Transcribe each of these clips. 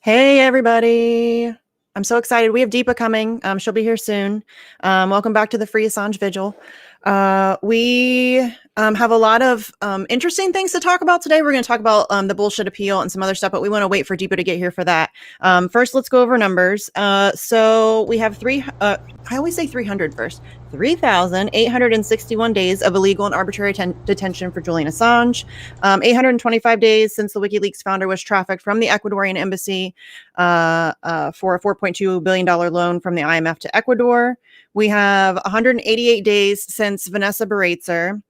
Hey, everybody. I'm so excited. We have Deepa coming. She'll be here soon. Welcome back to the Free Assange Vigil. We have a lot of interesting things to talk about today. We're going to talk about the bullshit appeal and some other stuff, but we want to wait for Deepa to get here for that. First, let's go over numbers. So we have I always say 300 first. 3,861 days of illegal and arbitrary detention for Julian Assange. 825 days since the WikiLeaks founder was trafficked from the Ecuadorian embassy for a $4.2 billion loan from the IMF to Ecuador. We have 188 days since Vanessa Baratzer,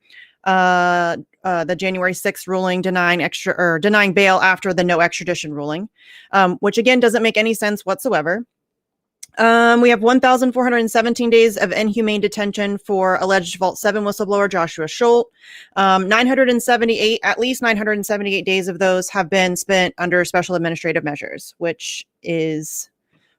the January 6th ruling denying bail after the no extradition ruling, which again doesn't make any sense whatsoever. We have 1,417 days of inhumane detention for alleged Vault 7 whistleblower Joshua Schultz. At least 978 days of those have been spent under special administrative measures, which is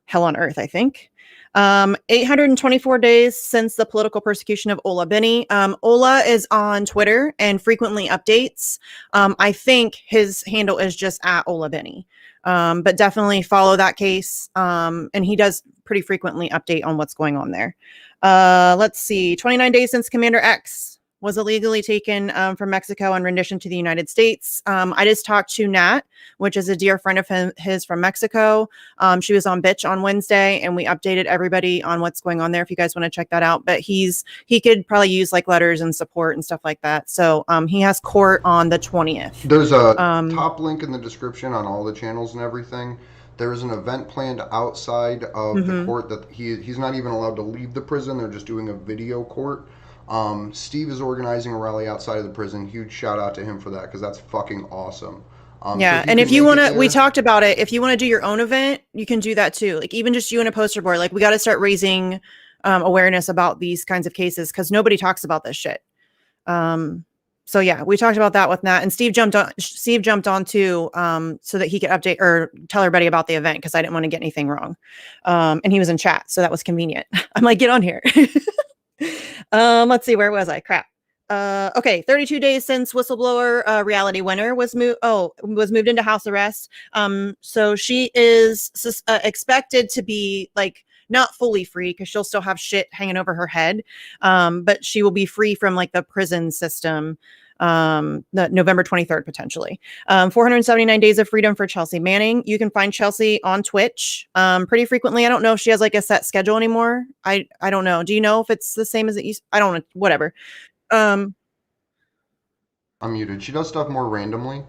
hell on earth, I think. 824 days since the political persecution of Ola Bini. Ola is on Twitter and frequently updates. I think his handle is just at Ola Bini. But definitely follow that case. And he does pretty frequently update on what's going on there. Let's see, 29 days since Commander X was illegally taken from Mexico and rendition to the United States. I just talked to Nat, which is a dear friend of his from Mexico. She was on Bitch on Wednesday, and we updated everybody on what's going on there if you guys want to check that out. But he could probably use like letters and support and stuff like that. So he has court on the 20th. There's a top link in the description on all the channels and everything. There is an event planned outside of the court that he's not even allowed to leave the prison. They're just doing a video court. Steve is organizing a rally outside of the prison. Huge shout out to him for that, because that's fucking awesome. Yeah, and if you want to, we talked about it. If you want to do your own event, you can do that too. Like even just you and a poster board. Like we got to start raising awareness about these kinds of cases because nobody talks about this shit. So yeah, we talked about that with Nat, and Steve jumped on too, so that he could update or tell everybody about the event because I didn't want to get anything wrong. And he was in chat, so that was convenient. I'm like, get on here. Let's see, where was I? Crap. Okay, 32 days since whistleblower reality winner was moved into house arrest. So she is expected to be like not fully free because she'll still have shit hanging over her head, but she will be free from like the prison system the November 23rd potentially. 479 days of freedom for Chelsea Manning. You can find Chelsea on Twitch pretty frequently. I don't know if she has like a set schedule anymore. I don't know. Do you know if it's the same as it used? I don't know. Whatever. I'm muted. She does stuff more randomly.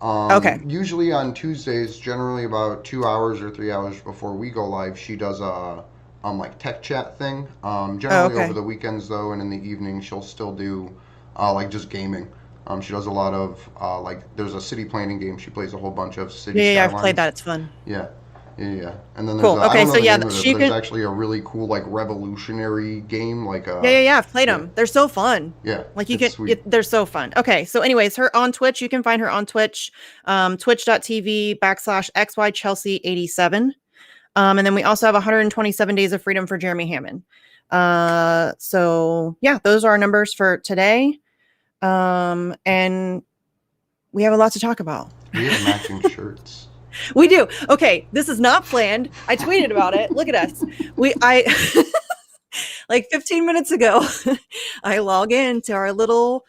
Okay. Usually on Tuesdays, generally about 2 hours or 3 hours before we go live, she does a like tech chat thing. Generally over the weekends though, and in the evening she'll still do like just gaming. She does a lot of like there's a city planning game she plays a whole bunch of city. Yeah, I've played that. It's fun. Yeah. And then there's cool. Okay, so yeah, there's actually a really cool like revolutionary game like yeah, I've played them. They're so fun. Yeah, like they're so fun. Okay, so anyways, her on Twitch, you can find her on Twitch, twitch.tv/xychelsea87. And then we also have 127 days of freedom for Jeremy Hammond. So yeah, those are our numbers for today. And we have a lot to talk about. We have matching shirts. We do. Okay, this is not planned. I tweeted about it. Look at us. Like 15 minutes ago, I log in to our little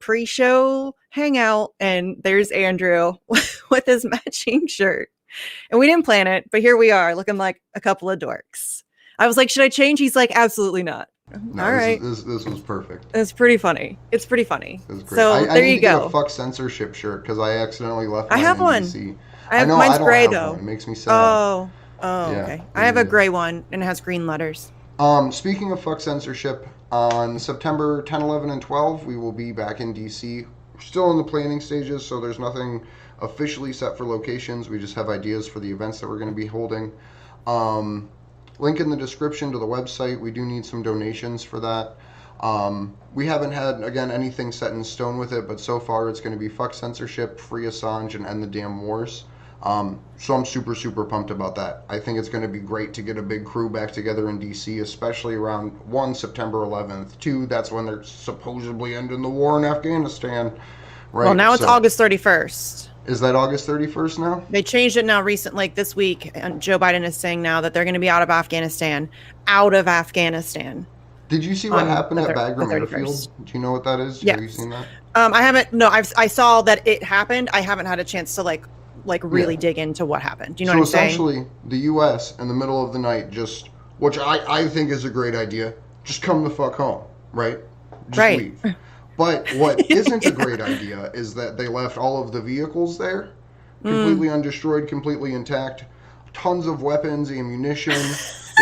pre-show hangout, and there's Andrew with his matching shirt. And we didn't plan it, but here we are, looking like a couple of dorks. I was like, should I change? He's like, absolutely not. No, all right. This was perfect. It's pretty funny. It's pretty funny. It was great. So there you go. I need to get a fuck censorship shirt because I accidentally left mine. I have one. DC. Mine's gray though. One. It makes me sad. Oh, okay. I have a gray one and it has green letters. Speaking of fuck censorship, on September 10, 11, and 12, we will be back in DC. We're still in the planning stages, so there's nothing officially set for locations. We just have ideas for the events that we're going to be holding. Link in the description to the website. We do need some donations for that. We haven't had, again, anything set in stone with it, but so far it's going to be fuck censorship, free Assange, and end the damn wars. So I'm super, super pumped about that. I think it's going to be great to get a big crew back together in DC, especially around 1, September 11th. 2, that's when they're supposedly ending the war in Afghanistan. Right? Well, now it's August 31st. Is that August 31st now? They changed it now recent, like this week, and Joe Biden is saying now that they're going to be out of Afghanistan. Out of Afghanistan. Did you see what happened at the Bagram 31st. Airfield? Do you know what that is? Yes. Have you seen that? I haven't. No, I saw that it happened. I haven't had a chance to like really dig into what happened. Do you know what I'm saying? So essentially, the U.S. in the middle of the night just, which I think is a great idea, just come the fuck home, right? Just leave. But what isn't a great idea is that they left all of the vehicles there, completely undestroyed, completely intact, tons of weapons, ammunition,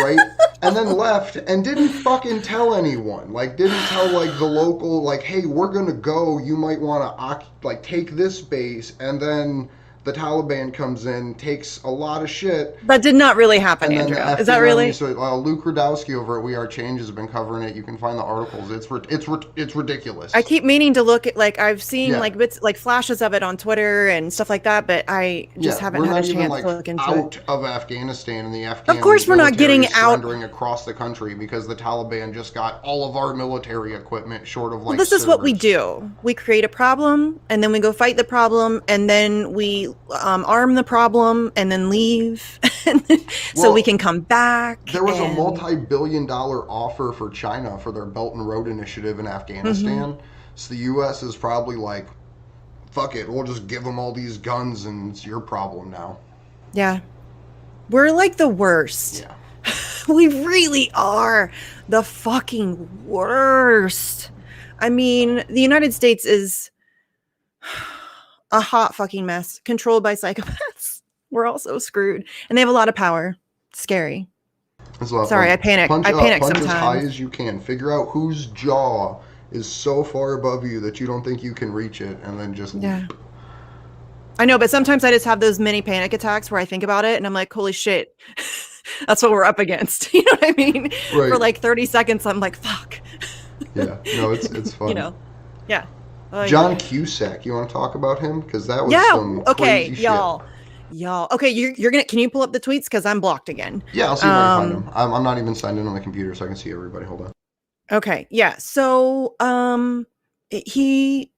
right? And then left and didn't fucking tell anyone. Like, didn't tell, like, the local, like, hey, we're gonna go, you might want to, like, take this base, and then the Taliban comes in, takes a lot of shit. That did not really happen, Andrew. Is that really? So Luke Rudowski over at We Are Change has been covering it. You can find the articles. It's ridiculous. I keep meaning to look at, like, I've seen like bits, like flashes of it on Twitter and stuff like that, but I just haven't had a chance to look into it. We're not even, like, out of Afghanistan, and the Afghan of course we're not getting out surrendering across the country because the Taliban just got all of our military equipment short of, like, this is what we do. We create a problem, and then we go fight the problem, and then we arm the problem and then leave so we can come back. There was a multi-billion-dollar offer for China for their Belt and Road Initiative in Afghanistan. So the U.S. is probably like, fuck it, we'll just give them all these guns and it's your problem now. Yeah. We're like the worst. Yeah. We really are the fucking worst. I mean, the United States is a hot fucking mess, controlled by psychopaths. We're all so screwed, and they have a lot of power. Scary. Sorry, I panic. I panic sometimes. Punch as high as you can. Figure out whose jaw is so far above you that you don't think you can reach it, and then just leap. I know, but sometimes I just have those mini panic attacks where I think about it, and I'm like, holy shit, that's what we're up against. You know what I mean? Right. For like 30 seconds, I'm like, fuck. Yeah. No, it's fun. You know. Yeah. John Cusack, you want to talk about him? Because that was some crazy shit. Y'all. Okay, you're gonna. Can you pull up the tweets? Because I'm blocked again. Yeah, I'll see if I can find them. I'm not even signed in on the computer, so I can see everybody. Hold on. Okay. Yeah. So he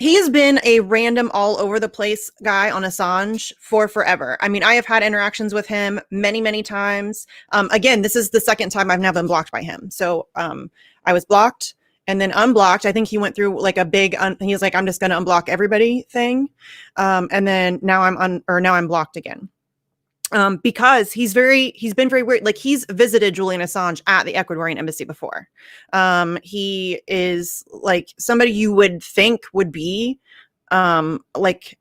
he has been a random all over the place guy on Assange for forever. I mean, I have had interactions with him many times. Again, this is the second time I've now been blocked by him. So I was blocked and then unblocked. I think he went through like a big, he was like, I'm just going to unblock everybody thing. And then now I'm blocked again. Because he's been very weird. Like, he's visited Julian Assange at the Ecuadorian embassy before. He is like somebody you would think would be like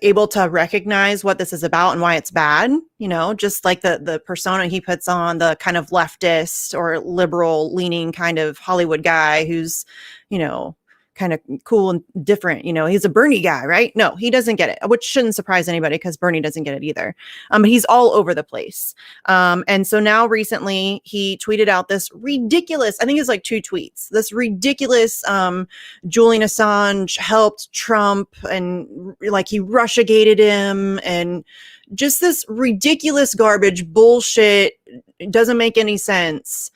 able to recognize what this is about and why it's bad, you know, just like the persona he puts on, the kind of leftist or liberal leaning kind of Hollywood guy who's, you know, kind of cool and different. You know, he's a Bernie guy, right? No, he doesn't get it, which shouldn't surprise anybody because Bernie doesn't get it either. But he's all over the place. And so now recently he tweeted out this ridiculous, I think it's like 2 tweets, this ridiculous Julian Assange helped Trump and like he Russiagated him and just this ridiculous garbage bullshit. It doesn't make any sense.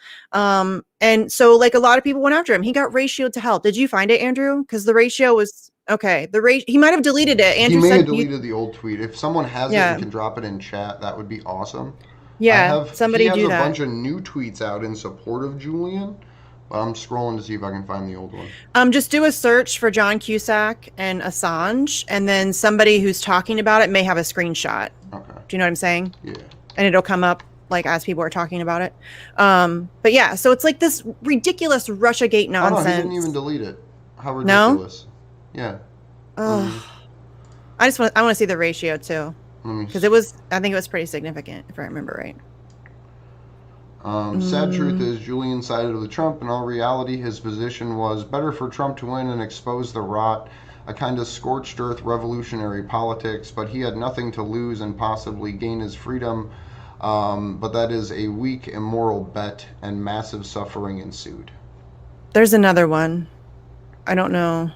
And so like a lot of people went after him. He got ratioed to hell. Did you find it, Andrew? Because the ratio was okay. He might have deleted it. Andrew he may have deleted the old tweet. If someone has it and can drop it in chat, that would be awesome. Yeah, somebody do that. He has a bunch of new tweets out in support of Julian, but I'm scrolling to see if I can find the old one. Just do a search for John Cusack and Assange, and then somebody who's talking about it may have a screenshot. Okay. Do you know what I'm saying? Yeah. And it'll come up like as people are talking about it. But yeah, so it's like this ridiculous Russiagate nonsense. Oh, no, he didn't even delete it. How ridiculous. No? Yeah. I want to see the ratio too. Because I think it was pretty significant, if I remember right. Sad truth is Julian sided with Trump. In all reality, his position was better for Trump to win and expose the rot, a kind of scorched earth revolutionary politics, but he had nothing to lose and possibly gain his freedom. But that is a weak, immoral bet, and massive suffering ensued. There's another one. I don't know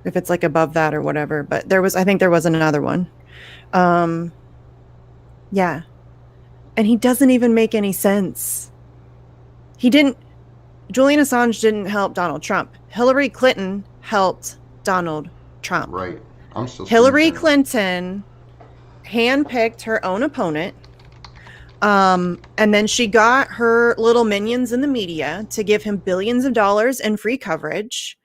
if it's like above that or whatever, but I think there was another one. Yeah. And he doesn't even make any sense. Julian Assange didn't help Donald Trump. Hillary Clinton helped Donald Trump. Right. I'm still Hillary screen Clinton handpicked her own opponent. And then she got her little minions in the media to give him billions of dollars in free coverage.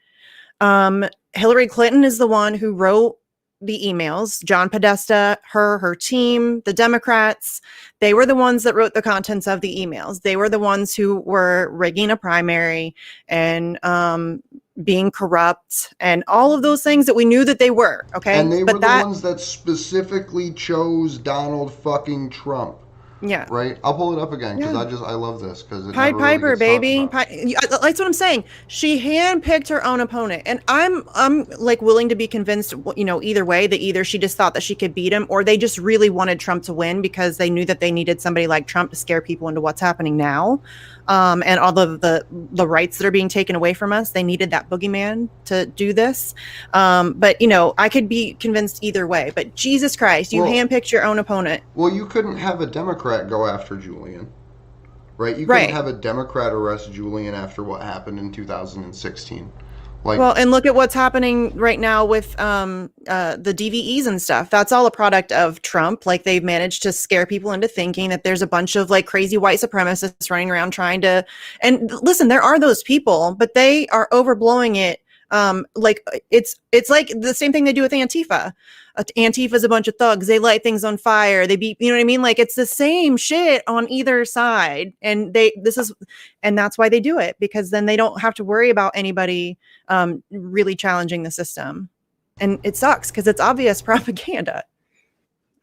Hillary Clinton is the one who wrote the emails. John Podesta, her team, the Democrats, they were the ones that wrote the contents of the emails. They were the ones who were rigging a primary and being corrupt and all of those things that we knew that they were. Okay. And they were the ones that specifically chose Donald fucking Trump. Yeah. Right. I'll pull it up again because I love this because Pied Piper, baby. That's what I'm saying. She handpicked her own opponent, and I'm like willing to be convinced, either way, that either she just thought that she could beat him, or they just really wanted Trump to win because they knew that they needed somebody like Trump to scare people into what's happening now. And all of the rights that are being taken away from us, they needed that boogeyman to do this. But I could be convinced either way. But Jesus Christ, you handpicked your own opponent. Well, you couldn't have a Democrat go after Julian, right? You couldn't have a Democrat arrest Julian after what happened in 2016. And look at what's happening right now with the DVEs and stuff. That's all a product of Trump. Like, they've managed to scare people into thinking that there's a bunch of like crazy white supremacists running around trying to. And listen, there are those people, but they are overblowing it. Like it's like the same thing they do with Antifa. Antifa is a bunch of thugs. They light things on fire. They beat, you know what I mean? Like, it's the same shit on either side. And that's why they do it, because then they don't have to worry about anybody really challenging the system. And it sucks because it's obvious propaganda.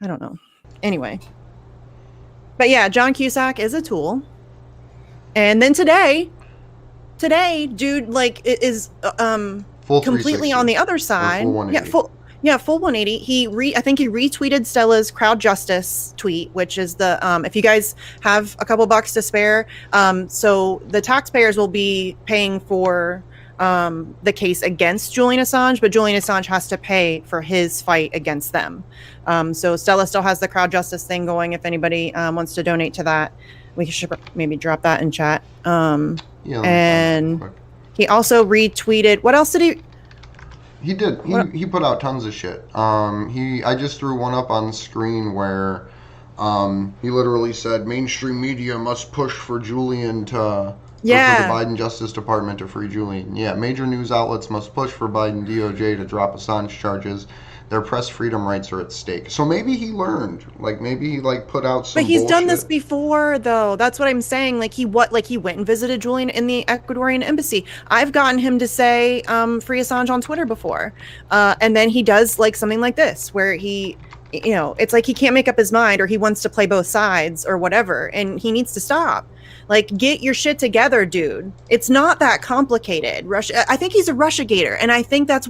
I don't know. Anyway. But yeah, John Cusack is a tool. And then today, dude, like, it is completely on the other side. Full 180. I think he retweeted Stella's crowd justice tweet, which is the if you guys have a couple bucks to spare, so the taxpayers will be paying for the case against Julian Assange, but Julian Assange has to pay for his fight against them. So Stella still has the crowd justice thing going. If anybody wants to donate to that, we should maybe drop that in chat. And he also retweeted. What else did he? He did. He put out tons of shit. I just threw one up on screen where he literally said mainstream media must push for Julian for the Biden Justice Department to free Julian. Yeah, major news outlets must push for Biden DOJ to drop Assange charges. Their press freedom rights are at stake. So maybe he learned. Like, maybe he put out some. But he's bullshit. done this before, though. That's what I'm saying. Like, he went and visited Julian in the Ecuadorian embassy. I've gotten him to say free Assange on Twitter before, and then he does like something like this where he, it's like he can't make up his mind, or he wants to play both sides or whatever, and he needs to stop. Like, get your shit together, dude. It's not that complicated. I think he's a Russiagator, and I think that's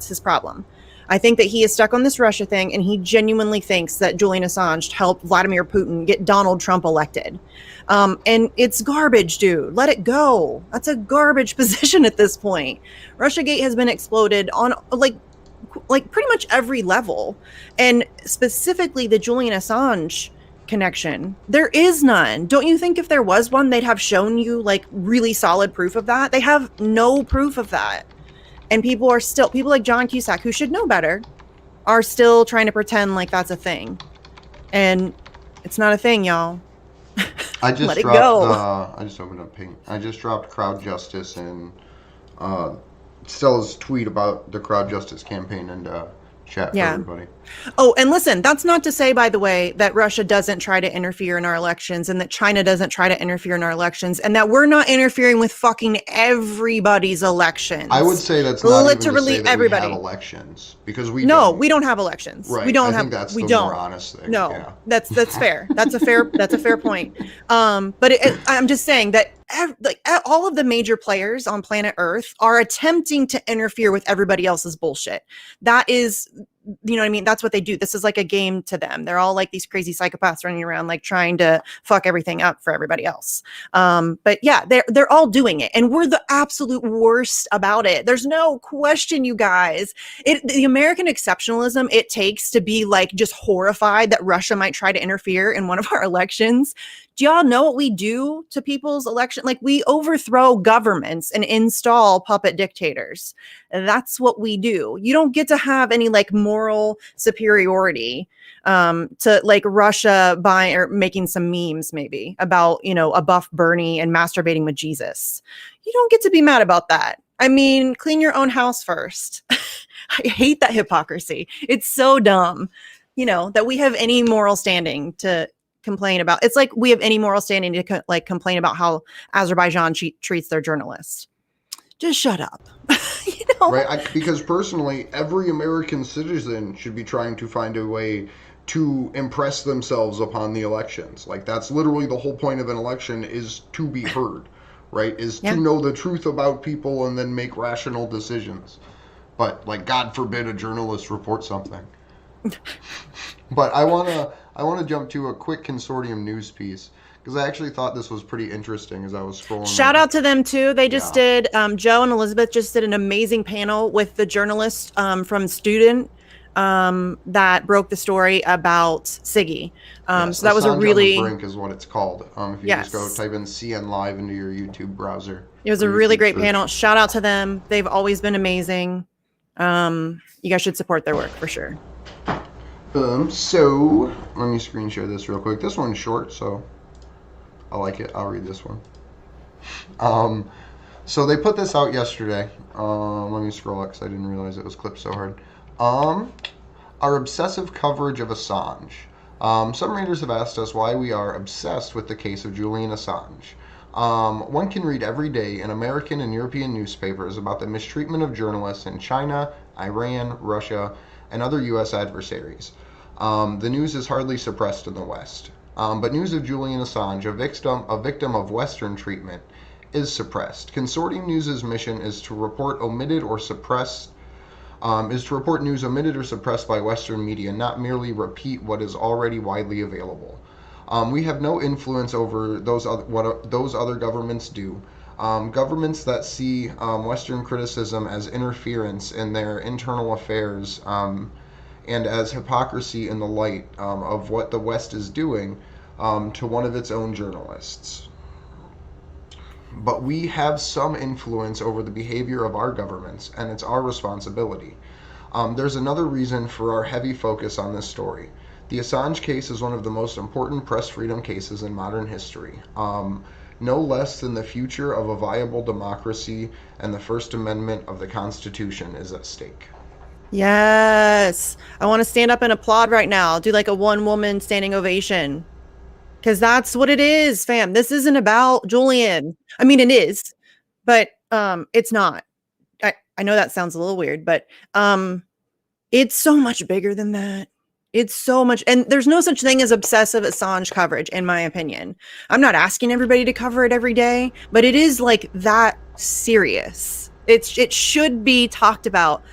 his problem. I think that he is stuck on this Russia thing, and he genuinely thinks that Julian Assange helped Vladimir Putin get Donald Trump elected. And it's garbage, dude. Let it go. That's a garbage position at this point. Russiagate has been exploded on like pretty much every level. And specifically the Julian Assange connection. There is none. Don't you think if there was one, they'd have shown you like really solid proof of that? They have no proof of that. And people like John Cusack, who should know better, are still trying to pretend like that's a thing. And it's not a thing, y'all. I just let it go. I just opened up Ping. I just dropped crowd justice and Stella's tweet about the crowd justice campaign and chat for everybody. Oh, and listen, that's not to say, by the way, that Russia doesn't try to interfere in our elections, and that China doesn't try to interfere in our elections, and that we're not interfering with fucking everybody's elections. I would say that's not literally even to say that everybody. we have elections, because we don't have elections. Right. We don't I have. Think that's we the don't. More honest thing. No, yeah. that's fair. That's a fair point. But I'm just saying that all of the major players on planet Earth are attempting to interfere with everybody else's bullshit. That is, you know what I mean? That's what they do. This is like a game to them. They're all like these crazy psychopaths running around, like trying to fuck everything up for everybody else. But yeah, they're all doing it, and we're the absolute worst about it. There's no question, you guys. The American exceptionalism it takes to be like just horrified that Russia might try to interfere in one of our elections Do y'all know what we do to people's election? Like, we overthrow governments and install puppet dictators. That's what we do. You don't get to have any like moral superiority to like Russia buying or making some memes maybe about, you know, a buff Bernie and masturbating with Jesus. You don't get to be mad about that. I mean, clean your own house first. I hate that hypocrisy. It's so dumb, you know, that we have any moral standing to complain about. It's like we have any moral standing to like complain about how Azerbaijan treats their journalists. Just shut up. You know? Right? Because personally, every American citizen should be trying to find a way to impress themselves upon the elections. Like, that's literally the whole point of an election, is to be heard, right? Is to know the truth about people and then make rational decisions. But, like, God forbid a journalist report something. But I want to jump to a quick consortium news piece, because I actually thought this was pretty interesting as I was scrolling. Shout out to them too. They just did, Joe and Elizabeth just did an amazing panel with the journalist from Student that broke the story about Siggy. Yes, so that was a really... on the Brink is what it's called. If you just go type in CN Live into your YouTube browser. It was a really great panel. Shout out to them. They've always been amazing. You guys should support their work for sure. So let me screen share this real quick. This one's short, so I like it. I'll read this one. So they put this out yesterday. Let me scroll up because I didn't realize it was clipped so hard. Our obsessive coverage of Assange. Some readers have asked us why we are obsessed with the case of Julian Assange. One can read every day in American and European newspapers about the mistreatment of journalists in China, Iran, Russia, and other U.S. adversaries. The news is hardly suppressed in the West. But news of Julian Assange, a victim of Western treatment, is suppressed. Consortium News's mission is to report news omitted or suppressed by Western media, not merely repeat what is already widely available. We have no influence over what those other governments do. Governments that see Western criticism as interference in their internal affairs and as hypocrisy in the light of what the West is doing to one of its own journalists. But we have some influence over the behavior of our governments, and it's our responsibility. There's another reason for our heavy focus on this story. The Assange case is one of the most important press freedom cases in modern history. No less than the future of a viable democracy and the First Amendment of the Constitution is at stake. Yes. I want to stand up and applaud right now. Do like a one-woman standing ovation. Because that's what it is, fam. This isn't about Julian. I mean, it is, but it's not. I know that sounds a little weird, but it's so much bigger than that. It's so much, and there's no such thing as obsessive Assange coverage, in my opinion. I'm not asking everybody to cover it every day, but it is like that serious. It should be talked about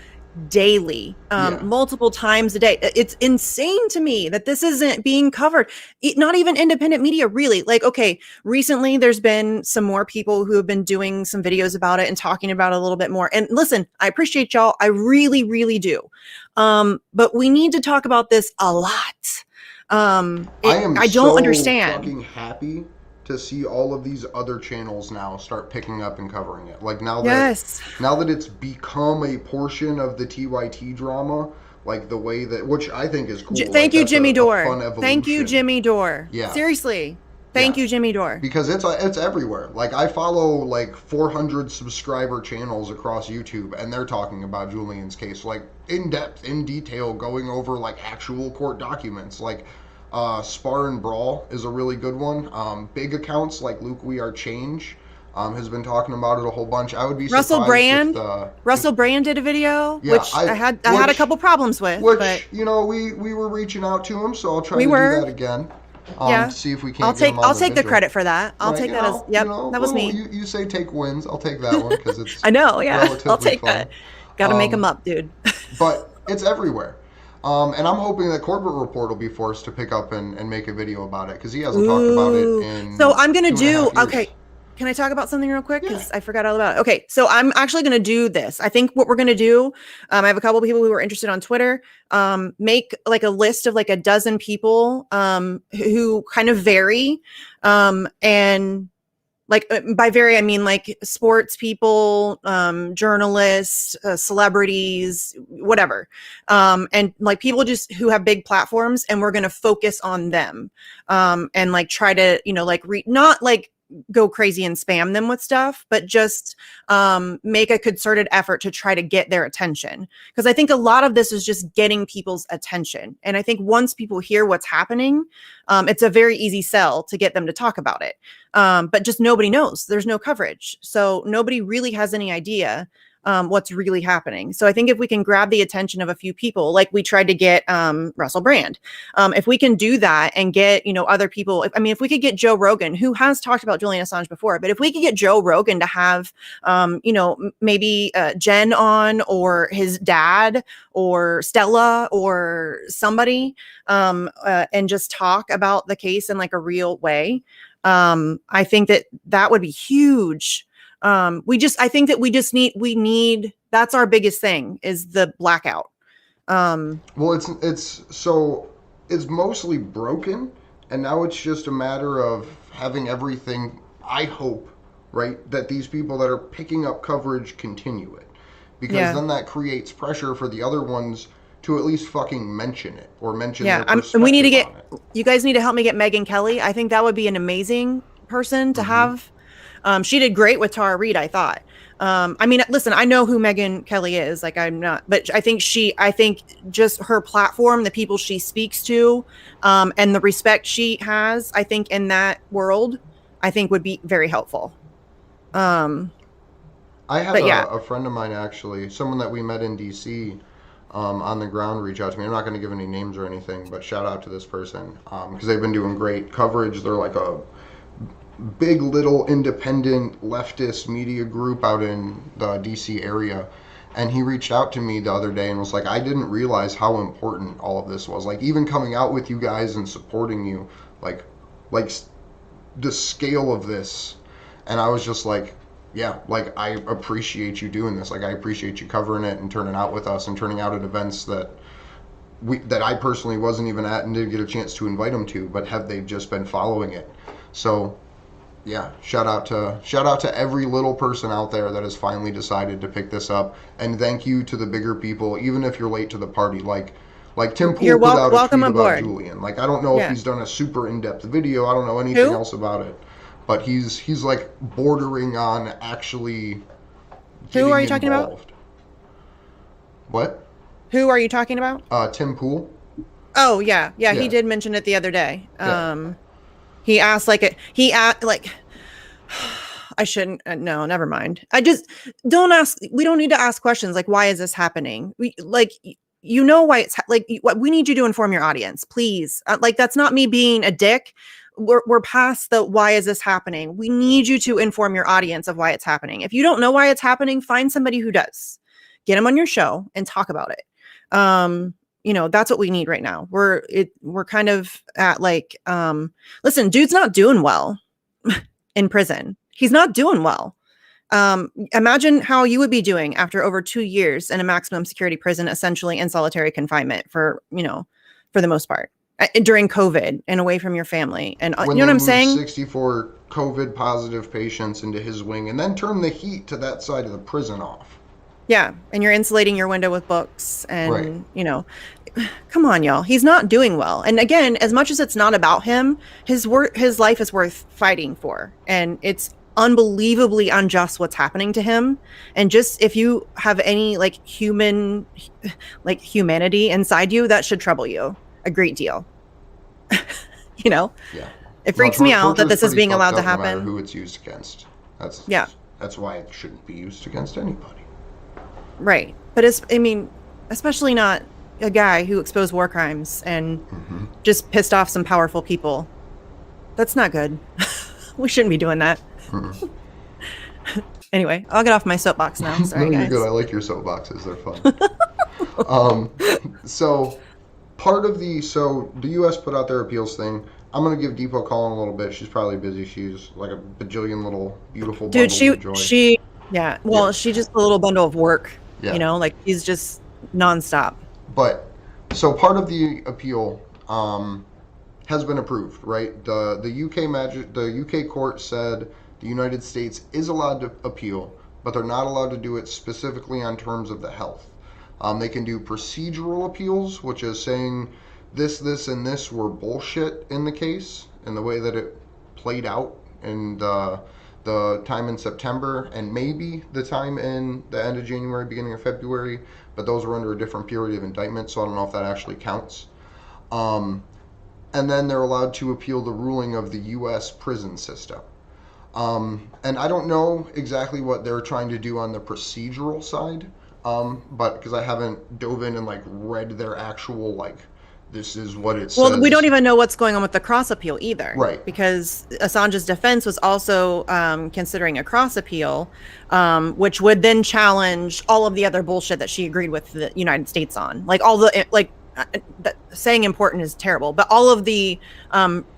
daily, multiple times a day. It's insane to me that this isn't being covered. Not even independent media, really. Like, okay, recently there's been some more people who have been doing some videos about it and talking about it a little bit more. And listen, I appreciate y'all. I really, really do. But we need to talk about this a lot. I don't understand. Fucking happy to see all of these other channels now start picking up and covering it. Like now that it's become a portion of the TYT drama, like the way that, which I think is cool. Thank you, Jimmy Dore. Thank you, Jimmy Dore. Yeah. Seriously. Thank you, Jimmy Dore. Because it's everywhere. Like I follow like 400 subscriber channels across YouTube, and they're talking about Julian's case, like in depth, in detail, going over like actual court documents. Like Spar and Brawl is a really good one. Big accounts like Luke We Are Change has been talking about it a whole bunch. I would be Russell Brand. Russell Brand did a video, which I had a couple problems with. But you know, we were reaching out to him, so I'll try to do that again. See if we can. I'll take the credit for that. I'll take that as that was me. You say take wins. I'll take that one because it's. I know. Yeah, I'll take that. Got to make them up, dude. But it's everywhere. And I'm hoping that Corporate Report will be forced to pick up and make a video about it because he hasn't talked about it in. So I'm gonna do Can I talk about something real quick? Because I forgot all about it. Okay, so I'm actually going to do this. I think what we're going to do, I have a couple of people who are interested on Twitter, make like a list of like a dozen people who kind of vary. And like by vary, I mean like sports people, journalists, celebrities, whatever. And like people just who have big platforms, and we're going to focus on them and like try to, like not like go crazy and spam them with stuff, but just make a concerted effort to try to get their attention. Because I think a lot of this is just getting people's attention. And I think once people hear what's happening, it's a very easy sell to get them to talk about it. But just nobody knows. There's no coverage. So nobody really has any idea what's really happening. So I think if we can grab the attention of a few people, like we tried to get Russell Brand, if we can do that and get, other people, if we could get Joe Rogan, who has talked about Julian Assange before, but if we could get Joe Rogan to have, maybe Jen on, or his dad, or Stella, or somebody, and just talk about the case in like a real way, I think that would be huge. I think that we need, that's our biggest thing, is the blackout. Well, it's mostly broken, and now it's just a matter of having everything, I hope, right, that these people that are picking up coverage continue it. Because then that creates pressure for the other ones to at least fucking mention it, or mention their perspective and we need to get, on it. You guys need to help me get Megyn Kelly. I think that would be an amazing person to have. She did great with Tara Reid, I thought. Listen, I know who Megyn Kelly is. Like, I'm not, but I think just her platform, the people she speaks to, and the respect she has, I think in that world, I think would be very helpful. I have a friend of mine, actually, someone that we met in DC, on the ground, reach out to me. I'm not going to give any names or anything, but shout out to this person, because they've been doing great coverage. They're like a big little independent leftist media group out in the DC area, and he reached out to me the other day and was like, I didn't realize how important all of this was, like even coming out with you guys and supporting you, like the scale of this. And I was just like, yeah, like I appreciate you doing this, like I appreciate you covering it and turning out with us and turning out at events that I personally wasn't even at and didn't get a chance to invite them to, but they've just been following it. So yeah, shout out to every little person out there that has finally decided to pick this up, and thank you to the bigger people, even if you're late to the party. Like Tim Pool put out a tweet about Julian. Like, I don't know if he's done a super in-depth video. I don't know anything else about it, but he's like bordering on actually. Who are you talking about? What? Who are you talking about? Tim Pool. Oh yeah, he did mention it the other day. He asked I shouldn't, no, never mind. I just don't ask. We don't need to ask questions like, why is this happening? Why it's what we need you to inform your audience, please. That's not me being a dick. We're past the, why is this happening? We need you to inform your audience of why it's happening. If you don't know why it's happening, find somebody who does. Get them on your show and talk about it. That's what we need right now. We're kind of at listen, dude's not doing well in prison. He's not doing well. Imagine how you would be doing after over 2 years in a maximum security prison, essentially in solitary confinement for the most part, during COVID and away from your family. And you know what I'm saying? 64 COVID positive patients into his wing, and then turn the heat to that side of the prison off. Yeah, and you're insulating your window with books, and come on, y'all. He's not doing well. And again, as much as it's not about him, his life is worth fighting for, and it's unbelievably unjust what's happening to him. And just, if you have any humanity inside you, that should trouble you a great deal. Yeah. It freaks me out that this is being allowed to happen. No matter who it's used against. That's why it shouldn't be used against anybody. Right. But especially not a guy who exposed war crimes and just pissed off some powerful people. That's not good. We shouldn't be doing that. Anyway, I'll get off my soapbox now. Sorry, guys. You're good. I like your soapboxes. They're fun. So the U.S. put out their appeals thing. I'm gonna give Deepa a call in a little bit. She's probably busy. She's like a bajillion little beautiful Dude, bundles of joy. yeah. Yeah, Well, she's just a little bundle of work, yeah. like she's just nonstop. But so part of the appeal has been approved, right? The UK court said the United States is allowed to appeal, but they're not allowed to do it specifically on terms of the health. They can do procedural appeals, which is saying this, and this were bullshit in the case, in the way that it played out in the time in September, and maybe the time in the end of January, beginning of February, but those were under a different period of indictment, so I don't know if that actually counts. Um, and then they're allowed to appeal the ruling of the U.S. prison system. And I don't know exactly what they're trying to do on the procedural side, but because I haven't dove in and like read their actual like this is what it says. Well, we don't even know what's going on with the cross appeal either, Right. Because Assange's defense was also considering a cross appeal, which would then challenge all of the other bullshit that she agreed with the United States on, like all the saying important is terrible, but all of the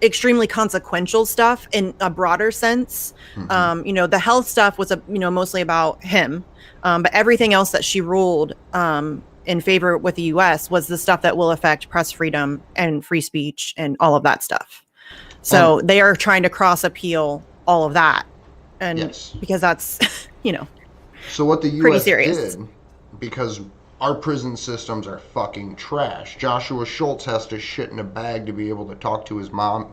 extremely consequential stuff in a broader sense. Mm-hmm. The health stuff was mostly about him, but everything else that she ruled in favor with the U.S. was the stuff that will affect press freedom and free speech and all of that stuff. So they are trying to cross appeal all of that, and yes, because that's so what the U.S. serious. did, because our prison systems are fucking trash. Joshua Schultz has to shit in a bag to be able to talk to his mom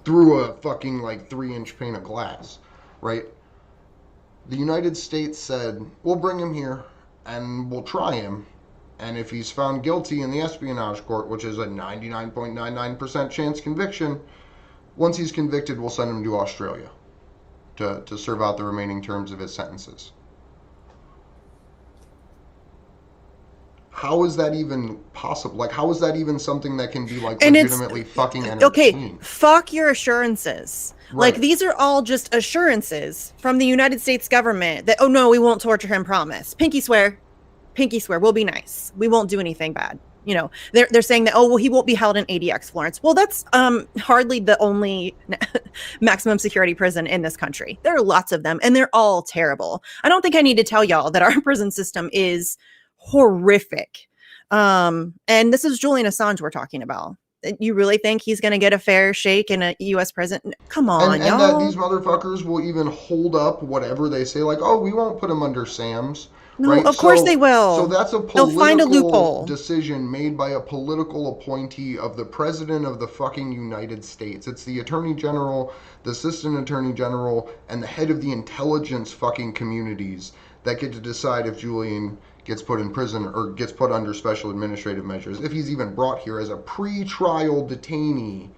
through a fucking like 3-inch pane of glass, right? The United States said, we'll bring him here and we'll try him. And if he's found guilty in the espionage court, which is a 99.99% chance conviction, once he's convicted, we'll send him to Australia to serve out the remaining terms of his sentences. How is that even possible? Like, how is that even something that can be like legitimately fucking entertained? Okay, fuck your assurances. Right. Like, these are all just assurances from the United States government that, oh no, we won't torture him, promise. Pinky swear, we'll be nice. We won't do anything bad. They're saying that, oh, well, he won't be held in ADX Florence. Well, that's hardly the only maximum security prison in this country. There are lots of them, and they're all terrible. I don't think I need to tell y'all that our prison system is horrific. And this is Julian Assange we're talking about. You really think he's going to get a fair shake in a U.S. prison? Come on, y'all. And that these motherfuckers will even hold up whatever they say, like, oh, we won't put him under SAMS. No, right? Of course they will. So that's a They'll find a loophole. political decision made by a political appointee of the president of the fucking United States. It's the attorney general, the assistant attorney general, and the head of the intelligence fucking communities that get to decide if Julian gets put in prison or gets put under special administrative measures. If he's even brought here as a pre-trial detainee,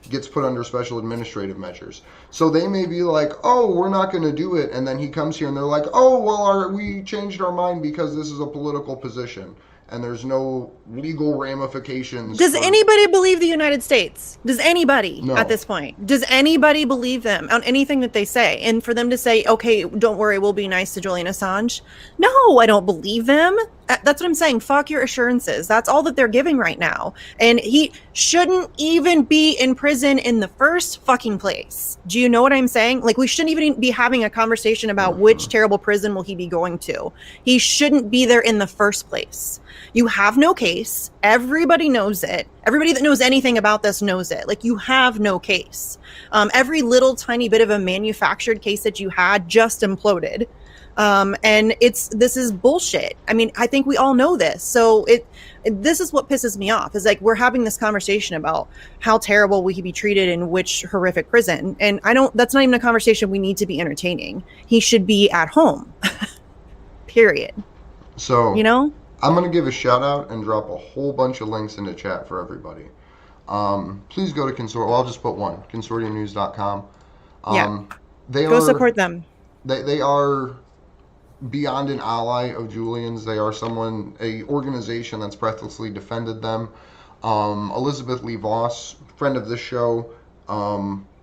gets put under special administrative measures. So they may be like, oh, we're not going to do it. And then he comes here and they're like, oh, well, we changed our mind because this is a political position. And there's no legal ramifications. Does anybody believe the United States? Does anybody at this point? Does anybody believe them on anything that they say? And for them to say, okay, don't worry, we'll be nice to Julian Assange. No, I don't believe them. That's what I'm saying. Fuck your assurances. That's all that they're giving right now. And he shouldn't even be in prison in the first fucking place. Do you know what I'm saying? Like, we shouldn't even be having a conversation about which terrible prison will he be going to. He shouldn't be there in the first place. You have no case. Everybody knows it. Everybody that knows anything about this knows it. Like, you have no case. Every little tiny bit of a manufactured case that you had just imploded. And this is bullshit. I mean, I think we all know this. So this is what pisses me off, is like, we're having this conversation about how terrible will he be treated in which horrific prison. And that's not even a conversation we need to be entertaining. He should be at home, period. So, I'm going to give a shout out and drop a whole bunch of links in the chat for everybody. Please go to Consortium. Well, I'll just put one, consortiumnews.com. Go support them. They are beyond an ally of Julian's. They are a organization that's breathlessly defended them. Elizabeth Lee Voss, friend of this show.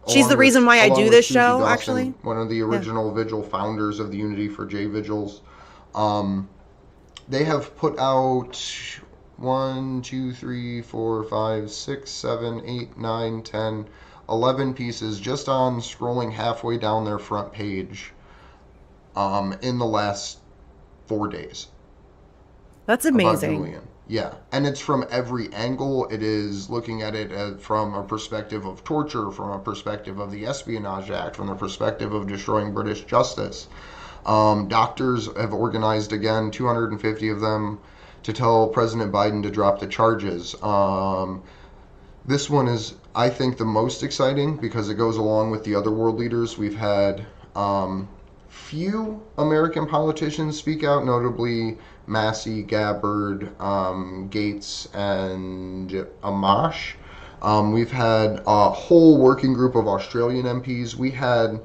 She's the reason why I do this show, Dawson, actually. One of the original Vigil founders of the Unity for J Vigils. They have put out 1, 2, 3, 4, 5, 6, 7, 8, 9, 10, 11 pieces just on scrolling halfway down their front page in the last 4 days That's about amazing. Julian. Yeah, and it's from every angle. It is looking at it from a perspective of torture, from a perspective of the Espionage Act, from the perspective of destroying British justice. Doctors have organized again, 250 of them, to tell President Biden to drop the charges. This one is, I think, the most exciting because it goes along with the other world leaders. We've had few American politicians speak out, notably Massey, Gabbard, Gates, and Amash. We've had a whole working group of Australian MPs. We had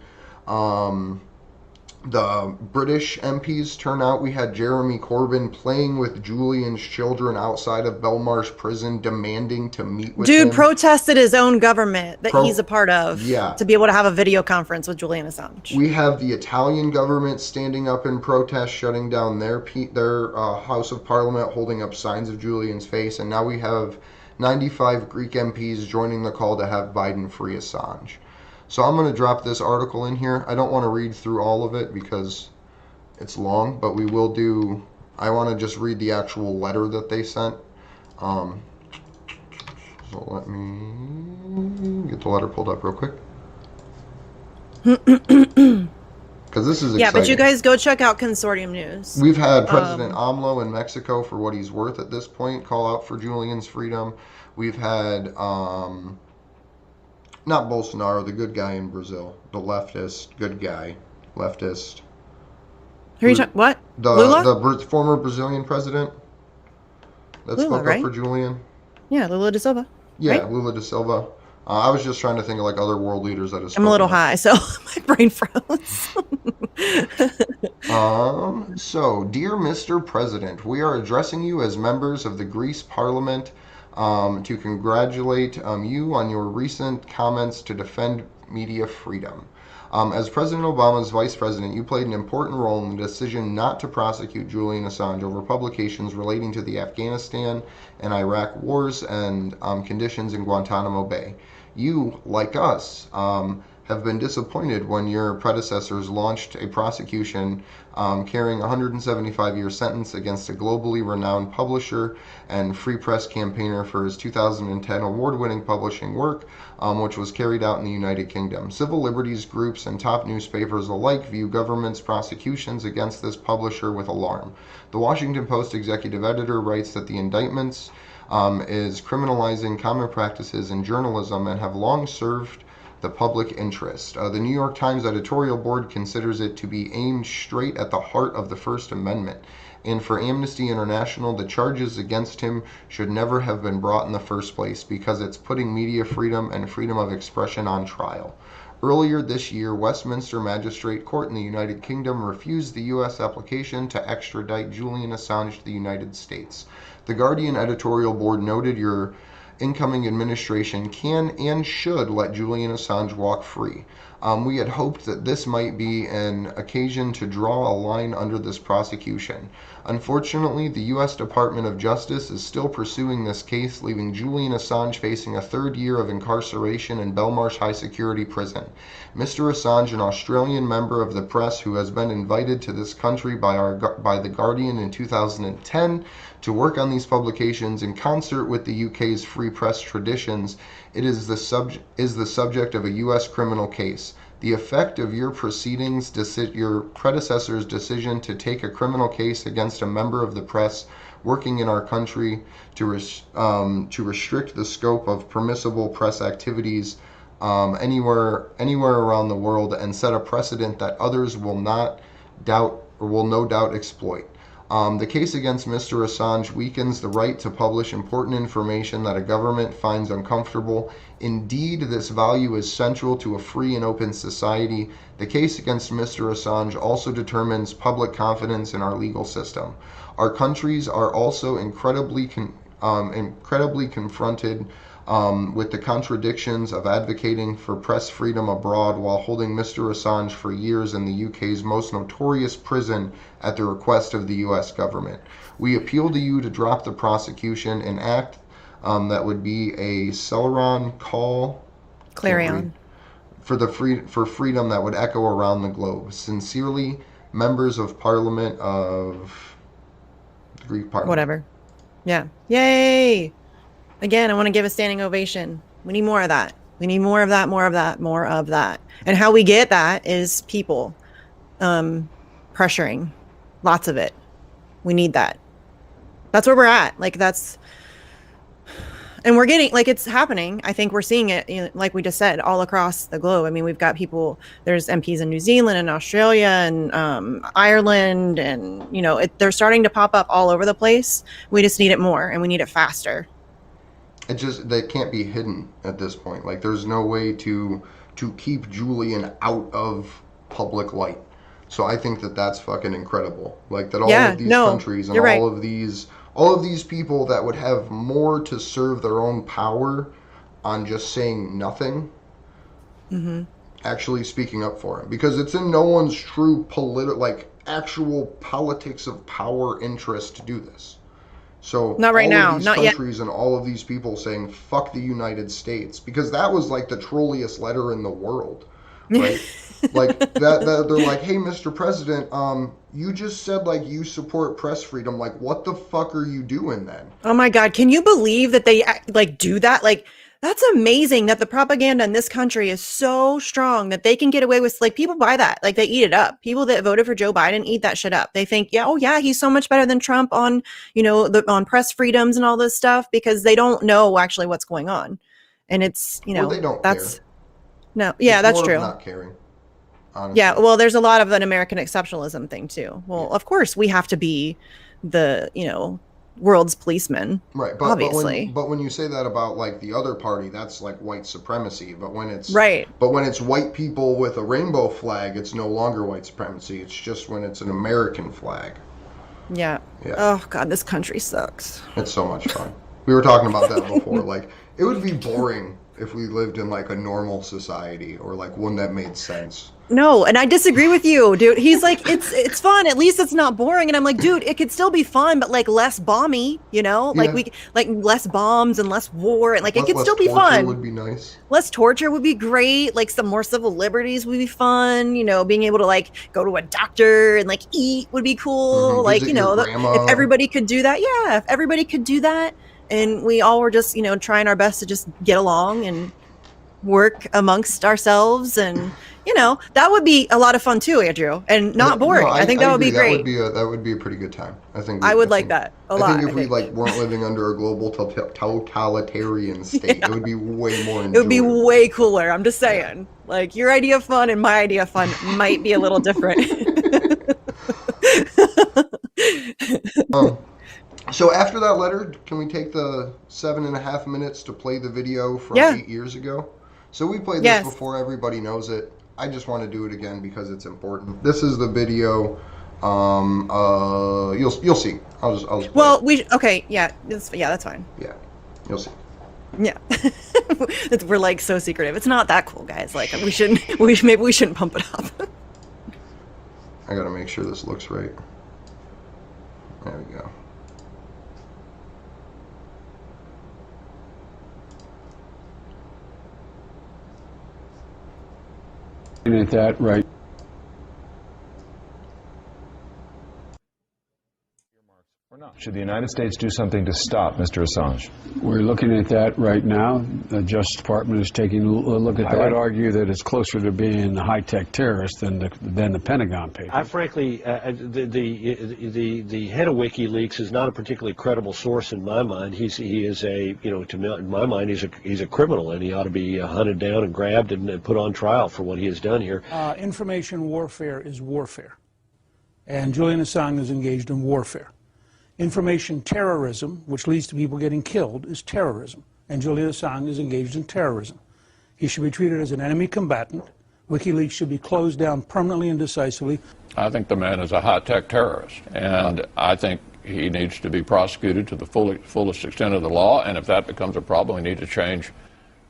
the British MPs turn out. We had Jeremy Corbyn playing with Julian's children outside of Belmarsh prison, demanding to meet with Dude him. protested his own government that he's a part of Yeah. to be able to have a video conference with Julian Assange. We have the Italian government standing up in protest, shutting down their House of Parliament, holding up signs of Julian's face, and now we have 95 Greek MPs joining the call to have Biden free Assange. So I'm going to drop this article in here. I don't want to read through all of it because it's long, but we will do. I want to just read the actual letter that they sent. So let me get the letter pulled up real quick. Because this is exciting. Yeah, but you guys go check out Consortium News. We've had President AMLO in Mexico, for what he's worth at this point, call out for Julian's freedom. We've had not Bolsonaro, the good guy in Brazil, the leftist, good guy, leftist. Who are you talking? What? The Lula? the former Brazilian president that Lula, spoke right? up for Julian. Yeah, Lula da Silva. Yeah, right? Lula da Silva. I was just trying to think of like other world leaders that have spoken I'm a little up. high, so my brain froze. So, dear Mr. President, we are addressing you as members of the Greece Parliament to congratulate you on your recent comments to defend media freedom. As President Obama's vice president, you played an important role in the decision not to prosecute Julian Assange over publications relating to the Afghanistan and Iraq wars and conditions in Guantanamo Bay. You, like us, have been disappointed when your predecessors launched a prosecution carrying a 175-year sentence against a globally renowned publisher and free press campaigner for his 2010 award-winning publishing work, which was carried out in the United Kingdom. Civil liberties groups and top newspapers alike view government's prosecutions against this publisher with alarm. The Washington Post executive editor writes that the indictments is criminalizing common practices in journalism and have long served the public interest. The New York Times editorial board considers it to be aimed straight at the heart of the First Amendment. And for Amnesty International, the charges against him should never have been brought in the first place because it's putting media freedom and freedom of expression on trial. Earlier this year, Westminster Magistrate Court in the United Kingdom refused the U.S. application to extradite Julian Assange to the United States. The Guardian editorial board noted your incoming administration can and should let Julian Assange walk free. We had hoped that this might be an occasion to draw a line under this prosecution. Unfortunately, the U.S. Department of Justice is still pursuing this case, leaving Julian Assange facing a third year of incarceration in Belmarsh High Security Prison. Mr. Assange, an Australian member of the press who has been invited to this country by The Guardian in 2010 to work on these publications in concert with the UK's free press traditions, it is the subject of a U.S. criminal case. The effect of your proceedings, your predecessor's decision to take a criminal case against a member of the press working in our country to restrict the scope of permissible press activities anywhere around the world and set a precedent that others will no doubt exploit. The case against Mr. Assange weakens the right to publish important information that a government finds uncomfortable. Indeed, this value is central to a free and open society. The case against Mr. Assange also determines public confidence in our legal system. Our countries are also incredibly confronted with the contradictions of advocating for press freedom abroad while holding Mr. Assange for years in the UK's most notorious prison at the request of the US government. We appeal to you to drop the prosecution and act that would be a Celeron call Clarion for freedom that would echo around the globe. Sincerely, members of Parliament of the Greek Parliament. Whatever. Yeah. Yay! Again, I want to give a standing ovation. We need more of that. We need more of that, more of that, more of that. And how we get that is people pressuring. Lots of it. We need that. That's where we're at. Like, that's... And we're getting, like, it's happening. I think we're seeing it, you know, like we just said, all across the globe. I mean, we've got people, there's MPs in New Zealand and Australia and Ireland, and, you know, they're starting to pop up all over the place. We just need it more, and we need it faster. It just, they can't be hidden at this point. Like, there's no way to keep Julian out of public light. So I think that that's fucking incredible. Like, that all of these countries and all of these people that would have more to serve their own power on just saying nothing, actually speaking up for him. Because it's in no one's true actual politics of power interest to do this. So not right now, not yet. Countries and all of these people saying fuck the United States, because that was like the trolliest letter in the world, right? Like that they're like, hey, Mr. President, you just said like you support press freedom. Like, what the fuck are you doing then? Oh my God, can you believe that they like do that? Like, that's amazing that the propaganda in this country is so strong that they can get away with, like, people buy that, like they eat it up. People that voted for Joe Biden eat that shit up. They think, yeah, oh yeah, he's so much better than Trump on, you know, on press freedoms and all this stuff, because they don't know actually what's going on. And it's, you know, they don't that's care. No, yeah, it's that's more true. Of not caring. Honestly. Yeah, well, there's a lot of an American exceptionalism thing too. Well, of course we have to be the, you know, world's policeman, right? But obviously, but when you say that about like the other party, that's like white supremacy. But when it's but when it's white people with a rainbow flag, it's no longer white supremacy. It's just when it's an American flag. Yeah. Oh God, this country sucks. It's so much fun. We were talking about that before. Like, it would be boring if we lived in like a normal society, or like one that made sense. No, and I disagree with you, dude. He's like, it's fun. At least it's not boring. And I'm like, dude, it could still be fun, but like less bomby, you know? Like like less bombs and less war, and like it could still be fun. Would be nice. Less torture would be great. Like some more civil liberties would be fun. You know, being able to like go to a doctor and like eat would be cool. Like, you know, if everybody could do that, if everybody could do that, and we all were just, you know, trying our best to just get along and work amongst ourselves, and you know, that would be a lot of fun too, Andrew, and not boring. I think that would be great. That would be a pretty good time. I would like that a lot. I think if we like weren't living under a global totalitarian state, it would be way more enjoyable. It would be way cooler. I'm just saying. Like, your idea of fun and my idea of fun might be a little different. So after that letter, can we take the 7.5 minutes to play the video from 8 years ago? So we played this before, everybody knows it. I just want to do it again because it's important. This is the video. You'll see. I'll just play okay, that's fine. Yeah, you'll see. Yeah. We're like so secretive. It's not that cool, guys. Like, maybe we shouldn't pump it up. I gotta make sure this looks right. There we go. At that, right. Should the United States do something to stop Mr. Assange? We're looking at that right now. The Justice Department is taking a look at that. I would argue that it's closer to being a high-tech terrorist than the Pentagon paper. I frankly, the head of WikiLeaks is not a particularly credible source in my mind. He is a, you know, in my mind, he's a criminal, and he ought to be hunted down and grabbed and put on trial for what he has done here. Information warfare is warfare, and Julian Assange is engaged in warfare. Information terrorism, which leads to people getting killed, is terrorism. And Julian Assange is engaged in terrorism. He should be treated as an enemy combatant. WikiLeaks should be closed down permanently and decisively. I think the man is a high-tech terrorist. And I think he needs to be prosecuted to the fullest extent of the law, and if that becomes a problem, we need to change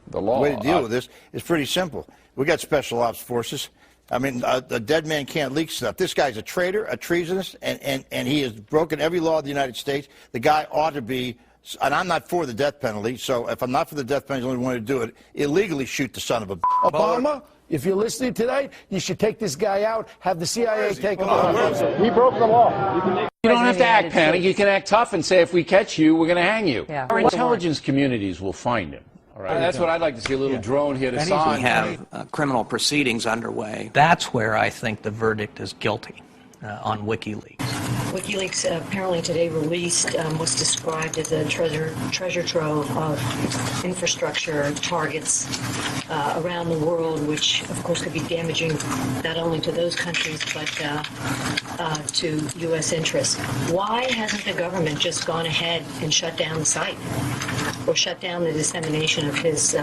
the law. The way to deal with this is pretty simple. We got special ops forces. I mean, a dead man can't leak stuff. This guy's a traitor, a treasonous, and he has broken every law of the United States. The guy ought to be, and I'm not for the death penalty, so if I'm not for the death penalty, the only one to do it, illegally shoot the son of a... Obama, if you're listening today, you should take this guy out, have the CIA take him out. He broke the law. You don't have to act panic. You can act tough and say, if we catch you, we're going to hang you. Yeah. Our intelligence communities will find him. All right. That's what I'd like to see, a little drone hit Assange. We have criminal proceedings underway. That's where I think the verdict is guilty on WikiLeaks. WikiLeaks apparently today released what's described as a treasure trove of infrastructure targets around the world, which of course could be damaging not only to those countries but to U.S. interests. Why hasn't the government just gone ahead and shut down the site or shut down the dissemination of his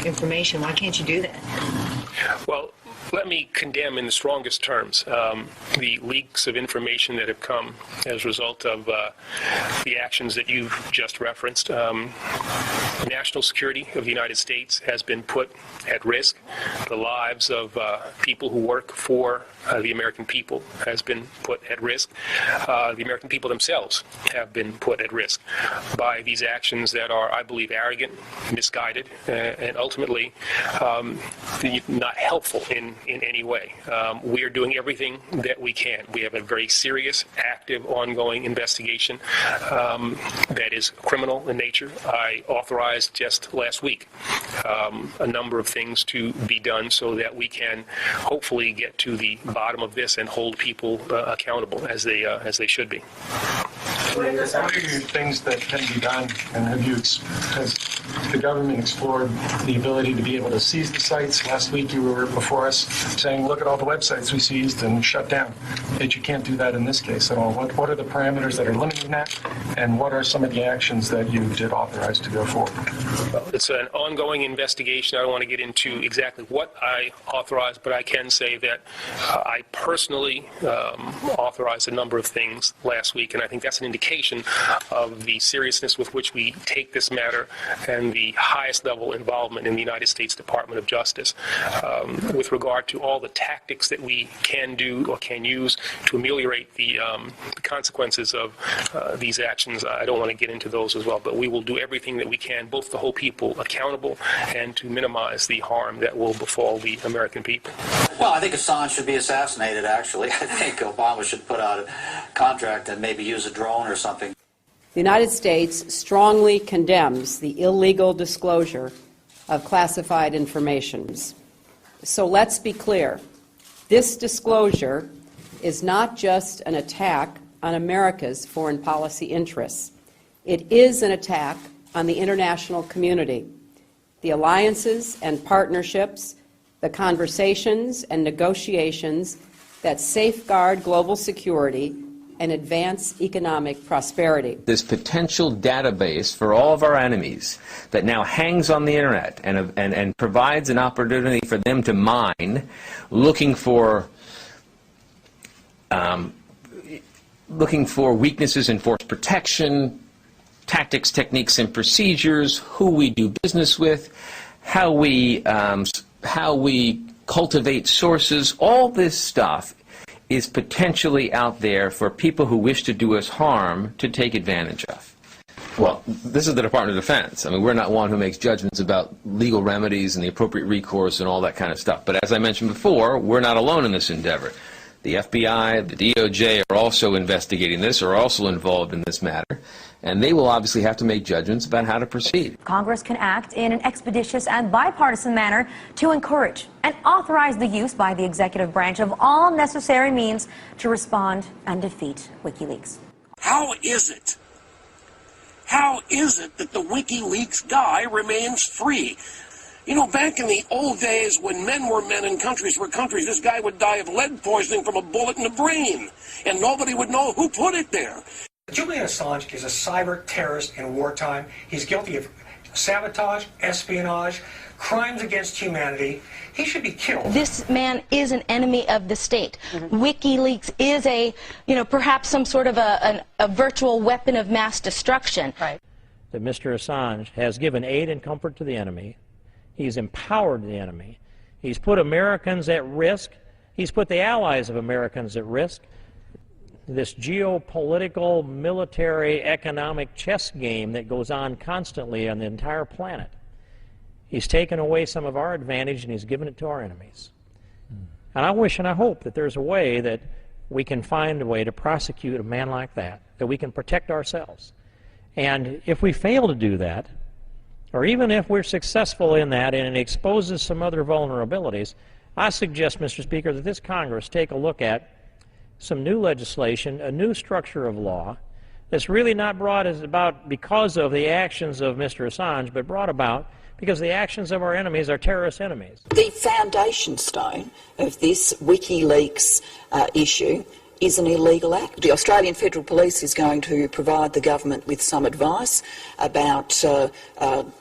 information? Why can't you do that? Well, let me condemn in the strongest terms the leaks of information that have come as a result of the actions that you've just referenced. The national security of the United States has been put at risk. The lives of people who work for the American people has been put at risk. The American people themselves have been put at risk by these actions that are, I believe, arrogant, misguided, and ultimately not helpful in any way. We are doing everything that we can. We have a very serious, active, ongoing investigation that is criminal in nature. I authorized just last week a number of things to be done so that we can hopefully get to the bottom of this and hold people accountable as they should be. What are things that can be done, and has the government explored the ability to be able to seize the sites? Last week you were before us saying, look at all the websites we seized and shut down. That you can't do that in this case at all. What are the parameters that are limiting that, and what are some of the actions that you did authorize to go forward? Well, it's an ongoing investigation. I don't want to get into exactly what I authorized, but I can say that I personally authorized a number of things last week, and I think that's an indication of the seriousness with which we take this matter and the highest level involvement in the United States Department of Justice with regard to all the tactics that we can do or can use to ameliorate the consequences of these actions. I don't want to get into those as well, but we will do everything that we can, both to hold people accountable and to minimize the harm that will befall the American people. Well, I think Assange should be assassinated, actually. I think Obama should put out a contract and maybe use a drone or something. The United States strongly condemns the illegal disclosure of classified information. So let's be clear. This disclosure is not just an attack on America's foreign policy interests. It is an attack on the international community, the alliances and partnerships, the conversations and negotiations that safeguard global security and advance economic prosperity. This potential database for all of our enemies that now hangs on the internet and provides an opportunity for them to mine, looking for weaknesses in force protection, tactics, techniques, and procedures, who we do business with, how we cultivate sources. All this stuff is potentially out there for people who wish to do us harm to take advantage of. Well, this is the Department of Defense. I mean, we're not one who makes judgments about legal remedies and the appropriate recourse and all that kind of stuff. But as I mentioned before, we're not alone in this endeavor. The FBI, the DOJ are also investigating this, are also involved in this matter, and they will obviously have to make judgments about how to proceed. Congress can act in an expeditious and bipartisan manner to encourage and authorize the use by the executive branch of all necessary means to respond and defeat WikiLeaks. How is it that the WikiLeaks guy remains free? You know, back in the old days when men were men and countries were countries, this guy would die of lead poisoning from a bullet in the brain, and nobody would know who put it there. Julian Assange is a cyber terrorist in wartime. He's guilty of sabotage, espionage, crimes against humanity. He should be killed. This man is an enemy of the state. WikiLeaks is a, perhaps some sort of a virtual weapon of mass destruction. Right. That Mr. Assange has given aid and comfort to the enemy. He's empowered the enemy. He's put Americans at risk. He's put the allies of Americans at risk. This geopolitical, military, economic chess game that goes on constantly on the entire planet. He's taken away some of our advantage and he's given it to our enemies. And I wish and I hope that there's a way that we can find a way to prosecute a man like that we can protect ourselves. And if we fail to do that, or even if we're successful in that and it exposes some other vulnerabilities, I suggest, Mr. Speaker, that this Congress take a look at some new legislation, a new structure of law that's really not brought about because of the actions of Mr. Assange, but brought about because the actions of our enemies are terrorist enemies. The foundation stone of this WikiLeaks issue is an illegal act. The Australian Federal Police is going to provide the government with some advice about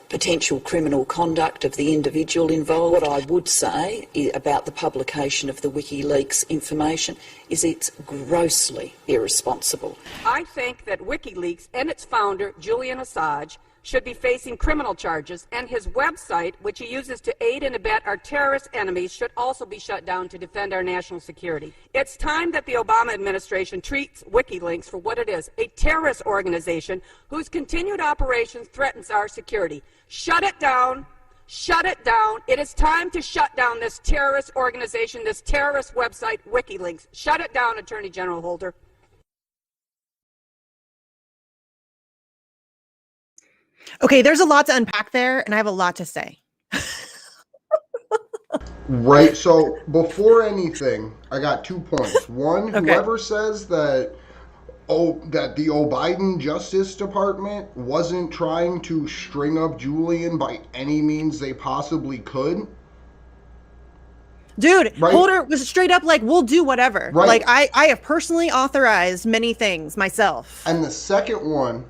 potential criminal conduct of the individual involved. What I would say about the publication of the WikiLeaks information is it's grossly irresponsible. I think that WikiLeaks and its founder, Julian Assange, should be facing criminal charges, and his website, which he uses to aid and abet our terrorist enemies, should also be shut down to defend our national security. It's time that the Obama administration treats WikiLeaks for what it is, a terrorist organization whose continued operations threatens our security. Shut it down. Shut it down. It is time to shut down this terrorist organization, this terrorist website, WikiLeaks. Shut it down, Attorney General Holder. Okay, there's a lot to unpack there, and I have a lot to say. Right. So before anything, I got 2 points. One, Okay. whoever says that that the Biden Justice Department wasn't trying to string up Julian by any means they possibly could. Dude, Right. Holder was straight up like, we'll do whatever. Right. Like, I have personally authorized many things myself. And the second one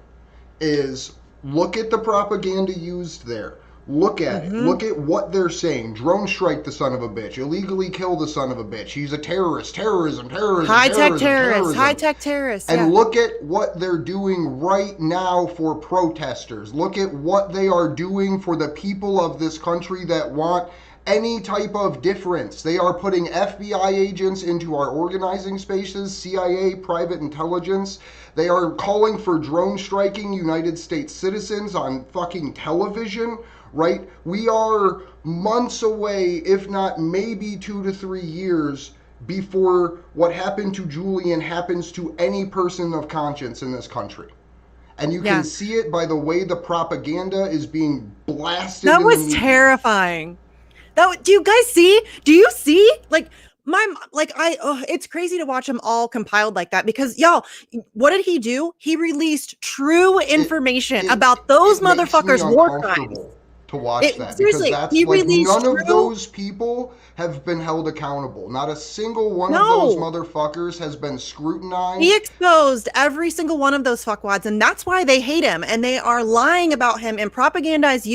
is look at the propaganda used there. Look at it. Look at what they're saying. Drone strike the son of a bitch. Illegally kill the son of a bitch. He's a terrorist. Terrorism. High-tech terrorists. High-tech terrorists. And yeah. look at what they're doing right now for protesters. Look at what they are doing for the people of this country that want any type of difference. They are putting FBI agents into our organizing spaces, CIA, private intelligence. They are calling for drone striking United States citizens on fucking television, right? We are months away, if not maybe 2 to 3 years, before what happened to Julian happens to any person of conscience in this country. And you can see it by the way the propaganda is being blasted. That was terrifying. Do you guys see? Do you see? It's crazy to watch them all compiled like that because y'all, what did he do? He released true information about those motherfuckers' war crimes. To watch that seriously, because that's he like released none true- of those people have been held accountable. Not a single one of those motherfuckers has been scrutinized. He exposed every single one of those fuckwads, and that's why they hate him, and they are lying about him and propagandizing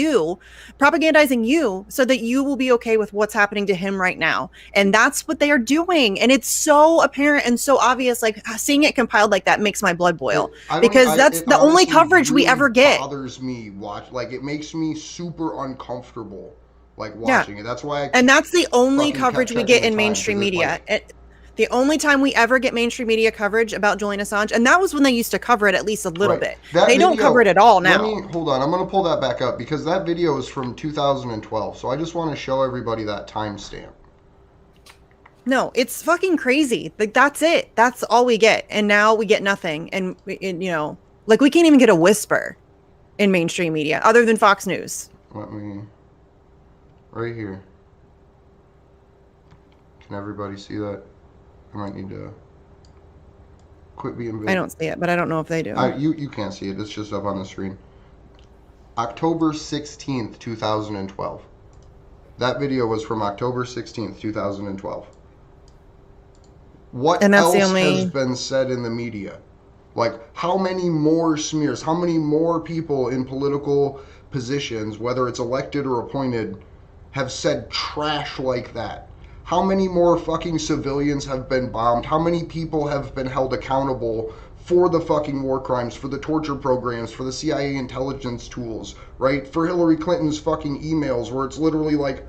you so that you will be okay with what's happening to him right now. And that's what they are doing. And it's so apparent and so obvious, like seeing it compiled like that makes my blood boil because that's the only coverage we ever get. It bothers me it makes me super uncomfortable watching it. That's why and that's the only coverage we get in mainstream media. The only time we ever get mainstream media coverage about Julian Assange, and that was when they used to cover it at least a little bit. They don't cover it at all now. Hold on, I'm going to pull that back up because that video is from 2012. So I just want to show everybody that timestamp. No, it's fucking crazy. Like that's it. That's all we get, and now we get nothing. And we can't even get a whisper in mainstream media other than Fox News. Right here. Can everybody see that? I might need to quit being big. I don't see it, but I don't know if they do. You can't see it. It's just up on the screen. October 16th, 2012. That video was from October 16th, 2012. What else has been said in the media? Like, how many more smears? How many more people in political positions, whether it's elected or appointed, have said trash like that? How many more fucking civilians have been bombed? How many people have been held accountable for the fucking war crimes, for the torture programs, for the CIA intelligence tools, right? For Hillary Clinton's fucking emails where it's literally like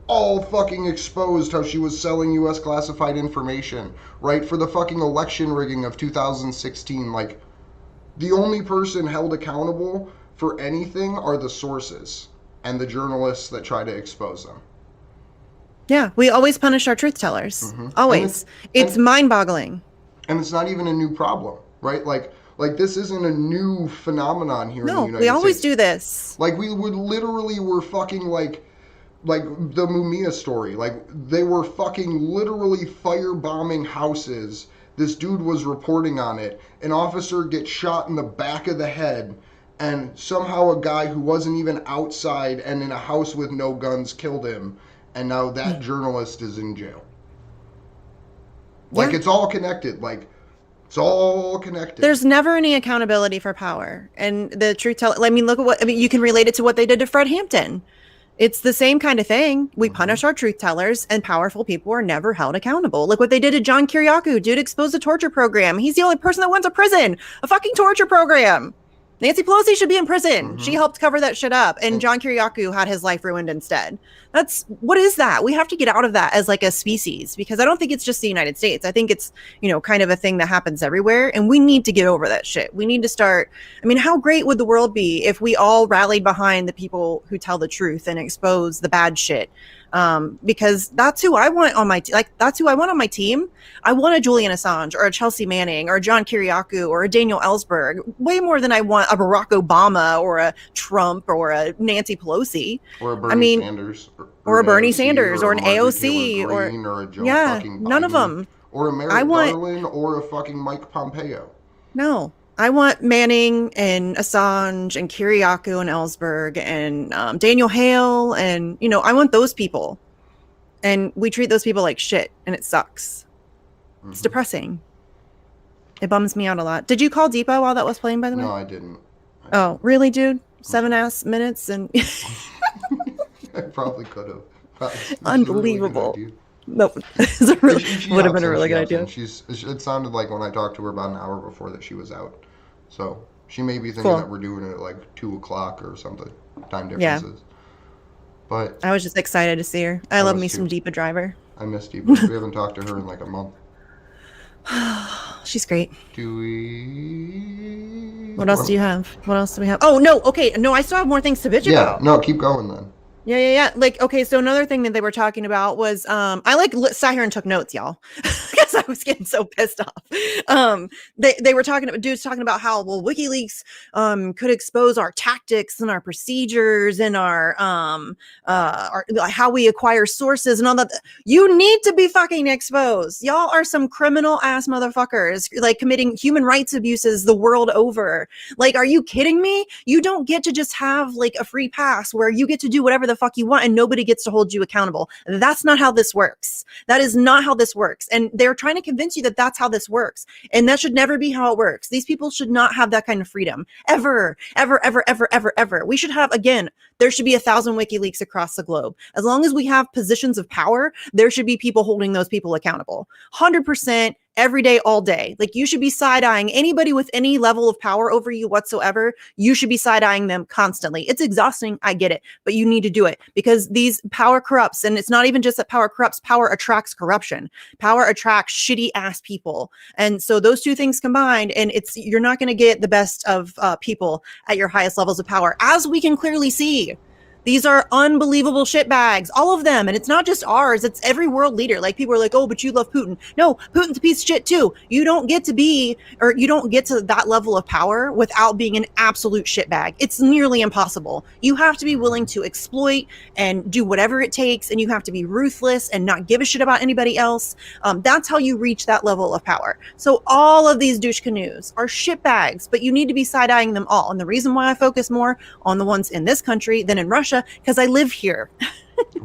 all fucking exposed how she was selling US classified information, right? For the fucking election rigging of 2016, like, the only person held accountable for anything are the sources and the journalists that try to expose them. Yeah, we always punish our truth tellers. Mm-hmm. Always. It's mind-boggling. And it's not even a new problem, right? Like this isn't a new phenomenon here in the United States. No, we always do this. Like, we would literally were fucking like the Mumia story. Like, they were fucking literally firebombing houses. This dude was reporting on it. An officer gets shot in the back of the head, and somehow a guy who wasn't even outside and in a house with no guns killed him. And now that journalist is in jail. Like, it's all connected. Like, it's all connected. There's never any accountability for power. And the truth teller, I mean, look at what, I mean, you can relate it to what they did to Fred Hampton. It's the same kind of thing. We punish our truth tellers, and powerful people are never held accountable. Look what they did to John Kiriakou. Dude exposed a torture program. He's the only person that went to prison. A fucking torture program. Nancy Pelosi should be in prison. She helped cover that shit up. And John Kiriakou had his life ruined instead. What is that? We have to get out of that as like a species, because I don't think it's just the United States. I think it's, kind of a thing that happens everywhere. And we need to get over that shit. We need to start. I mean, how great would the world be if we all rallied behind the people who tell the truth and expose the bad shit? Because that's who I want on my that's who I want on my team. I want a Julian Assange or a Chelsea Manning or a John Kiriakou or a Daniel Ellsberg way more than I want a Barack Obama or a Trump or a Nancy Pelosi or a Bernie Sanders or a Bernie Sanders or an AOC or a Joe fucking none of them or a Merrick Garland or a fucking Mike Pompeo. No. I want Manning and Assange and Kiriakou and Ellsberg and Daniel Hale and, I want those people. And we treat those people like shit, and it sucks. It's depressing. It bums me out a lot. Did you call Deepa while that was playing, by the way? No, I didn't. Oh, really, dude? 7 ass minutes and... I probably could have. Unbelievable. Nope. Would have been a really good idea. It sounded like when I talked to her about an hour before that she was out. So she may be thinking that we're doing it at like 2 o'clock or something. Time differences. Yeah. But I was just excited to see her. I love me some Deepa Driver. I miss Deepa. We haven't talked to her in like a month. She's great. Do we? What else do you have? What else do we have? Oh, no. Okay. No, I still have more things to bitch about. Yeah. No, keep going then. Yeah. Like, okay, so another thing that they were talking about was, I sat here and took notes, y'all, because I was getting so pissed off. They were talking about how, well, WikiLeaks, could expose our tactics and our procedures and our how we acquire sources and all that. You need to be fucking exposed. Y'all are some criminal ass motherfuckers, like committing human rights abuses the world over. Like, are you kidding me? You don't get to just have like a free pass where you get to do whatever the fuck you want and nobody gets to hold you accountable. That's not how this works. That is not how this works. And they're trying to convince you that that's how this works. And that should never be how it works. These people should not have that kind of freedom ever. We should have, again, there should be 1,000 WikiLeaks across the globe. As long as we have positions of power, there should be people holding those people accountable. 100%. Every day, all day. Like, you should be side-eyeing anybody with any level of power over you whatsoever. You should be side-eyeing them constantly. It's exhausting. I get it. But you need to do it because these power corrupts. And it's not even just that power corrupts. Power attracts corruption. Power attracts shitty ass people. And so those two things combined, and you're not going to get the best of people at your highest levels of power, as we can clearly see. These are unbelievable shitbags, all of them. And it's not just ours. It's every world leader. Like, people are like, oh, but you love Putin. No, Putin's a piece of shit too. You don't get to that level of power without being an absolute shitbag. It's nearly impossible. You have to be willing to exploit and do whatever it takes. And you have to be ruthless and not give a shit about anybody else. That's how you reach that level of power. So all of these douche canoes are shitbags, but you need to be side-eyeing them all. And the reason why I focus more on the ones in this country than in Russia, because I live here.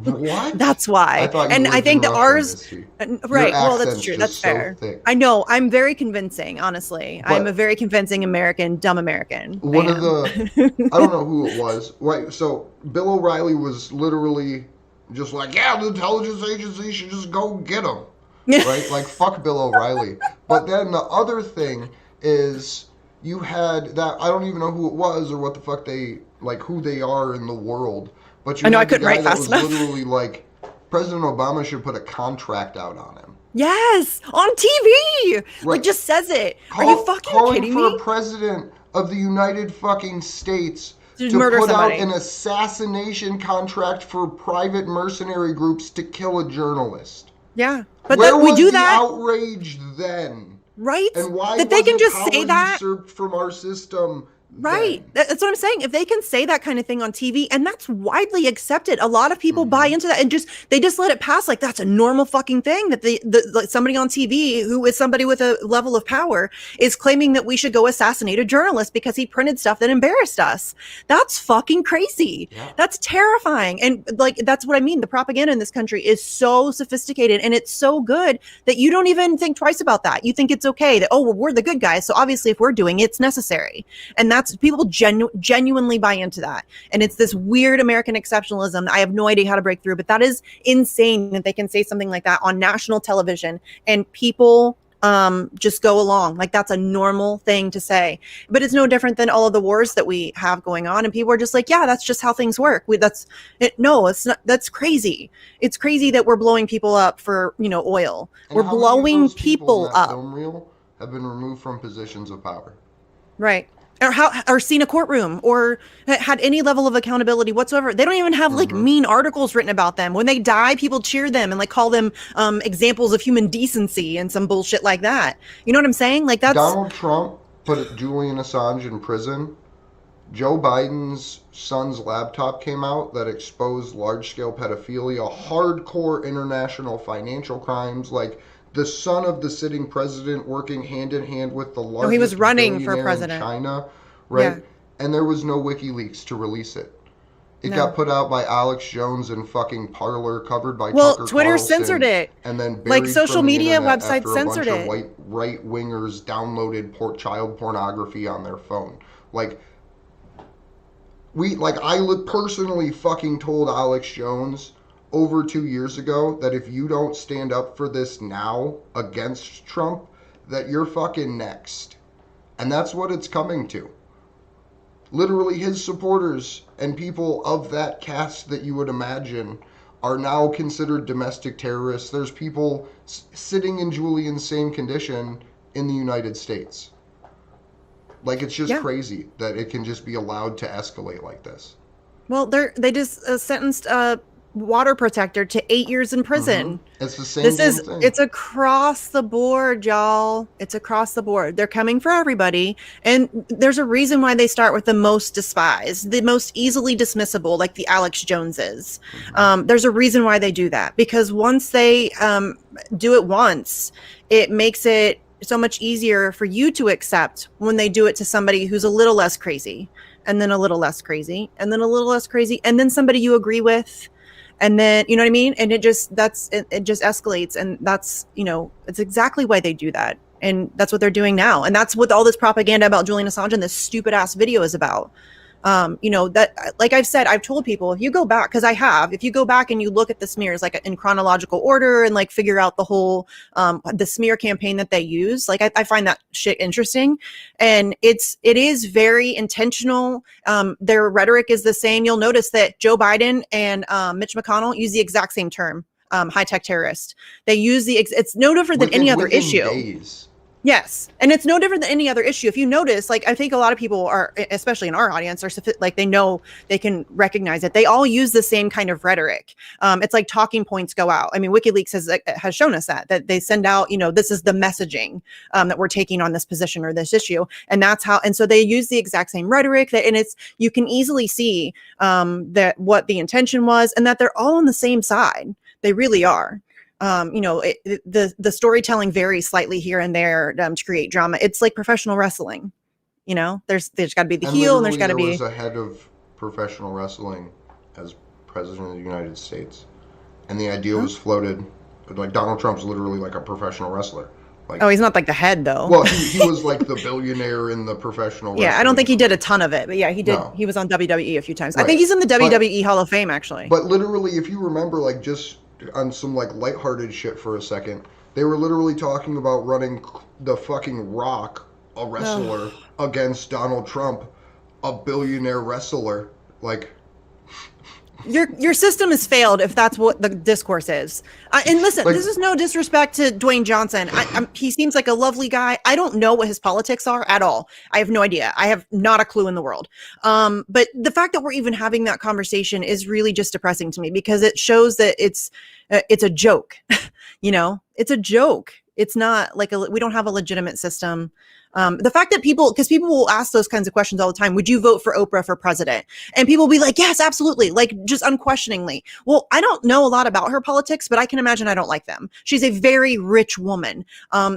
What? That's why. I thought you And lived I think in that Russia, ours, Misty. right. Your Well, that's accent's true. just That's so fair. thick. I know. I'm very convincing, honestly. I'm But- a very convincing American, dumb American. One of the, I don't know who it was. Right. So Bill O'Reilly was literally just like, yeah, the intelligence agency should just go get him. Right? Like, fuck Bill O'Reilly. But then the other thing is you had that, I don't even know who it was or what the fuck they, like, who they are in the world. But you I know, I had the couldn't guy write that fast was enough. literally like, President Obama should put a contract out on him. Yes, on TV. Like, Right. just says it. Are you fucking calling kidding for me? a president of the United fucking States To to murder put somebody. out an assassination contract for private mercenary groups to kill a journalist. Yeah, but Where that, we was do the that, outrage then? right? And why That they wasn't can just power say that. usurped from our system? Right. That's what I'm saying. If they can say that kind of thing on TV, and that's widely accepted, a lot of people buy into that and they just let it pass like that's a normal fucking thing that like somebody on TV who is somebody with a level of power is claiming that we should go assassinate a journalist because he printed stuff that embarrassed us. That's fucking crazy. That's terrifying. And like that's what I mean. The propaganda in this country is so sophisticated and it's so good that you don't even think twice about that. You think it's okay that, oh, well, we're the good guys. So obviously if we're doing it, it's necessary. And that's people genuinely buy into that. And it's this weird American exceptionalism that I have no idea how to break through, but that is insane that they can say something like that on national television and people just go along like that's a normal thing to say. But it's no different than all of the wars that we have going on and people are just like, yeah, that's just how things work. No, it's not. That's crazy. It's crazy that we're blowing people up for, oil. And we're how many of blowing those people in that up. film reel have been removed from positions of power. Right. Or seen a courtroom or had any level of accountability whatsoever. They don't even have like mean articles written about them. When they die, people cheer them and like call them examples of human decency and some bullshit like that. You know what I'm saying? Like that's Donald Trump put Julian Assange in prison. Joe Biden's son's laptop came out that exposed large-scale pedophilia, hardcore international financial crimes, like the son of the sitting president working hand in hand with the largest he was running for billionaire president. in China, right? Yeah. And there was no WikiLeaks to release it. It No. got put out by Alex Jones in fucking Parler, covered by Well, Tucker Twitter Carlson, censored it. and then Like, buried social from the media internet websites after censored a bunch it. of right wingers downloaded child pornography on their phone. Like, I personally fucking told Alex Jones over 2 years ago that if you don't stand up for this now against Trump, that you're fucking next. And that's what it's coming to. Literally, his supporters and people of that caste that you would imagine are now considered domestic terrorists. There's people sitting in Julian's same condition in the United States. Like, it's just crazy that it can just be allowed to escalate like this. Well, they just sentenced a water protector to 8 years in prison. It's the same thing. It's across the board, y'all. It's across the board. They're coming for everybody. And there's a reason why they start with the most despised, the most easily dismissible, like the Alex Joneses. There's a reason why they do that, because once they do it once, it makes it so much easier for you to accept when they do it to somebody who's a little less crazy, and then a little less crazy, and then a little less crazy, and then somebody you agree with. And then, you know what I mean? And it just escalates. And that's, it's exactly why they do that. And that's what they're doing now. And that's what all this propaganda about Julian Assange and this stupid ass video is about. That, like I've said, I've told people, if you go back, because I have, if you go back and you look at the smears, like in chronological order and like figure out the whole, the smear campaign that they use, like I find that shit interesting. And it is very intentional. Their rhetoric is the same. You'll notice that Joe Biden and Mitch McConnell use the exact same term, high-tech terrorist. They use it's no different than any other issue. Days. Yes. And it's no different than any other issue. If you notice, like, I think a lot of people are, especially in our audience, are like, they know, they can recognize it. They all use the same kind of rhetoric. It's like talking points go out. I mean, WikiLeaks has shown us that they send out, this is the messaging that we're taking on this position or this issue. And that's how, and so they use the exact same rhetoric and you can easily see that what the intention was and that they're all on the same side. They really are. The storytelling varies slightly here and there to create drama. It's like professional wrestling. There's got to be the heel and there's got to be. There was a head of professional wrestling as president of the United States. And the idea was floated, like Donald Trump's literally like a professional wrestler. Like, oh, he's not like the head though. Well, he was like the billionaire in the professional yeah, I don't think he did a ton of it, but yeah, he did. No. He was on WWE a few times. Right. I think he's in the WWE Hall of Fame, actually. But literally, if you remember, like just on some like lighthearted shit for a second, they were literally talking about running the fucking Rock, a wrestler, against Donald Trump, a billionaire wrestler. Like, your system has failed if that's what the discourse is. And listen, this is no disrespect to Dwayne Johnson. He seems like a lovely guy. I don't know what his politics are at all. I have no idea. I have not a clue in the world. But the fact that we're even having that conversation is really just depressing to me, because it shows that it's a joke. You know, it's a joke. It's not like we don't have a legitimate system. The fact that people will ask those kinds of questions all the time. Would you vote for Oprah for president? And people will be like, yes, absolutely. Like, just unquestioningly. Well, I don't know a lot about her politics, but I can imagine I don't like them. She's a very rich woman.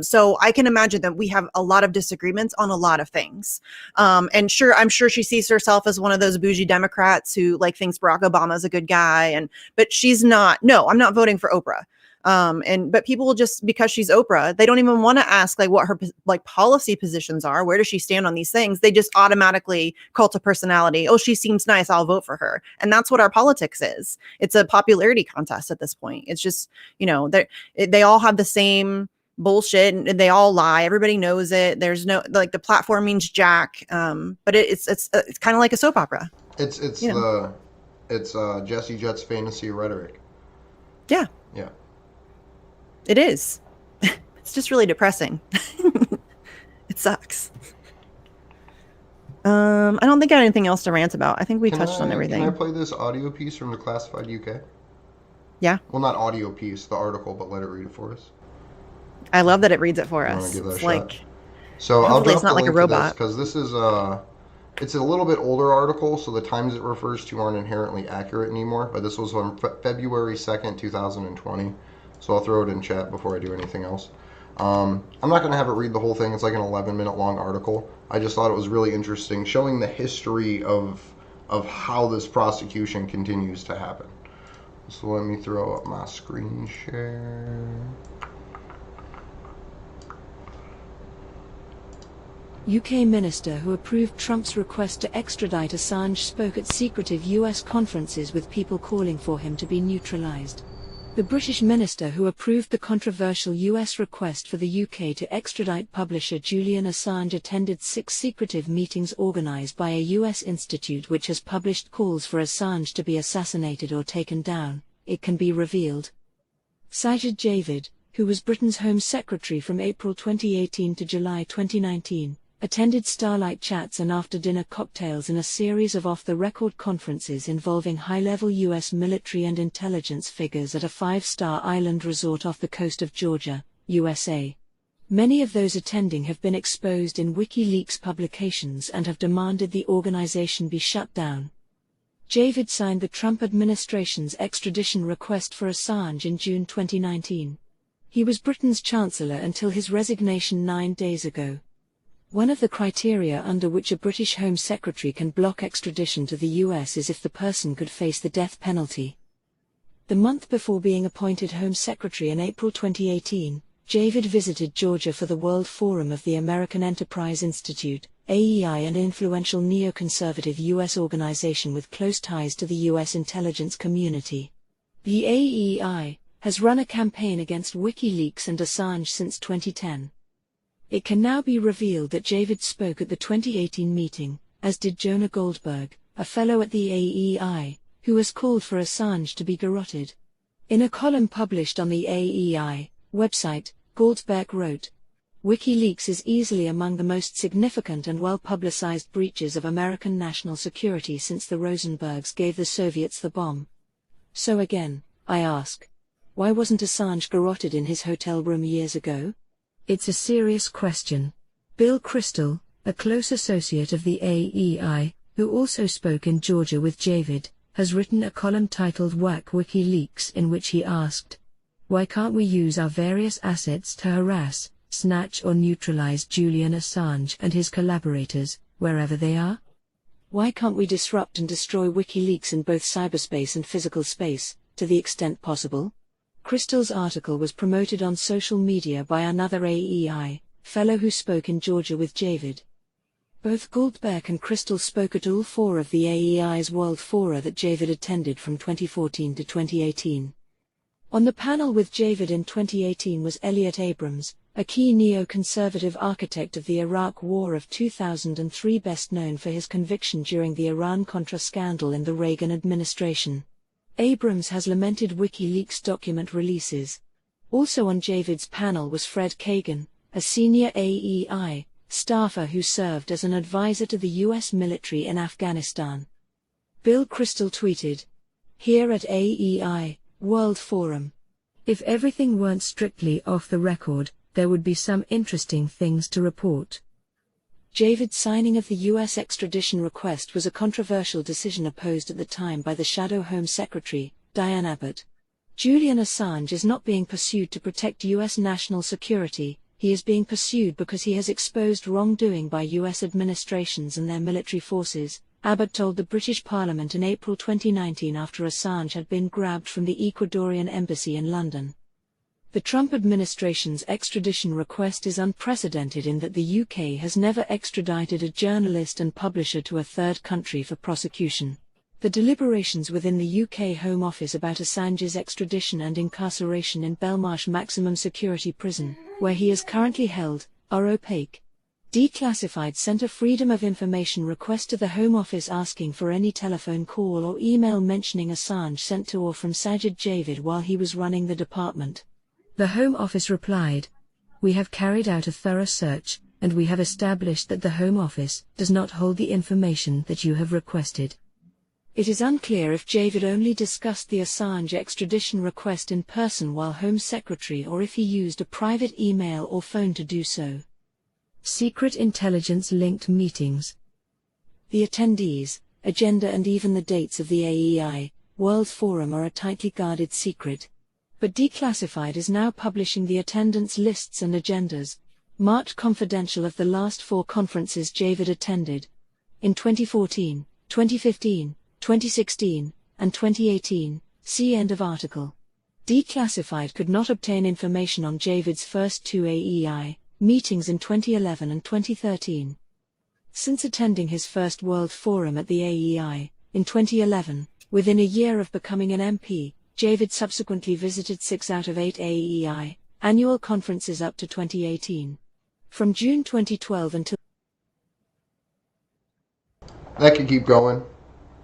So I can imagine that we have a lot of disagreements on a lot of things. And I'm sure she sees herself as one of those bougie Democrats who like thinks Barack Obama is a good guy. But she's not. No, I'm not voting for Oprah. But people will just, because she's Oprah, they don't even want to ask like what her like policy positions are. Where does she stand on these things? They just automatically cult of personality. Oh, she seems nice, I'll vote for her. And that's what our politics is. It's a popularity contest at this point. It's just, you know, they all have the same bullshit and they all lie. Everybody knows it. There's no, like, the platform means jack. But it's kind of like a soap opera. It's Jesse Jet's fantasy rhetoric. Yeah. Yeah. It is. It's just really depressing. It sucks. I don't think I have anything else to rant about. I think we touched on everything. Can I play this audio piece from the Classified UK? Yeah. Well, not audio piece, the article, but let it read it for us. I love that it reads it for I us. give that It's a like, shot. So I'll drop it's not the like a link to robot. because this is it's a little bit older article, so the times it refers to aren't inherently accurate anymore. But this was on February 2nd, 2020. So I'll throw it in chat before I do anything else. I'm not going to have it read the whole thing. It's like an 11-minute long article. I just thought it was really interesting, showing the history of how this prosecution continues to happen. So let me throw up my screen share. UK minister who approved Trump's request to extradite Assange spoke at secretive US conferences with people calling for him to be neutralized. The British minister who approved the controversial US request for the UK to extradite publisher Julian Assange attended 6 secretive meetings organized by a US institute which has published calls for Assange to be assassinated or taken down, it can be revealed. Sajid Javid, who was Britain's Home Secretary from April 2018 to July 2019, attended Starlight Chats and after-dinner cocktails in a series of off-the-record conferences involving high-level U.S. military and intelligence figures at a 5-star island resort off the coast of Georgia, USA. Many of those attending have been exposed in WikiLeaks publications and have demanded the organization be shut down. Javid signed the Trump administration's extradition request for Assange in June 2019. He was Britain's Chancellor until his resignation 9 days ago. One of the criteria under which a British Home Secretary can block extradition to the US is if the person could face the death penalty. The month before being appointed Home Secretary in April 2018, Javid visited Georgia for the World Forum of the American Enterprise Institute, AEI, an influential neoconservative U.S. organization with close ties to the U.S. intelligence community. The AEI has run a campaign against WikiLeaks and Assange since 2010. It can now be revealed that Javid spoke at the 2018 meeting, as did Jonah Goldberg, a fellow at the AEI, who has called for Assange to be garroted. In a column published on the AEI website, Goldberg wrote, WikiLeaks is easily among the most significant and well-publicized breaches of American national security since the Rosenbergs gave the Soviets the bomb. So again, I ask, why wasn't Assange garroted in his hotel room years ago? It's a serious question. Bill Kristol, a close associate of the AEI, who also spoke in Georgia with Javid, has written a column titled Whack WikiLeaks in which he asked, why can't we use our various assets to harass, snatch or neutralize Julian Assange and his collaborators, wherever they are? Why can't we disrupt and destroy WikiLeaks in both cyberspace and physical space, to the extent possible? Crystal's article was promoted on social media by another AEI fellow who spoke in Georgia with Javid. Both Goldbeck and Crystal spoke at all four of the AEI's World Fora that Javid attended from 2014 to 2018. On the panel with Javid in 2018 was Elliot Abrams, a key neoconservative architect of the Iraq War of 2003, best known for his conviction during the Iran-Contra scandal in the Reagan administration. Abrams has lamented WikiLeaks document releases. Also on Javid's panel was Fred Kagan, a senior AEI staffer who served as an advisor to the U.S. military in Afghanistan. Bill Crystal tweeted, "Here at AEI World Forum, if everything weren't strictly off the record, there would be some interesting things to report." Javid's signing of the U.S. extradition request was a controversial decision opposed at the time by the Shadow Home Secretary, Diane Abbott. Julian Assange is not being pursued to protect U.S. national security, he is being pursued because he has exposed wrongdoing by U.S. administrations and their military forces, Abbott told the British Parliament in April 2019 after Assange had been grabbed from the Ecuadorian embassy in London. The Trump administration's extradition request is unprecedented in that the UK has never extradited a journalist and publisher to a third country for prosecution. The deliberations within the UK Home Office about Assange's extradition and incarceration in Belmarsh Maximum Security Prison, where he is currently held, are opaque. Declassified sent a Freedom of Information request to the Home Office asking for any telephone call or email mentioning Assange sent to or from Sajid Javid while he was running the department. The Home Office replied, "We have carried out a thorough search, and we have established that the Home Office does not hold the information that you have requested." It is unclear if Javid only discussed the Assange extradition request in person while Home Secretary or if he used a private email or phone to do so. Secret intelligence-linked meetings. The attendees, agenda and even the dates of the AEI World Forum are a tightly guarded secret. But Declassified is now publishing the attendance lists and agendas, marked confidential, of the last 4 conferences Javid attended. In 2014, 2015, 2016, and 2018, see end of article. Declassified could not obtain information on Javid's first 2 AEI meetings in 2011 and 2013. Since attending his first World Forum at the AEI, in 2011, within a year of becoming an MP, Javid subsequently visited 6 out of 8 AEI annual conferences up to 2018. From June 2012 until... That could keep going.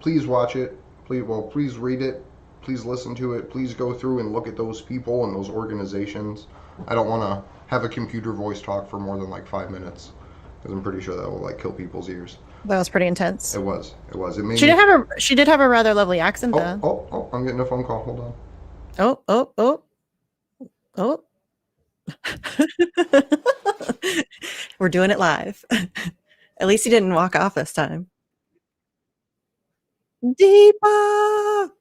Please watch it. Please read it. Please listen to it. Please go through and look at those people and those organizations. I don't want to have a computer voice talk for more than like 5 minutes, because I'm pretty sure that will like kill people's ears. That was pretty intense. It was. It made she did have a rather lovely accent though. Oh, I'm getting a phone call. Hold on. Oh. We're doing it live. At least he didn't walk off this time. Deepa!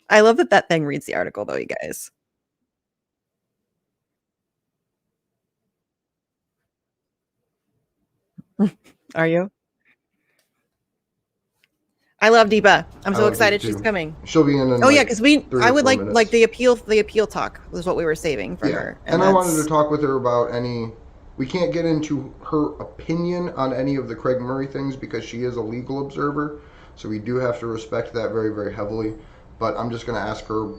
I love that thing reads the article though, you guys. Are you? I love Deepa. I'm so excited she's coming. She'll be in. Oh yeah, because I would like the appeal talk was what we were saving for her. And I wanted to talk with her about we can't get into her opinion on any of the Craig Murray things because she is a legal observer. So we do have to respect that very, very heavily. But I'm just going to ask her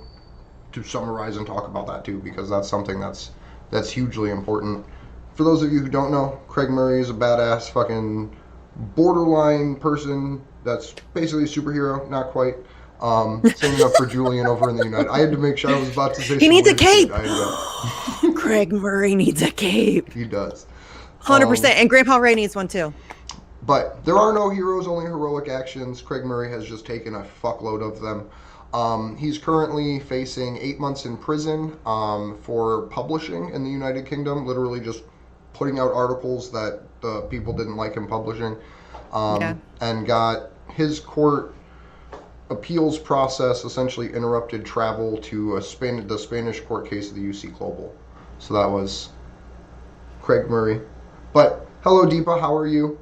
to summarize and talk about that too, because that's something that's hugely important. For those of you who don't know, Craig Murray is a badass fucking borderline person that's basically a superhero, not quite. Standing up for Julian over in the United. I had to make sure I was about to say he needs a cape. Craig Murray needs a cape. He does. 100%. And Grandpa Ray needs one too. But there are no heroes, only heroic actions. Craig Murray has just taken a fuckload of them. He's currently facing 8 months in prison for publishing in the United Kingdom, literally just putting out articles that people didn't like him publishing, and got his court appeals process essentially interrupted travel to the Spanish court case of the UC Global. So that was Craig Murray. But hello, Deepa. How are you?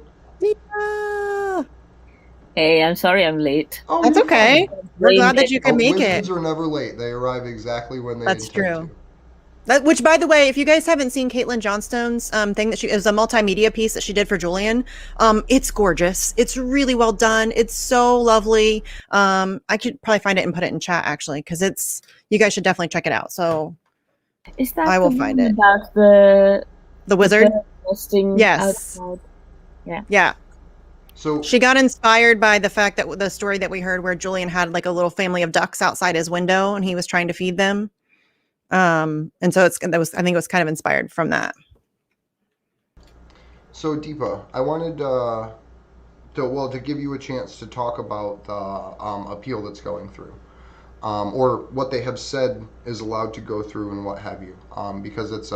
Hey, I'm sorry I'm late. Oh, That's you're okay. fine. We're glad that you could make Wizards it. are never late. They arrive exactly when they That's intend true. to. Which, by the way, if you guys haven't seen Caitlin Johnstone's thing that she is a multimedia piece that she did for Julian, it's gorgeous. It's really well done. It's so lovely. I could probably find it and put it in chat actually, because you guys should definitely check it out. So Is that I will the find one it. about the wizard? bird nesting Yes. outside? Yeah. Yeah. So she got inspired by the fact that the story that we heard where Julian had like a little family of ducks outside his window and he was trying to feed them. And so I think it was kind of inspired from that. So Deepa, I wanted to give you a chance to talk about the appeal that's going through, or what they have said is allowed to go through and what have you, because it's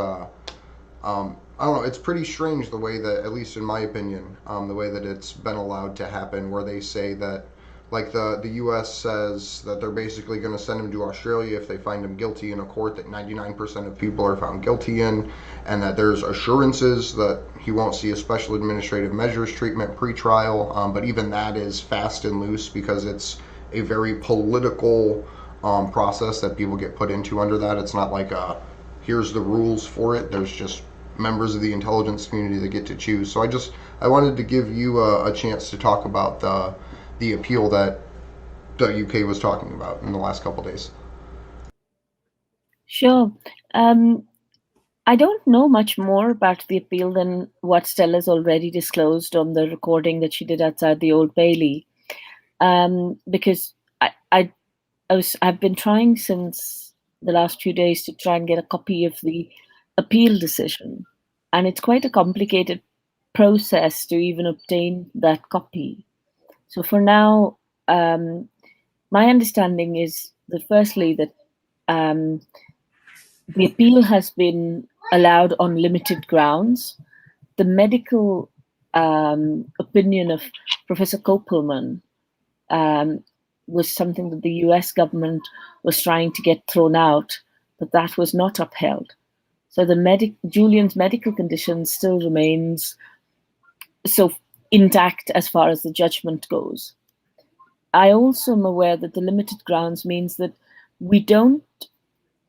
I don't know, it's pretty strange the way that, at least in my opinion, the way that it's been allowed to happen, where they say that, like the U.S. says that they're basically going to send him to Australia if they find him guilty in a court that 99% of people are found guilty in, and that there's assurances that he won't see a special administrative measures treatment pre-trial, but even that is fast and loose because it's a very political process that people get put into under that. It's not like here's the rules for it. There's just members of the intelligence community that get to choose. So I wanted to give you a chance to talk about the appeal that the UK was talking about in the last couple of days. Sure. I don't know much more about the appeal than what Stella's already disclosed on the recording that she did outside the Old Bailey, because I've been trying since the last few days to try and get a copy of the appeal decision, and it's quite a complicated process to even obtain that copy. So for now, my understanding is that firstly that the appeal has been allowed on limited grounds. The medical opinion of Professor Kopelman was something that the US government was trying to get thrown out, but that was not upheld. So Julian's medical condition still remains so intact as far as the judgment goes. I also am aware that the limited grounds means that we don't,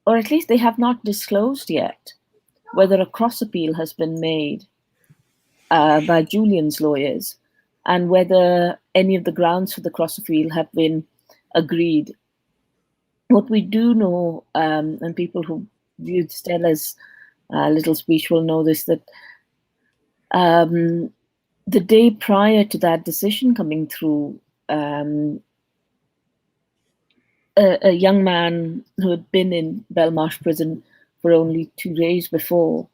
or at least they have not disclosed yet, whether a cross appeal has been made by Julian's lawyers and whether any of the grounds for the cross appeal have been agreed. What we do know, and people who viewed Stella's little speech will know this, that the day prior to that decision coming through, a young man who had been in Belmarsh prison for only 2 days before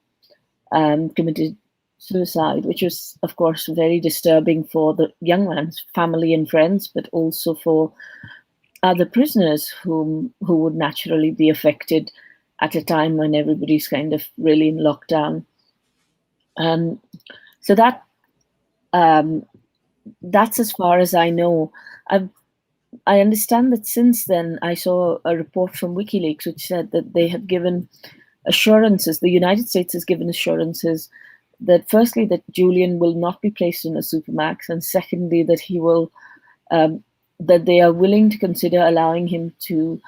committed suicide, which was, of course, very disturbing for the young man's family and friends, but also for other prisoners who would naturally be affected at a time when everybody's kind of really in lockdown. So that's as far as I know. I understand that since then I saw a report from WikiLeaks which said that they have given assurances, the United States has given assurances that firstly that Julian will not be placed in a supermax, and secondly that he will that they are willing to consider allowing him to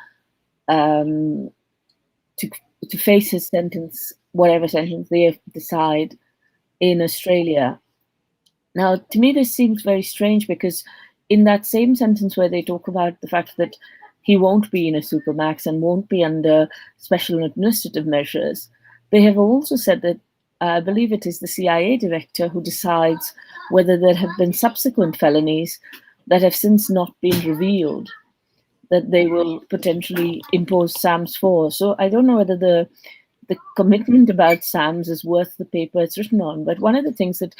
face his sentence, whatever sentence they decide, in Australia. Now, to me, this seems very strange because in that same sentence where they talk about the fact that he won't be in a supermax and won't be under special administrative measures, they have also said that I believe it is the CIA director who decides whether there have been subsequent felonies that have since not been revealed that they will potentially impose SAMs for. So I don't know whether the commitment about SAMs is worth the paper it's written on. But one of the things that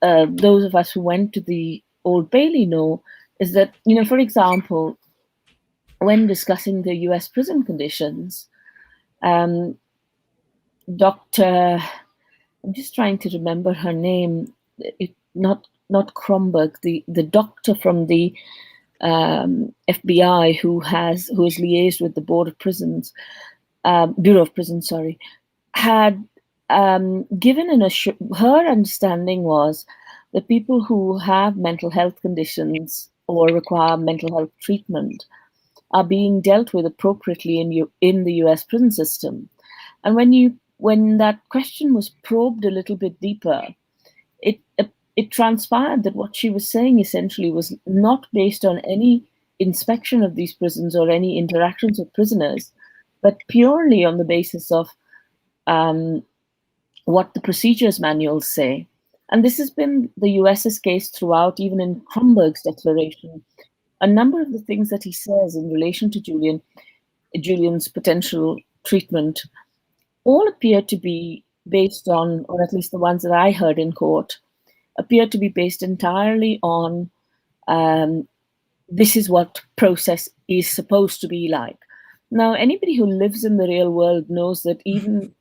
those of us who went to the Old Bailey know is that, for example, when discussing the US prison conditions, Dr. I'm just trying to remember her name, not Kronberg, the doctor from the FBI who is liaised with the Bureau of Prisons, had given her understanding was that people who have mental health conditions or require mental health treatment are being dealt with appropriately in the US prison system. And when that question was probed a little bit deeper, it transpired that what she was saying essentially was not based on any inspection of these prisons or any interactions with prisoners, but purely on the basis of what the procedures manuals say. And this has been the US's case throughout, even in Kronberg's declaration. A number of the things that he says in relation to Julian's potential treatment all appear to be based on, or at least the ones that I heard in court, appear to be based entirely on this is what process is supposed to be like. Now, anybody who lives in the real world knows that even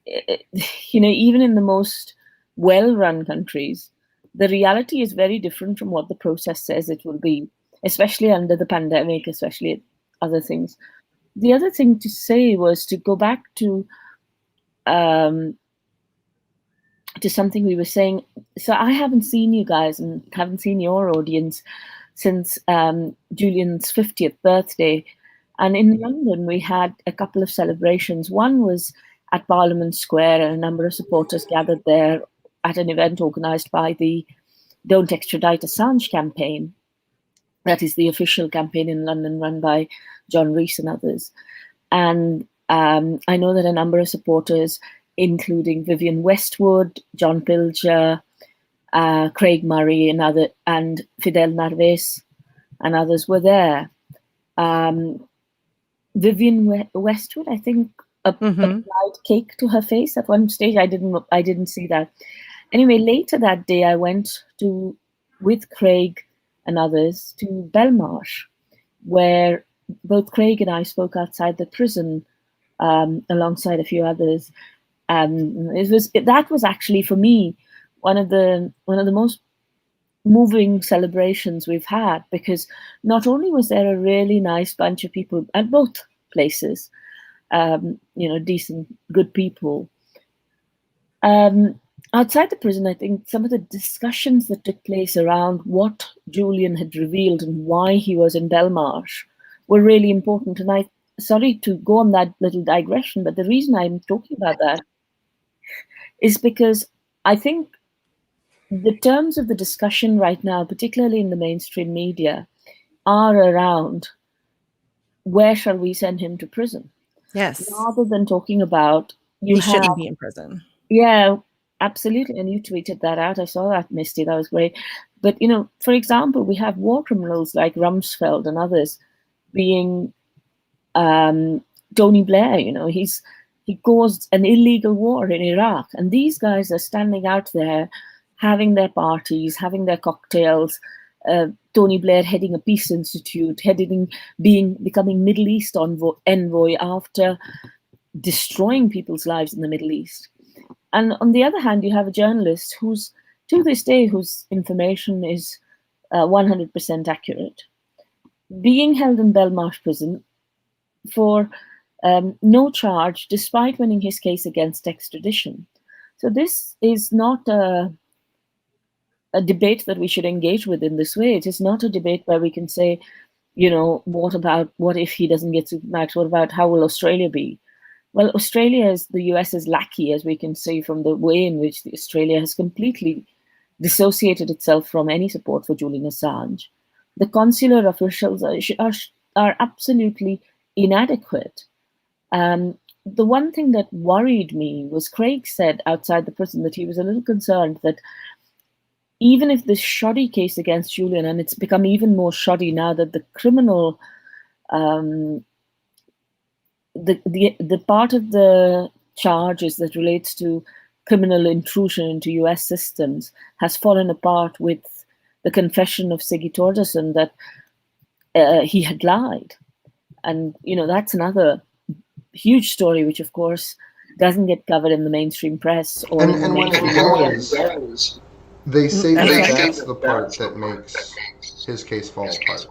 in the most well-run countries, the reality is very different from what the process says it will be, especially under the pandemic, especially other things. The other thing to say was to go back to something we were saying. So I haven't seen you guys and haven't seen your audience since Julian's 50th birthday. And in London, we had a couple of celebrations. One was at Parliament Square, and a number of supporters gathered there at an event organized by the Don't Extradite Assange campaign. That is the official campaign in London run by John Rees and others. And I know that a number of supporters, including Vivienne Westwood, John Pilger, Craig Murray and Fidel Narvaez and others were there. Vivienne Westwood, I think, applied cake to her face at one stage. I didn't see that. Anyway, later that day, I went with Craig and others to Belmarsh, where both Craig and I spoke outside the prison alongside a few others. That was actually for me one of the most moving celebrations we've had, because not only was there a really nice bunch of people at both places, decent, good people. Outside the prison, I think some of the discussions that took place around what Julian had revealed and why he was in Belmarsh were really important. And sorry to go on that little digression, but the reason I'm talking about that is because I think the terms of the discussion right now, particularly in the mainstream media, are around where shall we send him to prison? Yes. Rather than talking about he shouldn't be in prison. Yeah, absolutely. And you tweeted that out. I saw that, Misty. That was great. But, for example, we have war criminals like Rumsfeld and others being Tony Blair. He caused an illegal war in Iraq. And these guys are standing out there having their parties, having their cocktails. Tony Blair heading a peace institute, becoming Middle East envoy after destroying people's lives in the Middle East. And on the other hand, you have a journalist whose information is 100% accurate, being held in Belmarsh prison for no charge, despite winning his case against extradition. So this is not a debate that we should engage with in this way. It is not a debate where we can say, what if he doesn't get Supermax? What about how will Australia be? Well, Australia is the US's lackey, as we can see from the way in which Australia has completely dissociated itself from any support for Julian Assange. The consular officials are absolutely inadequate. The one thing that worried me was Craig said outside the prison that he was a little concerned that even if this shoddy case against Julian, and it's become even more shoddy now that the criminal, the part of the charges that relates to criminal intrusion into US systems has fallen apart with the confession of Siggy Torderson that he had lied. And, that's another huge story, which of course doesn't get covered in the mainstream press or in the mainstream media. They say that that's the part that makes his case fall apart.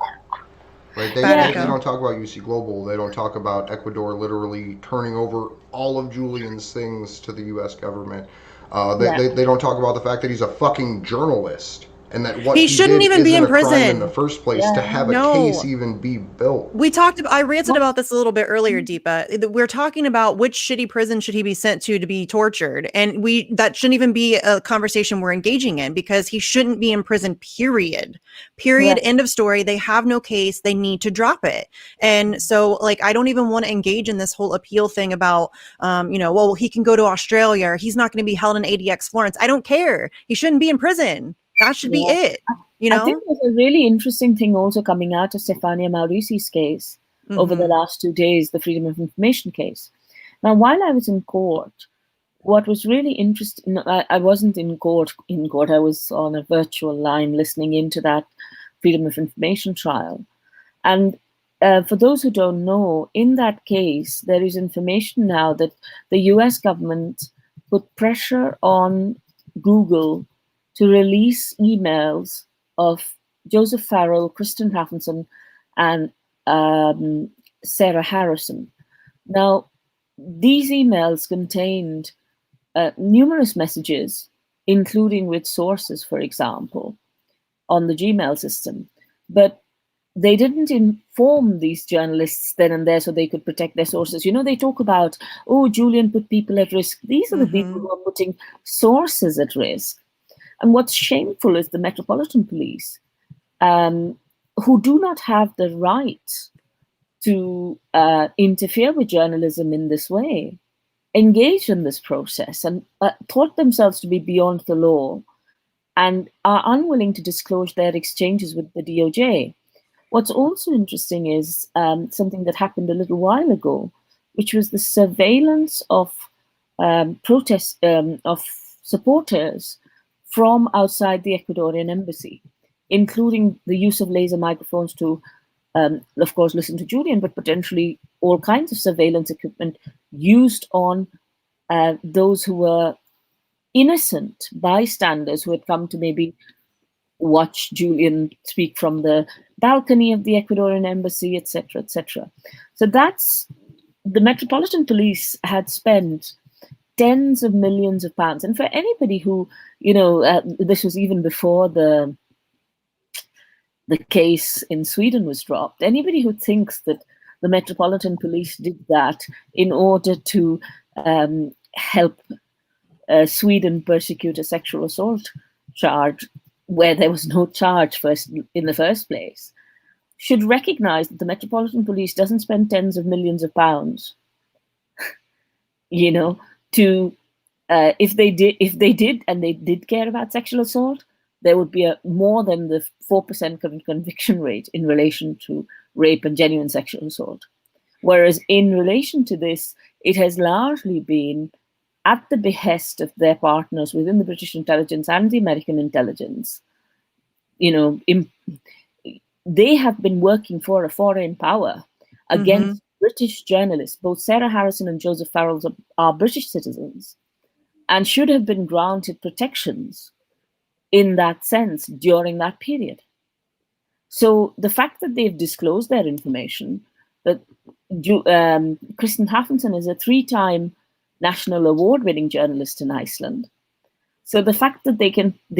Right? They don't talk about UC Global. They don't talk about Ecuador literally turning over all of Julian's things to the U.S. government. They don't talk about the fact that he's a fucking journalist. And that what he shouldn't did even be in isn't a crime prison in the first place to have a case even be built. I ranted about this a little bit earlier, Deepa. We're talking about which shitty prison should he be sent to be tortured. And that shouldn't even be a conversation we're engaging in, because he shouldn't be in prison, period. End of story. They have no case. They need to drop it. And so, like, I don't even want to engage in this whole appeal thing about, well, he can go to Australia, or he's not going to be held in ADX Florence. I don't care. He shouldn't be in prison. That should be it. I think there's a really interesting thing also coming out of Stefania Maurici's case over the last 2 days, the Freedom of Information case. Now, while I was in court, what was really interesting, I wasn't in court. I was on a virtual line listening into that Freedom of Information trial. And for those who don't know, in that case, there is information now that the US government put pressure on Google to release emails of Joseph Farrell, Kristen Hrafnsson, and Sarah Harrison. Now, these emails contained numerous messages, including with sources, for example, on the Gmail system. But they didn't inform these journalists then and there so they could protect their sources. They talk about, Julian put people at risk. These are the people who are putting sources at risk. And what's shameful is the Metropolitan Police, who do not have the right to interfere with journalism in this way, engage in this process and thought themselves to be beyond the law and are unwilling to disclose their exchanges with the DOJ. What's also interesting is something that happened a little while ago, which was the surveillance of protests of supporters from outside the Ecuadorian embassy, including the use of laser microphones to, of course, listen to Julian, but potentially all kinds of surveillance equipment used on those who were innocent bystanders who had come to maybe watch Julian speak from the balcony of the Ecuadorian embassy, etc., etc. So the Metropolitan Police had spent tens of millions of pounds. And for anybody who, this was even before the case in Sweden was dropped, anybody who thinks that the Metropolitan Police did that in order to help Sweden persecute a sexual assault charge where there was no charge in the first place, should recognize that the Metropolitan Police doesn't spend tens of millions of pounds, to if they did and they did care about sexual assault, there would be more than the 4% conviction rate in relation to rape and genuine sexual assault. Whereas in relation to this, it has largely been at the behest of their partners within the British intelligence and the American intelligence. They have been working for a foreign power against British journalists. Both Sarah Harrison and Joseph Farrell are British citizens and should have been granted protections in that sense during that period. So the fact that they've disclosed their information, that Kristen Hrafnsson is a 3-time national award-winning journalist in Iceland. So the fact that they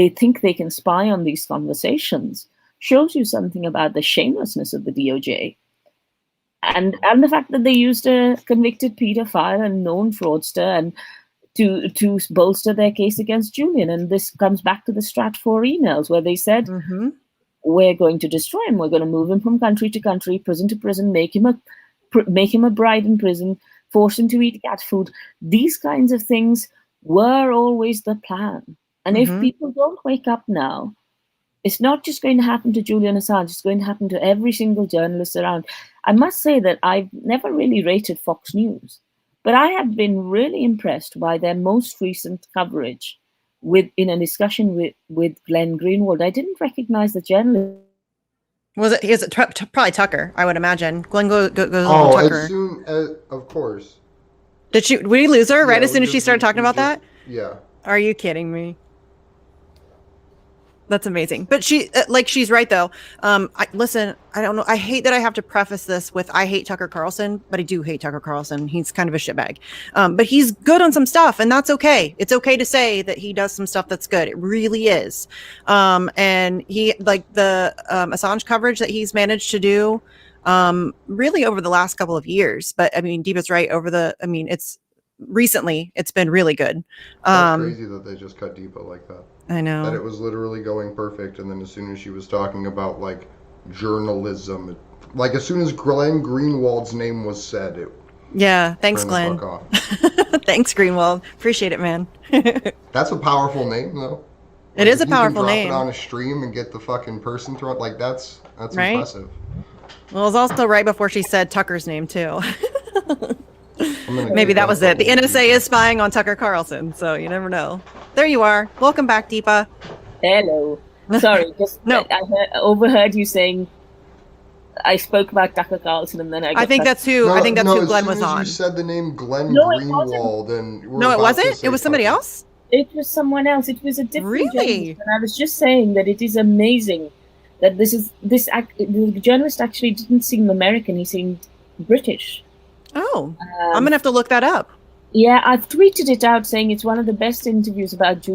think they can spy on these conversations shows you something about the shamelessness of the DOJ. And the fact that they used a convicted pedophile and known fraudster and to bolster their case against Julian. And this comes back to the Stratfor emails where they said, we're going to destroy him. We're going to move him from country to country, prison to prison, make him a bride in prison, force him to eat cat food. These kinds of things were always the plan. And if people don't wake up now, it's not just going to happen to Julian Assange, it's going to happen to every single journalist around. I must say that I've never really rated Fox News, but I have been really impressed by their most recent coverage in a discussion with Glenn Greenwald. I didn't recognize the journalist. Was it? Is it probably Tucker? I would imagine. Glenn goes on Tucker. As soon as, of course. Did we lose her right as soon as she started talking about that? Yeah. Are you kidding me? That's amazing. But she's right though. Listen, I don't know. I hate that I have to preface this with I hate Tucker Carlson, but I do hate Tucker Carlson. He's kind of a shitbag. But he's good on some stuff, and that's okay. It's okay to say that he does some stuff that's good. It really is. And he like the Assange coverage that he's managed to do really over the last couple of years. But I mean, Deepa's right. It's recently it's been really good. That's crazy that they just cut Deepa like that. I know that it was literally going perfect, and then as soon as she was talking about like journalism, like as soon as Glenn Greenwald's name was said, it thanks Glenn. Thanks Greenwald, appreciate it, man. That's a powerful name though. It is a powerful name. Drop it on a stream and get the fucking person thrown, like that's right? Impressive. Well, it was also right before she said Tucker's name too. Maybe that was it. The NSA is spying on Tucker Carlson, so you never know. There you are. Welcome back, Deepa. Hello. Sorry, just no. I overheard you saying I spoke about Tucker Carlson, and then I think that's who. I think that's who Glenn was on. You said the name Glenn Greenwald, and no, it wasn't. It was somebody else. It was someone else. It was a different journalist. And I was just saying that it is amazing that the journalist actually didn't seem American. He seemed British. Oh, I'm gonna have to look that up. Yeah, I've tweeted it out saying it's one of the best interviews about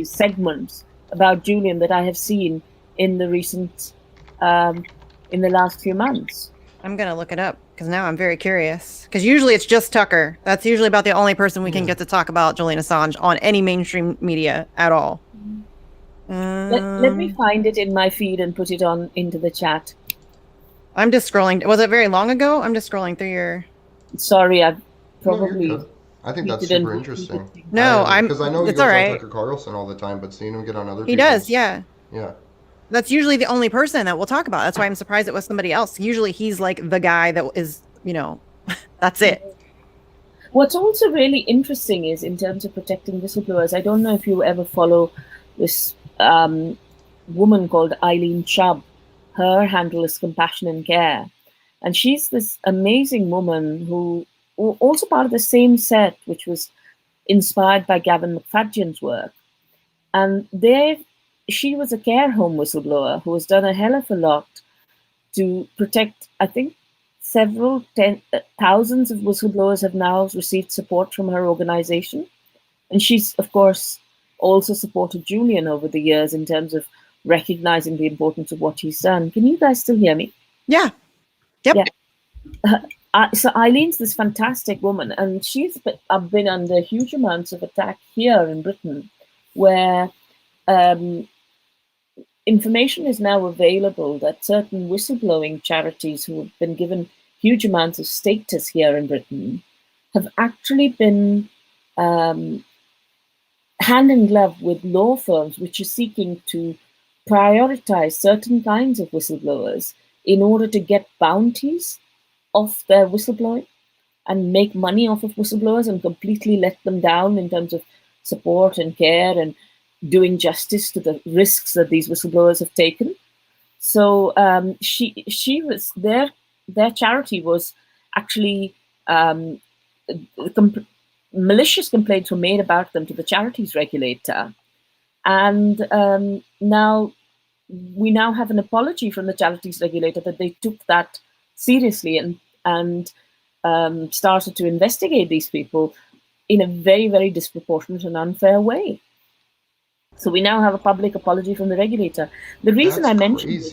segments about Julian that I have seen in the recent, in the last few months. I'm gonna look it up because now I'm very curious. Because usually it's just Tucker. That's usually about the only person we can get to talk about Julian Assange on any mainstream media at all. Let me find it in my feed and put it on into the chat. I'm just scrolling. Was it very long ago? I'm just scrolling through your. Sorry, I've probably. No, I think that's super interesting. No, because I know he it's goes all on right. Tucker Carlson all the time, but seeing him get on other. He does, yeah. Yeah. That's usually the only person that we'll talk about. That's why I'm surprised it was somebody else. Usually he's like the guy that is, that's it. What's also really interesting is in terms of protecting whistleblowers. I don't know if you ever follow this woman called Eileen Chubb. Her handle is Compassion and Care. And she's this amazing woman who also part of the same set, which was inspired by Gavin McFadden's work. And she was a care home whistleblower who has done a hell of a lot to protect, I think, thousands of whistleblowers have now received support from her organization. And she's, of course, also supported Julian over the years in terms of recognizing the importance of what he's done. Can you guys still hear me? Yeah. Yep. Yeah. So Eileen's this fantastic woman, and she's been under huge amounts of attack here in Britain, where information is now available that certain whistleblowing charities who have been given huge amounts of status here in Britain have actually been hand in glove with law firms which are seeking to prioritize certain kinds of whistleblowers in order to get bounties off their whistleblowing and make money off of whistleblowers and completely let them down in terms of support and care and doing justice to the risks that these whistleblowers have taken. So she was their charity was actually malicious complaints were made about them to the charities regulator, and now we have an apology from the charities regulator that they took that seriously and started to investigate these people in a very, very disproportionate and unfair way. So we now have a public apology from the regulator. The reason I mention this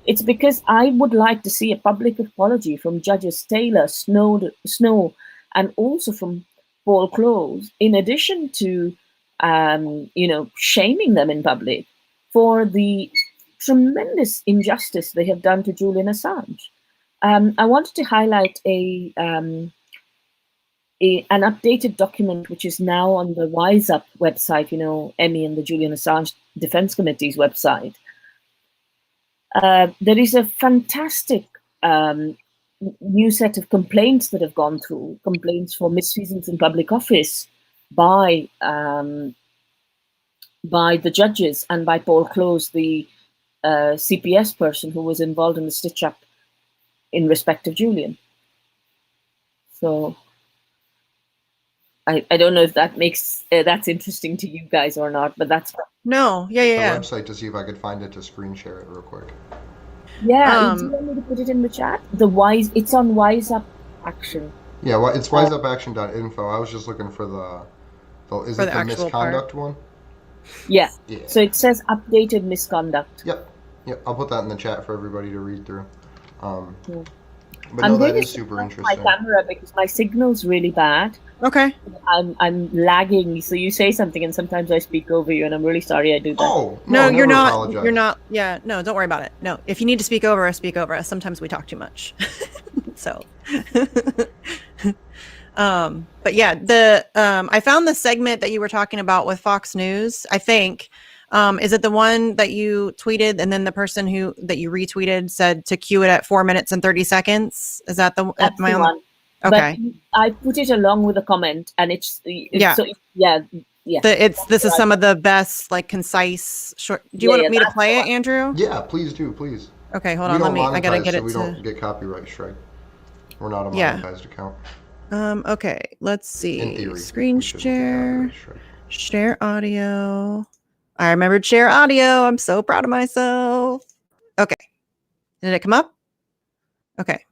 is because I would like to see a public apology from Judges Taylor, Snow, and also from Paul Close, in addition to shaming them in public for the tremendous injustice they have done to Julian Assange. I wanted to highlight an updated document which is now on the Wise Up website, Emmy and the Julian Assange Defense Committee's website. There is a fantastic new set of complaints that have gone through, complaints for misfeasance in public office by the judges and by Paul Close, the CPS person who was involved in the stitch-up in respect of Julian. So I don't know if that makes that's interesting to you guys or not, but that's No. Yeah. The website to see if I could find it to screen share it real quick. Yeah, do you want me to put it in the chat? It's on Wise Up Action. Yeah, well, it's wiseupaction.info. I was just looking for is it the misconduct one? Yeah. So it says updated misconduct. Yep. I'll put that in the chat for everybody to read through. But I'm no, that going is to super my interesting. camera because my signal's really bad. Okay. I'm lagging, so you say something and sometimes I speak over you, and I'm really sorry I do that. Oh, No, you're not. Apologize. You're not. Yeah, no, don't worry about it. No, if you need to speak over us, speak over us. Sometimes we talk too much. So, but yeah, I found the segment that you were talking about with Fox News. I think, is it the one that you tweeted and then the person that you retweeted said to cue it at 4 minutes and 30 seconds? Is that the? That's the one. Okay. But I put it along with a comment, and it's yeah. So yeah. This is some of the best, like, concise short. Do you want me to play it, Andrew? Yeah, please do, please. Okay, hold on. I gotta get it. We don't get copyright strike. We're not a monetized account. Okay, let's see. In theory, screen share, share audio. I remembered share audio. I'm so proud of myself. Okay, did it come up? Okay.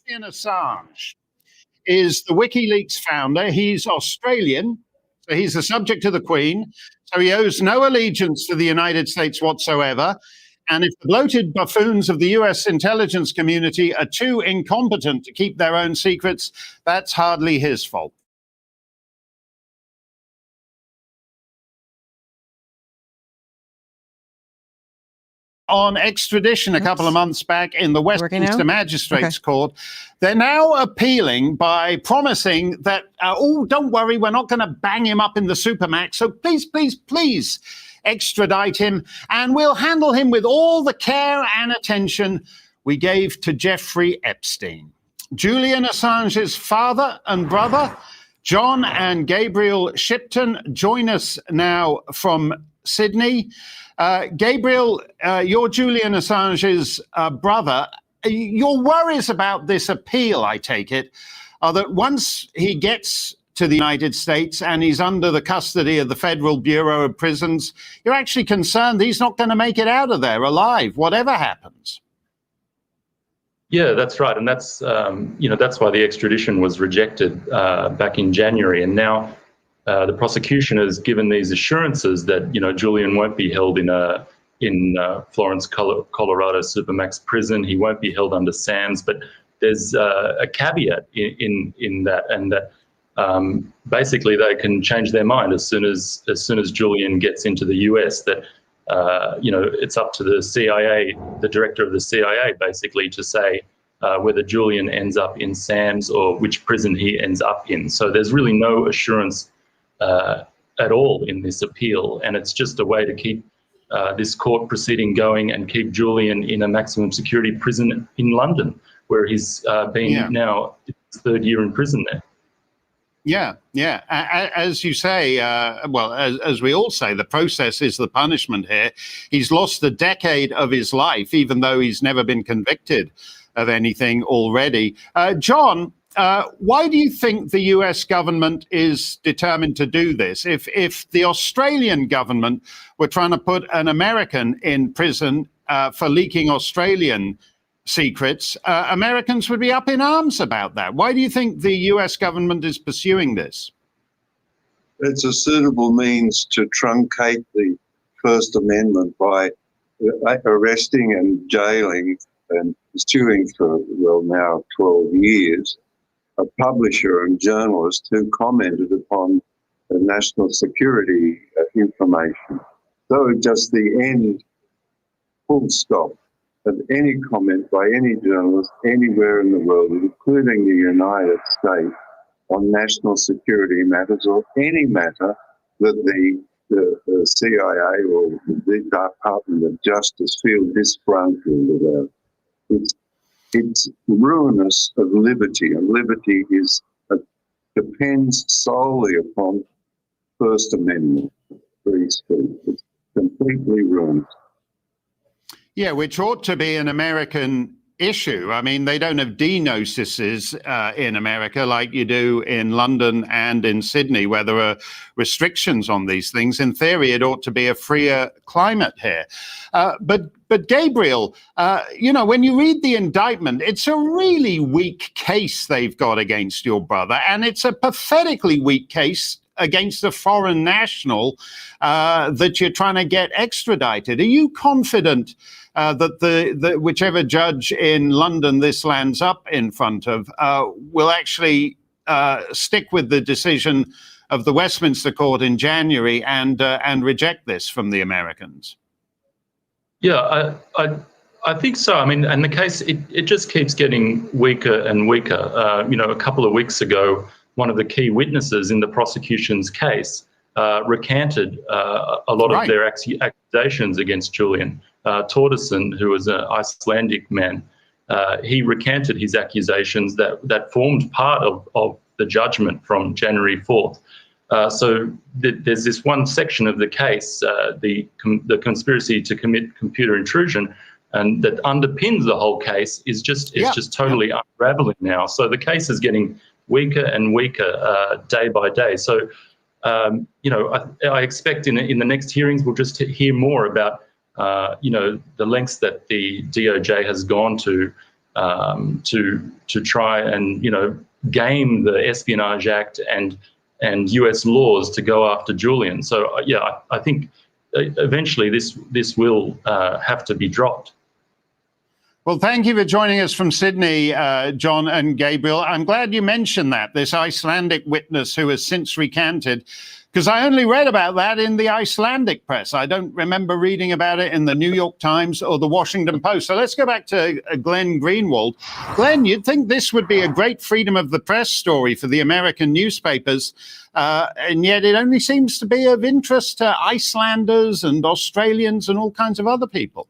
Julian Assange is the WikiLeaks founder. He's Australian, so he's the subject of the Queen. So he owes no allegiance to the United States whatsoever. And if the bloated buffoons of the US intelligence community are too incompetent to keep their own secrets, that's hardly his fault. On extradition a couple of months back in the Westminster Magistrates Court, they're now appealing by promising that, don't worry, we're not going to bang him up in the Supermax, so please extradite him, and we'll handle him with all the care and attention we gave to Jeffrey Epstein. Julian Assange's father and brother, John and Gabriel Shipton, join us now from Sydney. Gabriel, you're Julian Assange's brother. Your worries about this appeal, I take it, are that once he gets to the United States and he's under the custody of the Federal Bureau of Prisons, you're actually concerned he's not going to make it out of there alive, whatever happens. Yeah, that's right. And that's, that's why the extradition was rejected back in January. And now the prosecution has given these assurances that, Julian won't be held in Florence, Colorado Supermax prison. He won't be held under SANS. But there's a caveat in that, and that basically they can change their mind as soon as Julian gets into the US. That it's up to the CIA, the director of the CIA, basically to say whether Julian ends up in SANS or which prison he ends up in. So there's really no assurance at all in this appeal, and it's just a way to keep this court proceeding going and keep Julian in a maximum security prison in London, where he's been now his third year in prison there. Yeah. As you say, as we all say, the process is the punishment here. He's lost a decade of his life, even though he's never been convicted of anything already. John, why do you think the US government is determined to do this? If the Australian government were trying to put an American in prison for leaking Australian secrets, Americans would be up in arms about that. Why do you think the US government is pursuing this? It's a suitable means to truncate the First Amendment by arresting and jailing and pursuing for, now 12 years, a publisher and journalist who commented upon the national security information. So just the end, full stop, of any comment by any journalist anywhere in the world, including the United States, on national security matters or any matter that the CIA or the Department of Justice feel disgruntled about. It's ruinous of liberty, and liberty depends solely upon First Amendment free speech. It's completely ruined. Yeah, which ought to be an American issue. I mean, they don't have D-notices in America like you do in London and in Sydney, where there are restrictions on these things. In theory, it ought to be a freer climate here. But Gabriel, you know, when you read the indictment, it's a really weak case they've got against your brother, and it's a pathetically weak case against a foreign national that you're trying to get extradited. Are you confident that the whichever judge in London this lands up in front of will actually stick with the decision of the Westminster Court in January and reject this from the Americans? Yeah, I think so. I mean, and the case, it just keeps getting weaker and weaker. You know, a couple of weeks ago, one of the key witnesses in the prosecution's case recanted a lot of their accusations against Julian. Torderson, who was an Icelandic man, he recanted his accusations that formed part of the judgment from January 4th. So there's this one section of the case, the conspiracy to commit computer intrusion, and that underpins the whole case is just totally unraveling now. So the case is getting weaker and weaker day by day. So you know, I expect in the next hearings we'll just hear more about you know, the lengths that the DOJ has gone to try and, you know, game the Espionage Act and US laws to go after Julian. So yeah, I think eventually this will have to be dropped. Well, thank you for joining us from Sydney, John and Gabriel. I'm glad you mentioned that, this Icelandic witness who has since recanted, because I only read about that in the Icelandic press. I don't remember reading about it in the New York Times or the Washington Post. So let's go back to Glenn Greenwald. Glenn, you'd think this would be a great freedom of the press story for the American newspapers, and yet it only seems to be of interest to Icelanders and Australians and all kinds of other people.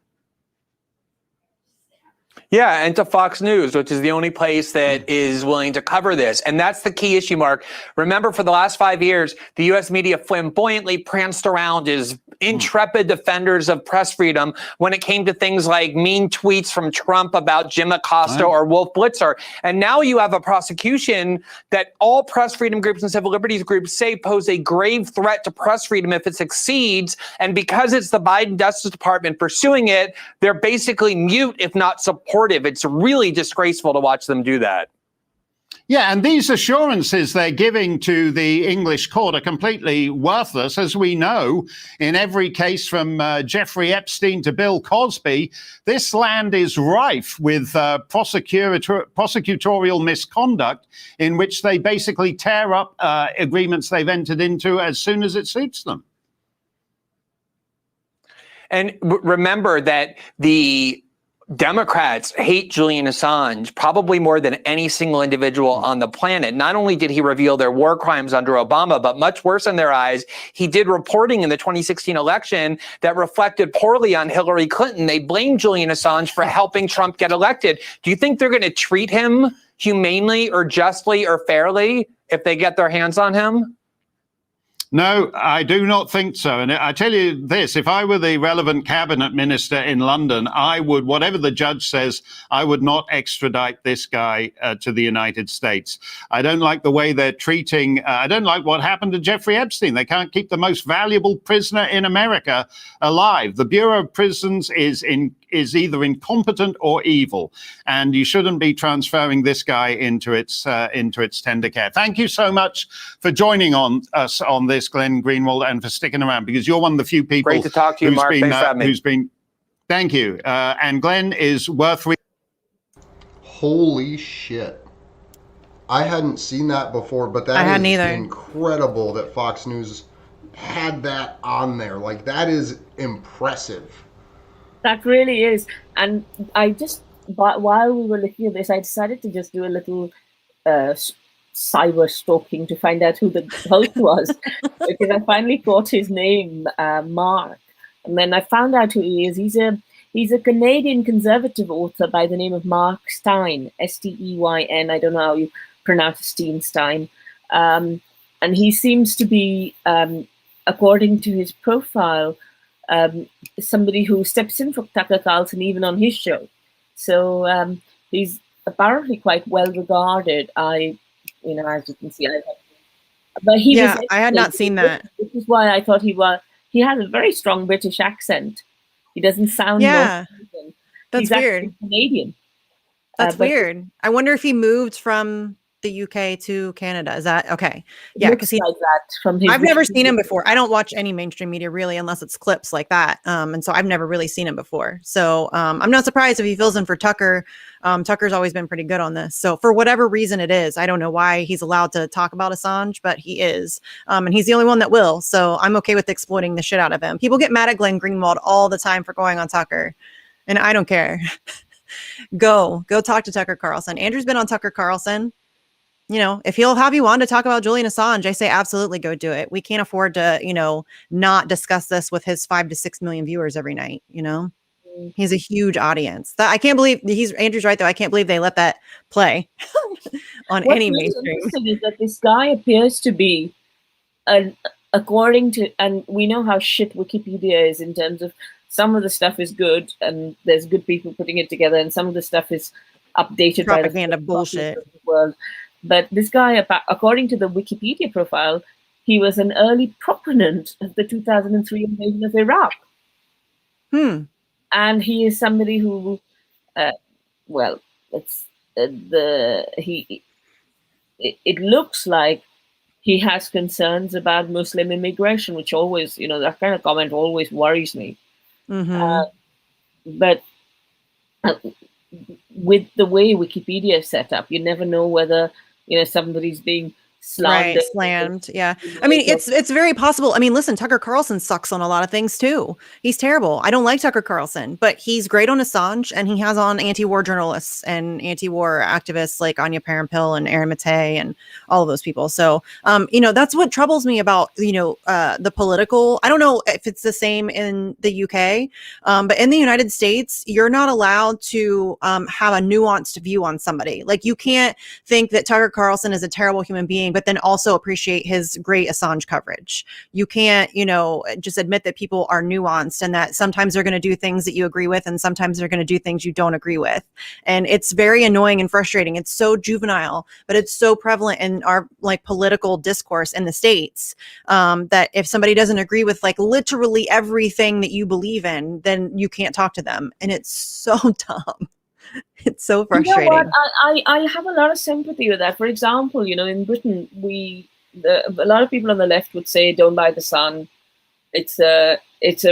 Yeah, and to Fox News, which is the only place that is willing to cover this. And that's the key issue, Mark. Remember, for the last 5 years, the U.S. media flamboyantly pranced around as intrepid defenders of press freedom when it came to things like mean tweets from Trump about Jim Acosta or Wolf Blitzer. And now you have a prosecution that all press freedom groups and civil liberties groups say pose a grave threat to press freedom if it succeeds. And because it's the Biden Justice Department pursuing it, they're basically mute, if not supportive. It's really disgraceful to watch them do that. Yeah, and these assurances they're giving to the English court are completely worthless. As we know, in every case from Jeffrey Epstein to Bill Cosby, this land is rife with prosecutorial misconduct in which they basically tear up agreements they've entered into as soon as it suits them. And remember that the Democrats hate Julian Assange probably more than any single individual on the planet. Not only did he reveal their war crimes under Obama, but much worse in their eyes, he did reporting in the 2016 election that reflected poorly on Hillary Clinton. They blamed Julian Assange for helping Trump get elected. Do you think they're going to treat him humanely or justly or fairly if they get their hands on him? No, I do not think so. And I tell you this, if I were the relevant cabinet minister in London, I would, whatever the judge says, I would not extradite this guy to the United States. I don't like the way they're treating, I don't like what happened to Jeffrey Epstein. They can't keep the most valuable prisoner in America alive. The Bureau of Prisons is either incompetent or evil, and you shouldn't be transferring this guy into its tender care. Thank you so much for joining us on this, Glenn Greenwald, and for sticking around, because you're one of the few people. Great to talk to you, Mark. Thanks for having me. Thank you. And Glenn is worth. Holy shit! I hadn't seen that before, but that is incredible that Fox News had that on there. Like, that is impressive. That really is. And I just, while we were looking at this, I decided to just do a little cyber stalking to find out who the host was, because I finally caught his name, Mark. And then I found out who he is. He's a Canadian conservative author by the name of Mark Steyn, S-T-E-Y-N. I don't know how you pronounce Stein. And he seems to be, according to his profile, somebody who steps in for Tucker Carlson even on his show. So he's apparently quite well regarded. As you can see, but he was. I had not seen that. This is why I thought he has a very strong British accent. He doesn't sound Yeah, North. that's He's weird. actually Canadian. That's weird. I wonder if he moved from the UK to Canada. Is that okay? Yeah, because like that from his. I've never seen him before. I don't watch any mainstream media really, unless it's clips like that. And so I've never really seen him before. So I'm not surprised if he fills in for Tucker. Tucker's always been pretty good on this. So for whatever reason it is, I don't know why he's allowed to talk about Assange, but he is. And he's the only one that will. So I'm okay with exploiting the shit out of him. People get mad at Glenn Greenwald all the time for going on Tucker, and I don't care. Go talk to Tucker Carlson. Andrew's been on Tucker Carlson. If he'll have you on to talk about Julian Assange, I say absolutely go do it. We can't afford to, not discuss this with his 5 to 6 million viewers every night. He's a huge audience. I can't believe Andrew's right though. I can't believe they let that play on any mainstream. What's interesting is that this guy appears to be, according to, and we know how shit Wikipedia is in terms of some of the stuff is good and there's good people putting it together, and some of the stuff is updated propaganda bullshit. World. But this guy, according to the Wikipedia profile, he was an early proponent of the 2003 invasion of Iraq. And he is somebody who, it looks like he has concerns about Muslim immigration, which always, that kind of comment always worries me. But with the way Wikipedia is set up, you never know whether somebody's being slammed. Yeah. I mean, it's very possible. I mean, listen, Tucker Carlson sucks on a lot of things too. He's terrible. I don't like Tucker Carlson, but he's great on Assange, and he has on anti-war journalists and anti-war activists like Anya Parampil and Aaron Matei and all of those people. So, that's what troubles me about, the political. I don't know if it's the same in the UK, but in the United States, you're not allowed to have a nuanced view on somebody. Like, you can't think that Tucker Carlson is a terrible human being, but then also appreciate his great Assange coverage. You can't, just admit that people are nuanced and that sometimes they're going to do things that you agree with and sometimes they're going to do things you don't agree with. And it's very annoying and frustrating. It's so juvenile, but it's so prevalent in our political discourse in the States, that if somebody doesn't agree with literally everything that you believe in, then you can't talk to them. And it's so dumb. It's so frustrating. I have a lot of sympathy with that. For example, in Britain, a lot of people on the left would say, "Don't buy the Sun. It's a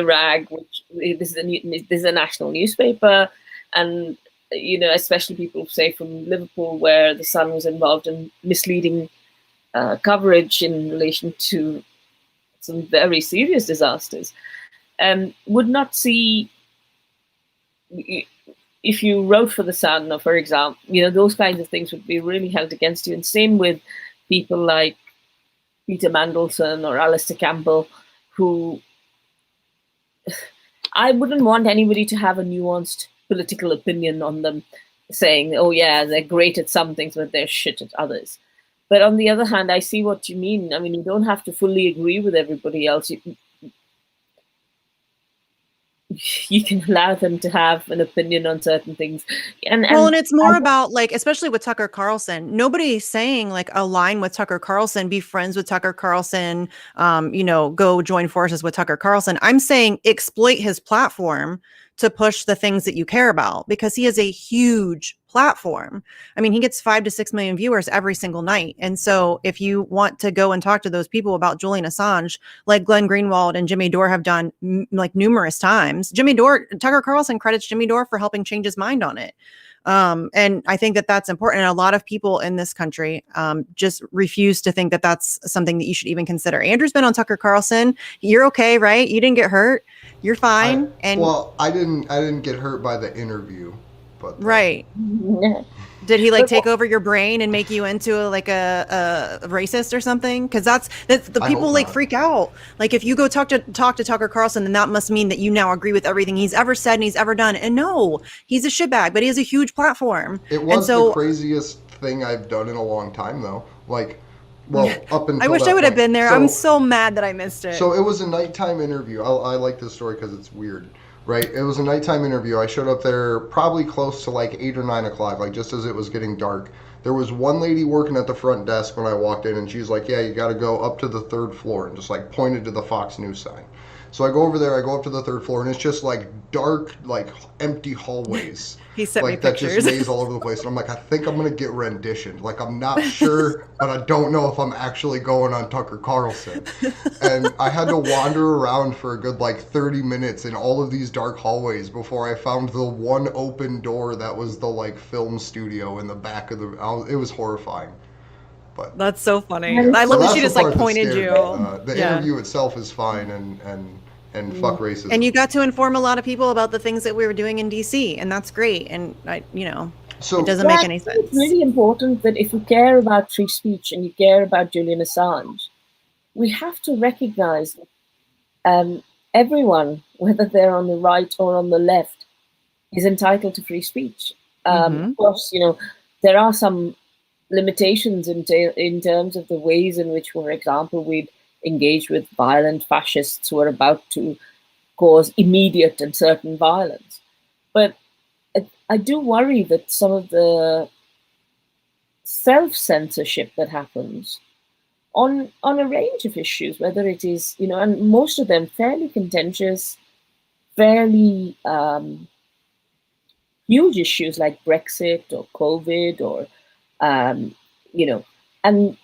rag." Which this is a national newspaper, and especially people say from Liverpool, where the Sun was involved in misleading coverage in relation to some very serious disasters, would not see. If you wrote for the Sun, or for example, those kinds of things would be really held against you. And same with people like Peter Mandelson or Alistair Campbell, who I wouldn't want anybody to have a nuanced political opinion on them, saying, "Oh yeah, they're great at some things, but they're shit at others." But on the other hand, I see what you mean. I mean, you don't have to fully agree with everybody else. You can allow them to have an opinion on certain things. And it's more about especially with Tucker Carlson, nobody's saying align with Tucker Carlson, be friends with Tucker Carlson, go join forces with Tucker Carlson. I'm saying exploit his platform to push the things that you care about, because he has a huge platform. I mean, he gets 5 to 6 million viewers every single night. And so if you want to go and talk to those people about Julian Assange, like Glenn Greenwald and Jimmy Dore have done numerous times, Tucker Carlson credits Jimmy Dore for helping change his mind on it. And I think that that's important. And a lot of people in this country just refuse to think that that's something that you should even consider. Andrew's been on Tucker Carlson. You're okay, right? You didn't get hurt. You're fine. I didn't get hurt by the interview, but right. Did he take over your brain and make you into a racist or something? Because that's the people freak out. If you go talk to Tucker Carlson, then that must mean that you now agree with everything he's ever said and he's ever done. And no, he's a shitbag, but he has a huge platform. It was the craziest thing I've done in a long time, though. Up until I wish I would have been there. I'm so mad that I missed it. So it was a nighttime interview. I like this story because it's weird. right? It was a nighttime interview. I showed up there probably close to like 8 or 9 o'clock, like just as it was getting dark. There was one lady working at the front desk when I walked in, and she's like, yeah, you got to go up to the 3rd floor, and just like pointed to the Fox News sign. So I go over there, I go up to the 3rd floor, and it's just like dark, like empty hallways. He sent me Like that pictures. just maze all over the place. And I'm like, I think I'm going to get renditioned. Like, I'm not sure, but I don't know if I'm actually going on Tucker Carlson. And I had to wander around for a good like 30 minutes in all of these dark hallways before I found the one open door that was the like film studio in the back of the, it was horrifying. But That's so funny. I love that she just like pointed you. The interview itself is fine and fuck racism. And you got to inform a lot of people about the things that we were doing in DC, and that's great. And so it doesn't make any sense. It's really important that if you care about free speech and you care about Julian Assange, we have to recognize that everyone, whether they're on the right or on the left, is entitled to free speech. Of course, there are some limitations in terms of the ways in which, for example, we'd engage with violent fascists who are about to cause immediate and certain violence. But I do worry that some of the self-censorship that happens on a range of issues, whether it is, and most of them fairly contentious, fairly huge issues like Brexit or COVID or, and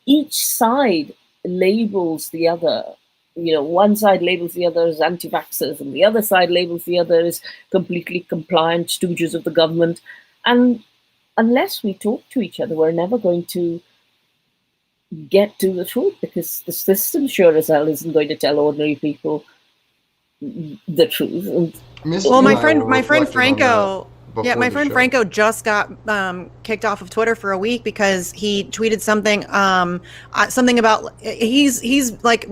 each side labels the other. One side labels the other as anti-vaxxers, and the other side labels the other as completely compliant stooges of the government. And unless we talk to each other, we're never going to get to the truth, because the system sure as hell isn't going to tell ordinary people the truth. Well, my friend Franco. Yeah, my friend Franco just got kicked off of Twitter for a week because he tweeted something about he's like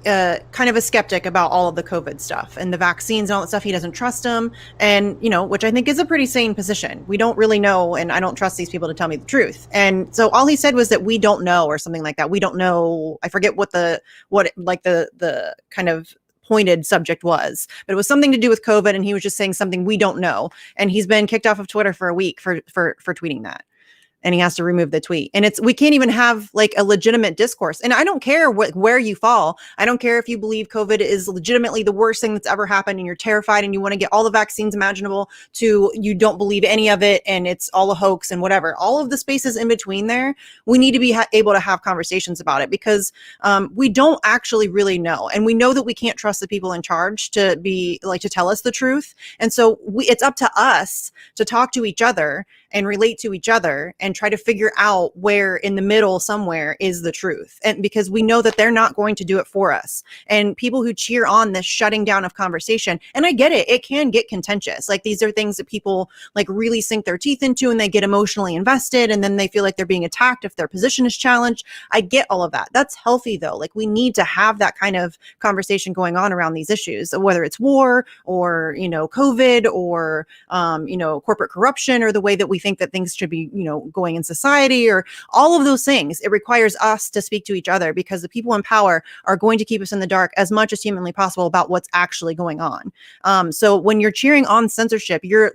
kind of a skeptic about all of the COVID stuff and the vaccines and all that stuff. He doesn't trust them, and which I think is a pretty sane position. We don't really know, and I don't trust these people to tell me the truth. And so all he said was that we don't know, or something like that. We don't know. I forget what the kind of pointed subject was, but it was something to do with COVID, and he was just saying something we don't know, and he's been kicked off of Twitter for a week for tweeting that, and he has to remove the tweet. And we can't even have like a legitimate discourse. And I don't care where you fall. I don't care if you believe COVID is legitimately the worst thing that's ever happened, and you're terrified and you want to get all the vaccines imaginable, to you don't believe any of it and it's all a hoax and whatever. All of the spaces in between there, we need to be able to have conversations about it, because we don't actually really know. And we know that we can't trust the people in charge to tell us the truth. And so it's up to us to talk to each other and relate to each other and try to figure out where in the middle somewhere is the truth. And because we know that they're not going to do it for us. And people who cheer on this shutting down of conversation, and I get it, it can get contentious. Like, these are things that people like really sink their teeth into, and they get emotionally invested, and then they feel like they're being attacked if their position is challenged. I get all of that. That's healthy though. Like, we need to have that kind of conversation going on around these issues, whether it's war or, COVID or, corporate corruption, or the way that we think that things should be, going in society, or all of those things. It requires us to speak to each other, because the people in power are going to keep us in the dark as much as humanly possible about what's actually going on. So when you're cheering on censorship, you're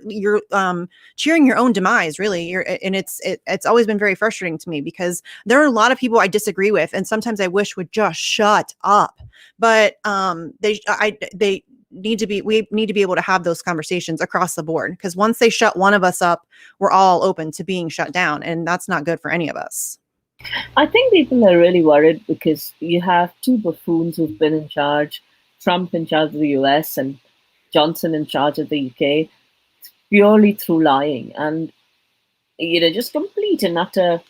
cheering your own demise, really. And it's always been very frustrating to me, because there are a lot of people I disagree with, and sometimes I wish would just shut up. But we need to be able to have those conversations across the board, because once they shut one of us up, we're all open to being shut down, and that's not good for any of us. I think people are really worried because you have two buffoons who've been in charge, Trump in charge of the US and Johnson in charge of the UK, purely through lying, and just complete and utter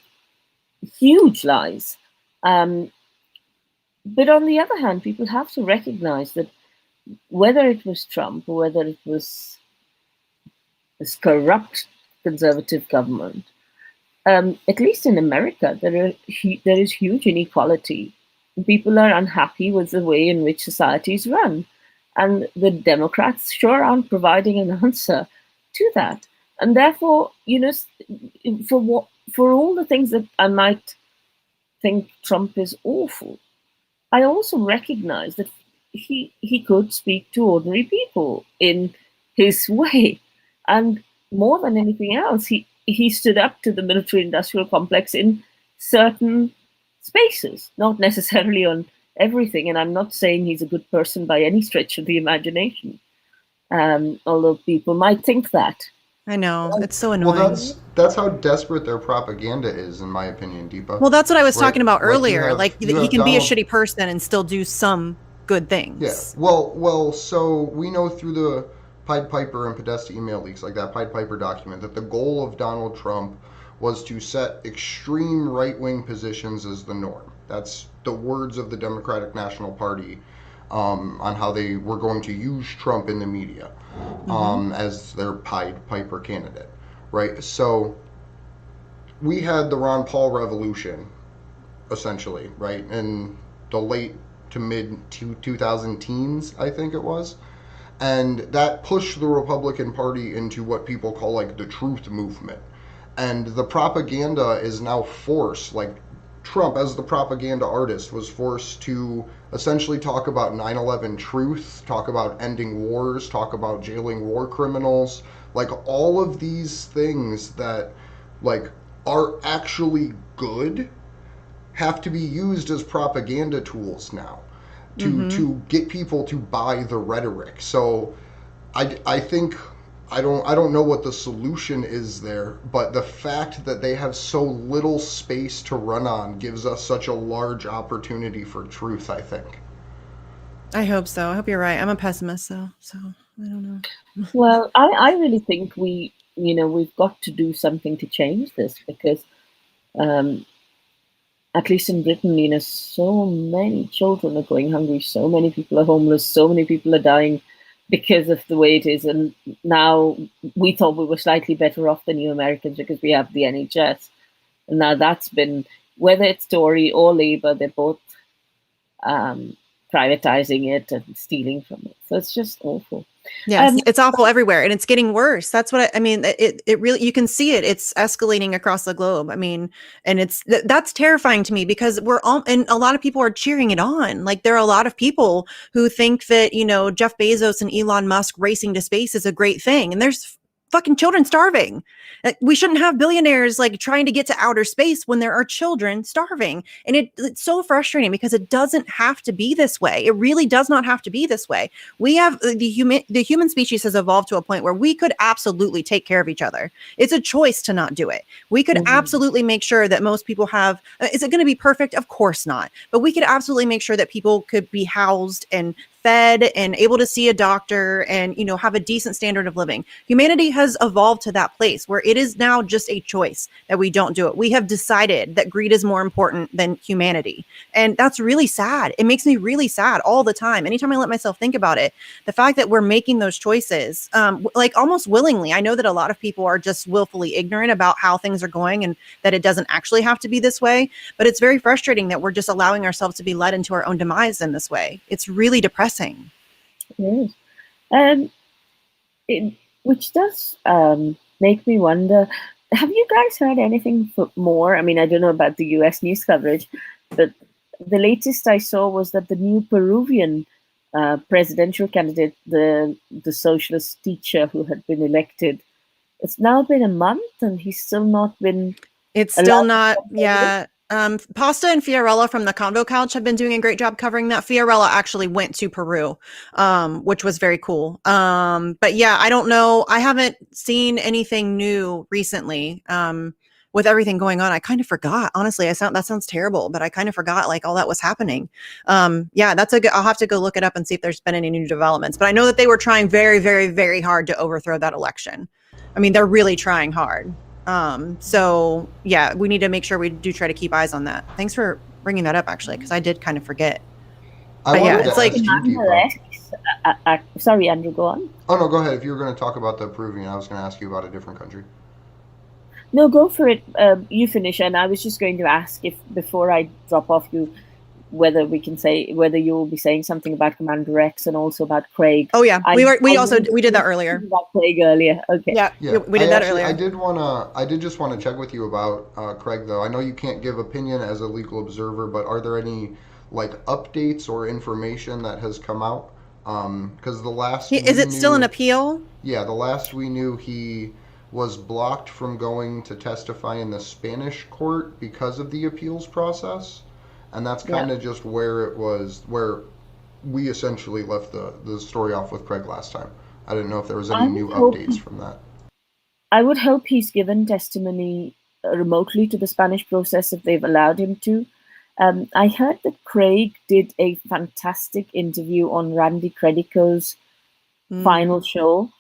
huge lies. But on the other hand, people have to recognize that whether it was Trump or whether it was this corrupt conservative government, at least in America, there is huge inequality. People are unhappy with the way in which society is run. And the Democrats sure aren't providing an answer to that. And therefore, for all the things that I might think Trump is awful, I also recognize that he could speak to ordinary people in his way. And more than anything else, he stood up to the military-industrial complex in certain spaces, not necessarily on everything. And I'm not saying he's a good person by any stretch of the imagination, although people might think that. I know, it's so annoying. Well, that's how desperate their propaganda is, in my opinion, Deepa. Well, that's what I was Right? talking about Like, earlier. He can be a Donald- shitty person and still do some good things. Yeah. Well. So we know through the Pied Piper and Podesta email leaks, like that Pied Piper document, that the goal of Donald Trump was to set extreme right-wing positions as the norm. That's the words of the Democratic National Party on how they were going to use Trump in the media as their Pied Piper candidate, right? So we had the Ron Paul revolution, essentially, right, in the late to mid 2000 teens, I think it was. And that pushed the Republican Party into what people call like the truth movement. And the propaganda is now forced, like Trump as the propaganda artist was forced to essentially talk about 9/11 truth, talk about ending wars, talk about jailing war criminals, like all of these things that like are actually good have to be used as propaganda tools now to get people to buy the rhetoric. So I think I don't know what the solution is there, but the fact that they have so little space to run on gives us such a large opportunity for truth, I think. I hope so. I hope you're right. I'm a pessimist, though, so I don't know. Well, I really think we've got to do something to change this, because at least in Britain, so many children are going hungry, so many people are homeless, so many people are dying because of the way it is. And now we thought we were slightly better off than you Americans because we have the NHS. And now that's been, whether it's Tory or Labour, they're both privatizing it and stealing from it. So it's just awful. Yes, it's awful everywhere, and it's getting worse. That's what I mean. It really, you can see it. It's escalating across the globe. I mean, and that's terrifying to me, because we're all, and a lot of people are cheering it on. Like, there are a lot of people who think that, Jeff Bezos and Elon Musk racing to space is a great thing, and there's fucking children starving. We shouldn't have billionaires like trying to get to outer space when there are children starving. And it's so frustrating, because it doesn't have to be this way. It really does not have to be this way. We have the human species has evolved to a point where we could absolutely take care of each other. It's a choice to not do it. We could absolutely make sure that most people have, is it going to be perfect? Of course not. But we could absolutely make sure that people could be housed and fed and able to see a doctor and, have a decent standard of living. Humanity has evolved to that place where it is now just a choice that we don't do it. We have decided that greed is more important than humanity. And that's really sad. It makes me really sad all the time. Anytime I let myself think about it, the fact that we're making those choices, like almost willingly. I know that a lot of people are just willfully ignorant about how things are going and that it doesn't actually have to be this way. But it's very frustrating that we're just allowing ourselves to be led into our own demise in this way. It's really depressing. Yes. Which does make me wonder, have you guys heard anything more? I mean, I don't know about the US news coverage, but the latest I saw was that the new Peruvian presidential candidate, the socialist teacher who had been elected, it's now been a month and he's still not been. It's still not, yeah. Pasta and Fiorella from the Convo Couch have been doing a great job covering that. Fiorella actually went to Peru, which was very cool. But yeah, I don't know. I haven't seen anything new recently. With everything going on, I kind of forgot. Honestly, that sounds terrible, but I kind of forgot like all that was happening. Yeah, I'll have to go look it up and see if there's been any new developments. But I know that they were trying very, very, very hard to overthrow that election. I mean, they're really trying hard. So yeah, we need to make sure we do try to keep eyes on that. Thanks for bringing that up, actually, because I did kind of forget. But yeah, it's like, sorry, Andrew, go on. Oh no, go ahead. If you were going to talk about the Peruvian, I was going to ask you about a different country. No, go for it. You finish, and I was just going to ask if before I drop off you, whether we can say whether you will be saying something about Commander X and also about Craig. Oh yeah, we did that earlier. About Craig earlier. Okay. Yeah, we did that earlier. I did just want to check with you about Craig, though. I know you can't give opinion as a legal observer, but are there any like updates or information that has come out. Because the last Is it still an appeal? Yeah, the last we knew, he was blocked from going to testify in the Spanish court because of the appeals process, and that's kind of just where it was, where we essentially left the story off with Craig last time. I didn't know if there was any new updates from that. I would hope he's given testimony remotely to the Spanish process if they've allowed him to. I heard that Craig did a fantastic interview on Randy Credico's final show.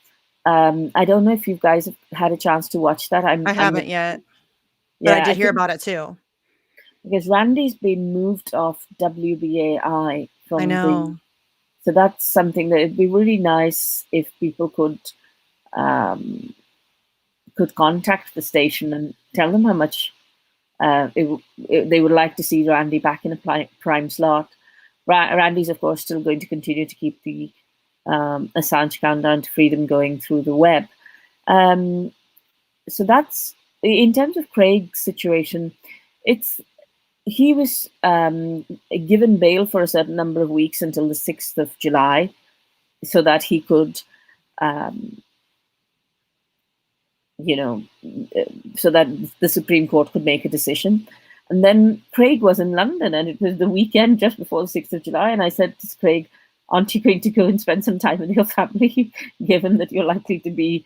I don't know if you guys have had a chance to watch that. I haven't yet, but I did hear about it too. Because Randy's been moved off WBAI from I know. so that's something that it'd be really nice if people could contact the station and tell them how much they would like to see Randy back in a prime slot. Randy's, of course, still going to continue to keep the Assange countdown to freedom going through the web. So that's, in terms of Craig's situation, he was given bail for a certain number of weeks until the 6th of July so that he could, so that the Supreme Court could make a decision. And then Craig was in London, and it was the weekend just before the 6th of July. And I said to Craig, aren't you going to go and spend some time with your family, given that you're likely to be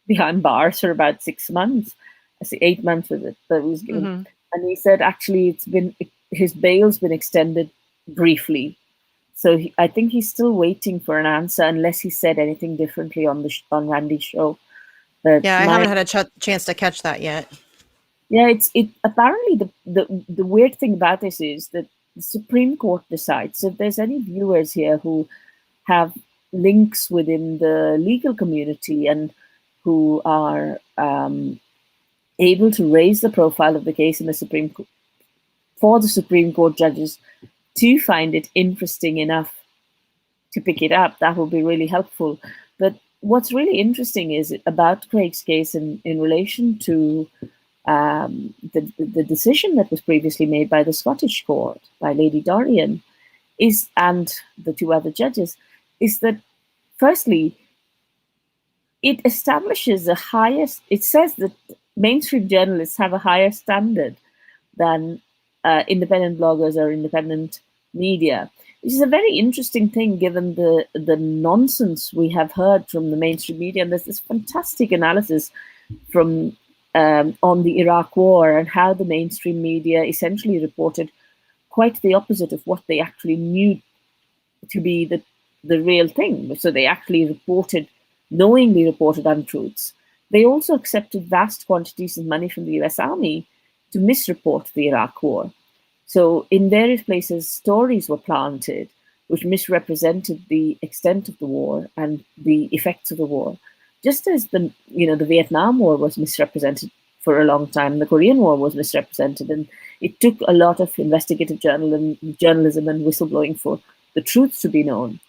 behind bars for about 6 months? I say 8 months with it that was given. Mm-hmm. And he said, actually, his bail's been extended briefly. So I think he's still waiting for an answer, unless he said anything differently on Randy's show. But I haven't had a chance to catch that yet. Yeah, it apparently the weird thing about this is that the Supreme Court decides. So if there's any viewers here who have links within the legal community and who are able to raise the profile of the case in the Supreme Court for the Supreme Court judges to find it interesting enough to pick it up, that would be really helpful. But what's really interesting is about Craig's case in relation to the decision that was previously made by the Scottish court, by Lady Dorian, and the two other judges, is that firstly, it establishes it says that mainstream journalists have a higher standard than independent bloggers or independent media, which is a very interesting thing given the nonsense we have heard from the mainstream media. And there's this fantastic analysis from on the Iraq War and how the mainstream media essentially reported quite the opposite of what they actually knew to be the real thing. So they actually knowingly reported untruths. They also accepted vast quantities of money from the US Army to misreport the Iraq War. So in various places, stories were planted which misrepresented the extent of the war and the effects of the war. Just as the Vietnam War was misrepresented for a long time, the Korean War was misrepresented, and it took a lot of investigative journalism and whistleblowing for the truth to be known.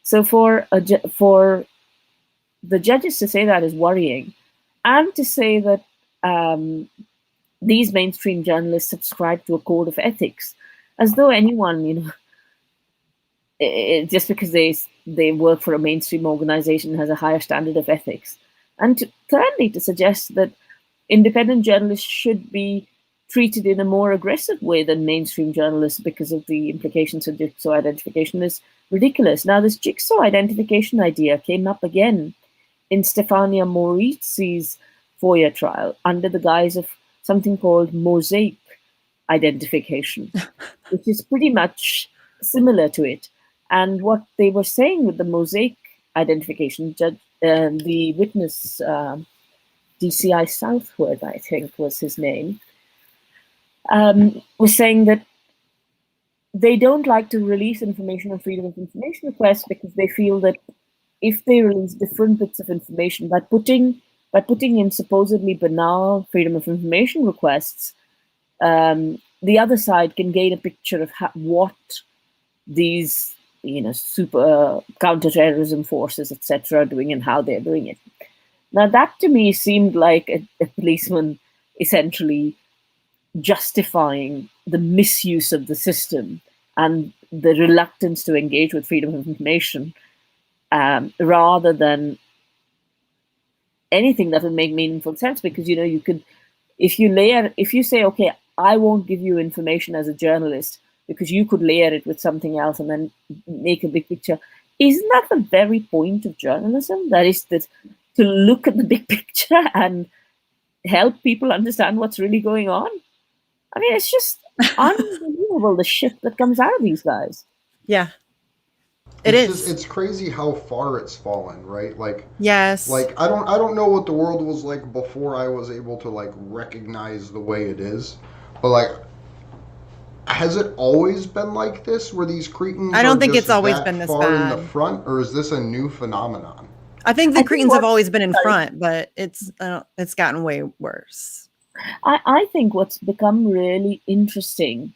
So for the judges to say that is worrying, and to say that these mainstream journalists subscribe to a code of ethics, as though anyone, just because they work for a mainstream organization has a higher standard of ethics. And thirdly, to suggest that independent journalists should be treated in a more aggressive way than mainstream journalists because of the implications of jigsaw identification is ridiculous. Now, this jigsaw identification idea came up again in Stefania Morizi's FOIA trial under the guise of something called mosaic identification, which is pretty much similar to it. And what they were saying with the mosaic identification, the witness, DCI Southwood, I think was his name, was saying that they don't like to release information on freedom of information requests because they feel that if they release different bits of information by putting in supposedly banal freedom of information requests, the other side can gain a picture of what these super counterterrorism forces, etc., are doing and how they're doing it. Now, that to me seemed like a policeman essentially justifying the misuse of the system and the reluctance to engage with freedom of information, rather than anything that will make meaningful sense. Because you could, if you say, okay, I won't give you information as a journalist because you could layer it with something else and then make a big picture. Isn't that the very point of journalism? That is to look at the big picture and help people understand what's really going on. I mean, it's just unbelievable the shit that comes out of these guys. Yeah. It's crazy how far it's fallen, right? Like, yes. Like, I don't know what the world was like before I was able to like recognize the way it is, but like, has it always been like this? Where these cretins? I don't think just it's always that been this far in bad. the front, or is this a new phenomenon? I think the cretins have always been in front, but it's gotten way worse. I think what's become really interesting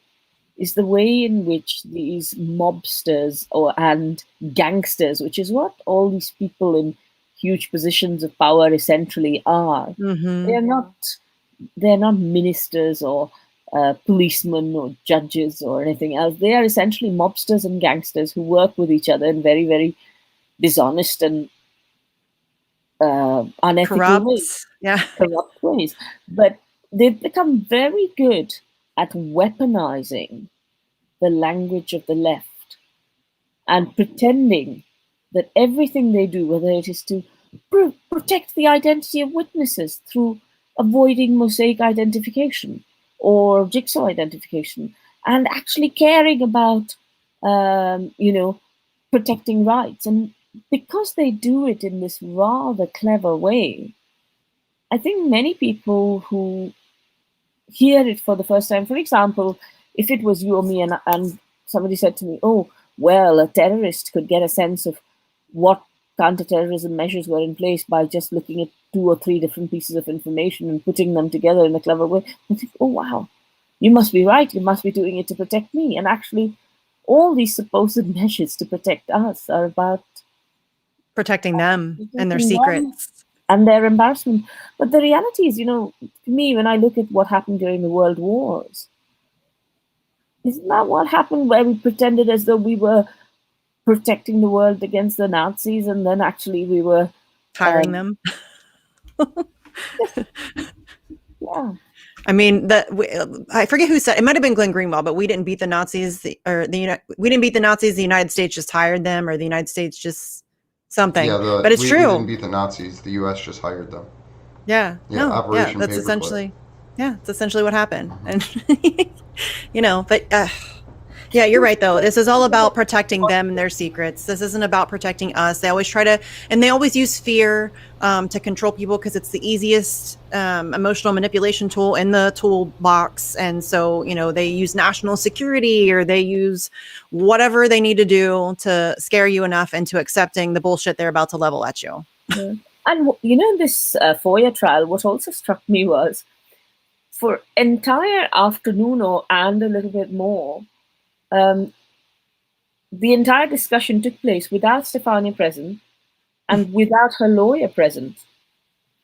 is the way in which these mobsters and gangsters, which is what all these people in huge positions of power essentially are. Mm-hmm. They're not ministers or policemen or judges or anything else. They are essentially mobsters and gangsters who work with each other in very, very dishonest and unethical ways. Yeah. Corrupt ways. But they've become very good at weaponizing the language of the left and pretending that everything they do, whether it is to protect the identity of witnesses through avoiding mosaic identification or jigsaw identification, and actually caring about, protecting rights. And because they do it in this rather clever way, I think many people who hear it for the first time, for example, if it was you or me and somebody said to me, oh, well, a terrorist could get a sense of what counterterrorism measures were in place by just looking at 2 or 3 different pieces of information and putting them together in a clever way. I think, oh, wow, you must be right. You must be doing it to protect me. And actually, all these supposed measures to protect us are about protecting them and their secrets. And their embarrassment. But the reality is, to me, when I look at what happened during the World Wars, isn't that what happened, where we pretended as though we were protecting the world against the Nazis, and then actually we were hiring them? Yeah. I mean, I forget who said it. Might have been Glenn Greenwald, but we didn't beat the Nazis, we didn't beat the Nazis. The United States just hired them, or the United States just something. Yeah, but it's true. We didn't beat the Nazis. The U.S. just hired them. Yeah. Yeah. Operation that's Paperclip. essentially. Yeah, it's essentially what happened. And but yeah, you're right though. This is all about protecting them and their secrets. This isn't about protecting us. They always they always use fear to control people because it's the easiest emotional manipulation tool in the toolbox. And so, they use national security, or they use whatever they need to do to scare you enough into accepting the bullshit they're about to level at you. Yeah. And this FOIA trial, what also struck me was, for entire afternoon and a little bit more, the entire discussion took place without Stefania present and without her lawyer present,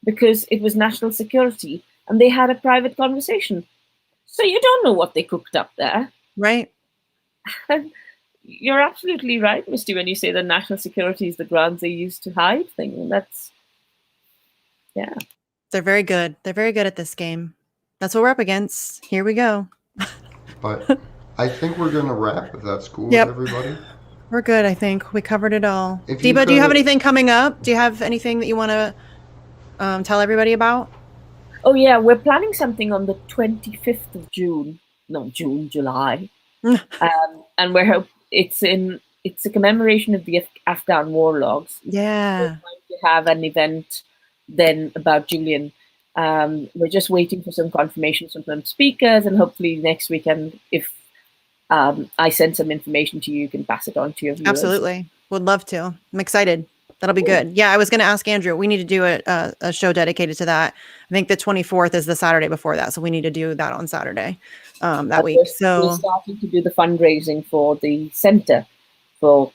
because it was national security and they had a private conversation. So you don't know what they cooked up there. Right. You're absolutely right, Misty, when you say that national security is the grounds they use to hide things. Yeah. They're very good. They're very good at this game. That's what we're up against. Here we go. But I think we're going to wrap, if that's cool Yep. with everybody. We're good, I think. We covered it all. If you Deepa, do you have could- anything coming up? Do you have anything that you want to tell everybody about? Oh, yeah. We're planning something on the 25th of June. No, July. And it's a commemoration of the Afghan war logs. Yeah. We're going to have an event then about Julian. We're just waiting for some confirmations from some speakers, and hopefully next weekend, if I send some information to you, you can pass it on to your viewers. Absolutely. Would love to. I'm excited. That'll be good. Yeah, I was going to ask Andrew. We need to do a show dedicated to that. I think the 24th is the Saturday before that, so we need to do that on Saturday that week. We're starting to do the fundraising for the Center for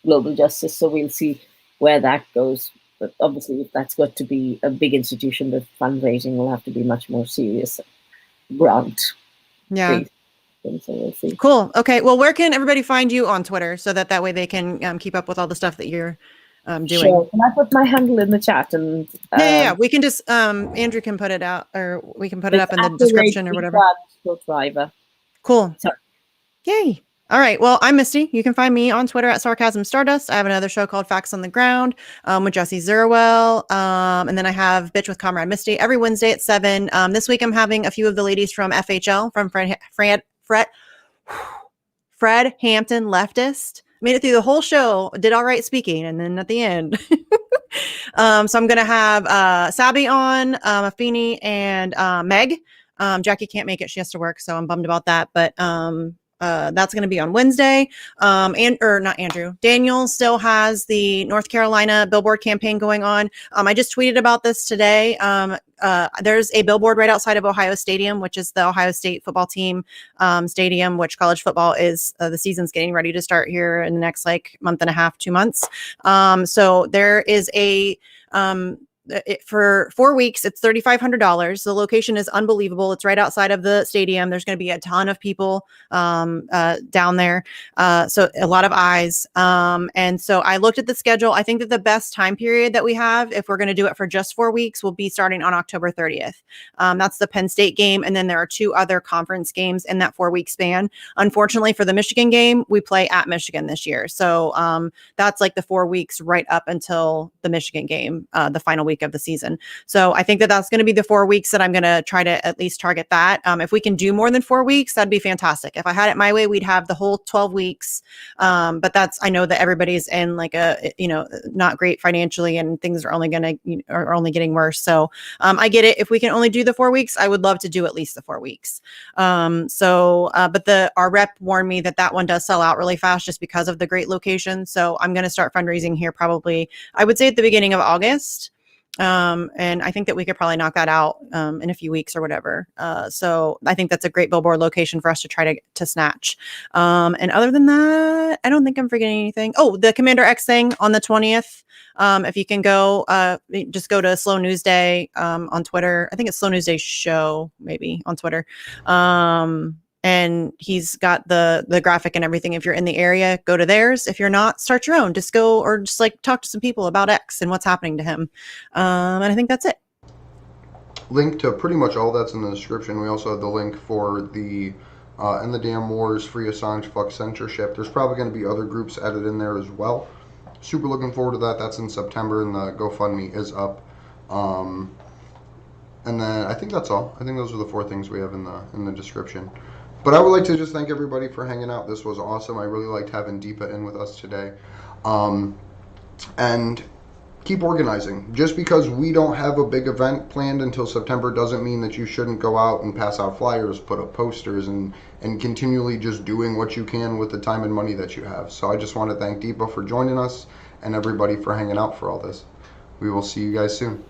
Global Justice, so we'll see where that goes. But obviously, if that's got to be a big institution, the fundraising will have to be much more serious. Grant. Yeah. happen. So we'll see. Cool. Okay. Well, where can everybody find you on Twitter so that way they can keep up with all the stuff that you're doing? Sure. Can I put my handle in the chat? And yeah. We can just Andrew can put it out, or we can put it up in the description or whatever. Driver. Cool. Sorry. Yay. All right. Well, I'm Misty. You can find me on Twitter at Sarcasm Stardust. I have another show called Facts on the Ground with Jesse Zerwell. And then I have Bitch with Comrade Misty every Wednesday at 7. This week I'm having a few of the ladies from FHL, from Fred Hampton Leftist. Made it through the whole show, did all right speaking, and then at the end. So I'm going to have Sabi on, Afeni, and Meg. Jackie can't make it. She has to work, so I'm bummed about that. But that's going to be on Wednesday. Not Andrew. Daniel still has the North Carolina billboard campaign going on. I just tweeted about this today. There's a billboard right outside of Ohio Stadium, which is the Ohio State football team stadium, which college football is, the season's getting ready to start here in the next month and a half, 2 months. So there is for 4 weeks, it's $3,500. The location is unbelievable. It's right outside of the stadium. There's going to be a ton of people down there. So a lot of eyes. And so I looked at the schedule. I think that the best time period that we have, if we're going to do it for just 4 weeks, will be starting on October 30th. That's the Penn State game. And then there are 2 other conference games in that 4-week span. Unfortunately for the Michigan game, we play at Michigan this year. So that's the 4 weeks right up until the Michigan game, the final week of the season. So I think that that's going to be the 4 weeks that I'm going to try to at least target that. If we can do more than 4 weeks, that'd be fantastic. If I had it my way, we'd have the whole 12 weeks. But I know that everybody's in not great financially, and things are only getting worse. So I get it. If we can only do the 4 weeks, I would love to do at least the 4 weeks. But our rep warned me that one does sell out really fast just because of the great location. So I'm going to start fundraising here probably, I would say, at the beginning of August. And I think that we could probably knock that out in a few weeks or whatever. So I think that's a great billboard location for us to try to snatch. And other than that, I don't think I'm forgetting anything. Oh, the Commander X thing on the 20th. If you can go, just go to Slow News Day on Twitter. I think it's Slow News Day Show, maybe, on Twitter. And he's got the graphic and everything. If you're in the area, go to theirs. If you're not, start your own. Just go, or just talk to some people about X and what's happening to him. And I think that's it. Link to pretty much all that's in the description. We also have the link for the End the Damn Wars, Free Assange, Fuck Censorship. There's probably going to be other groups added in there as well. Super looking forward to that. That's in September, and the GoFundMe is up. And then I think that's all. I think those are the 4 things we have in the description. But I would like to just thank everybody for hanging out. This was awesome. I really liked having Deepa in with us today. And keep organizing. Just because we don't have a big event planned until September doesn't mean that you shouldn't go out and pass out flyers, put up posters, and continually just doing what you can with the time and money that you have. So I just want to thank Deepa for joining us and everybody for hanging out for all this. We will see you guys soon.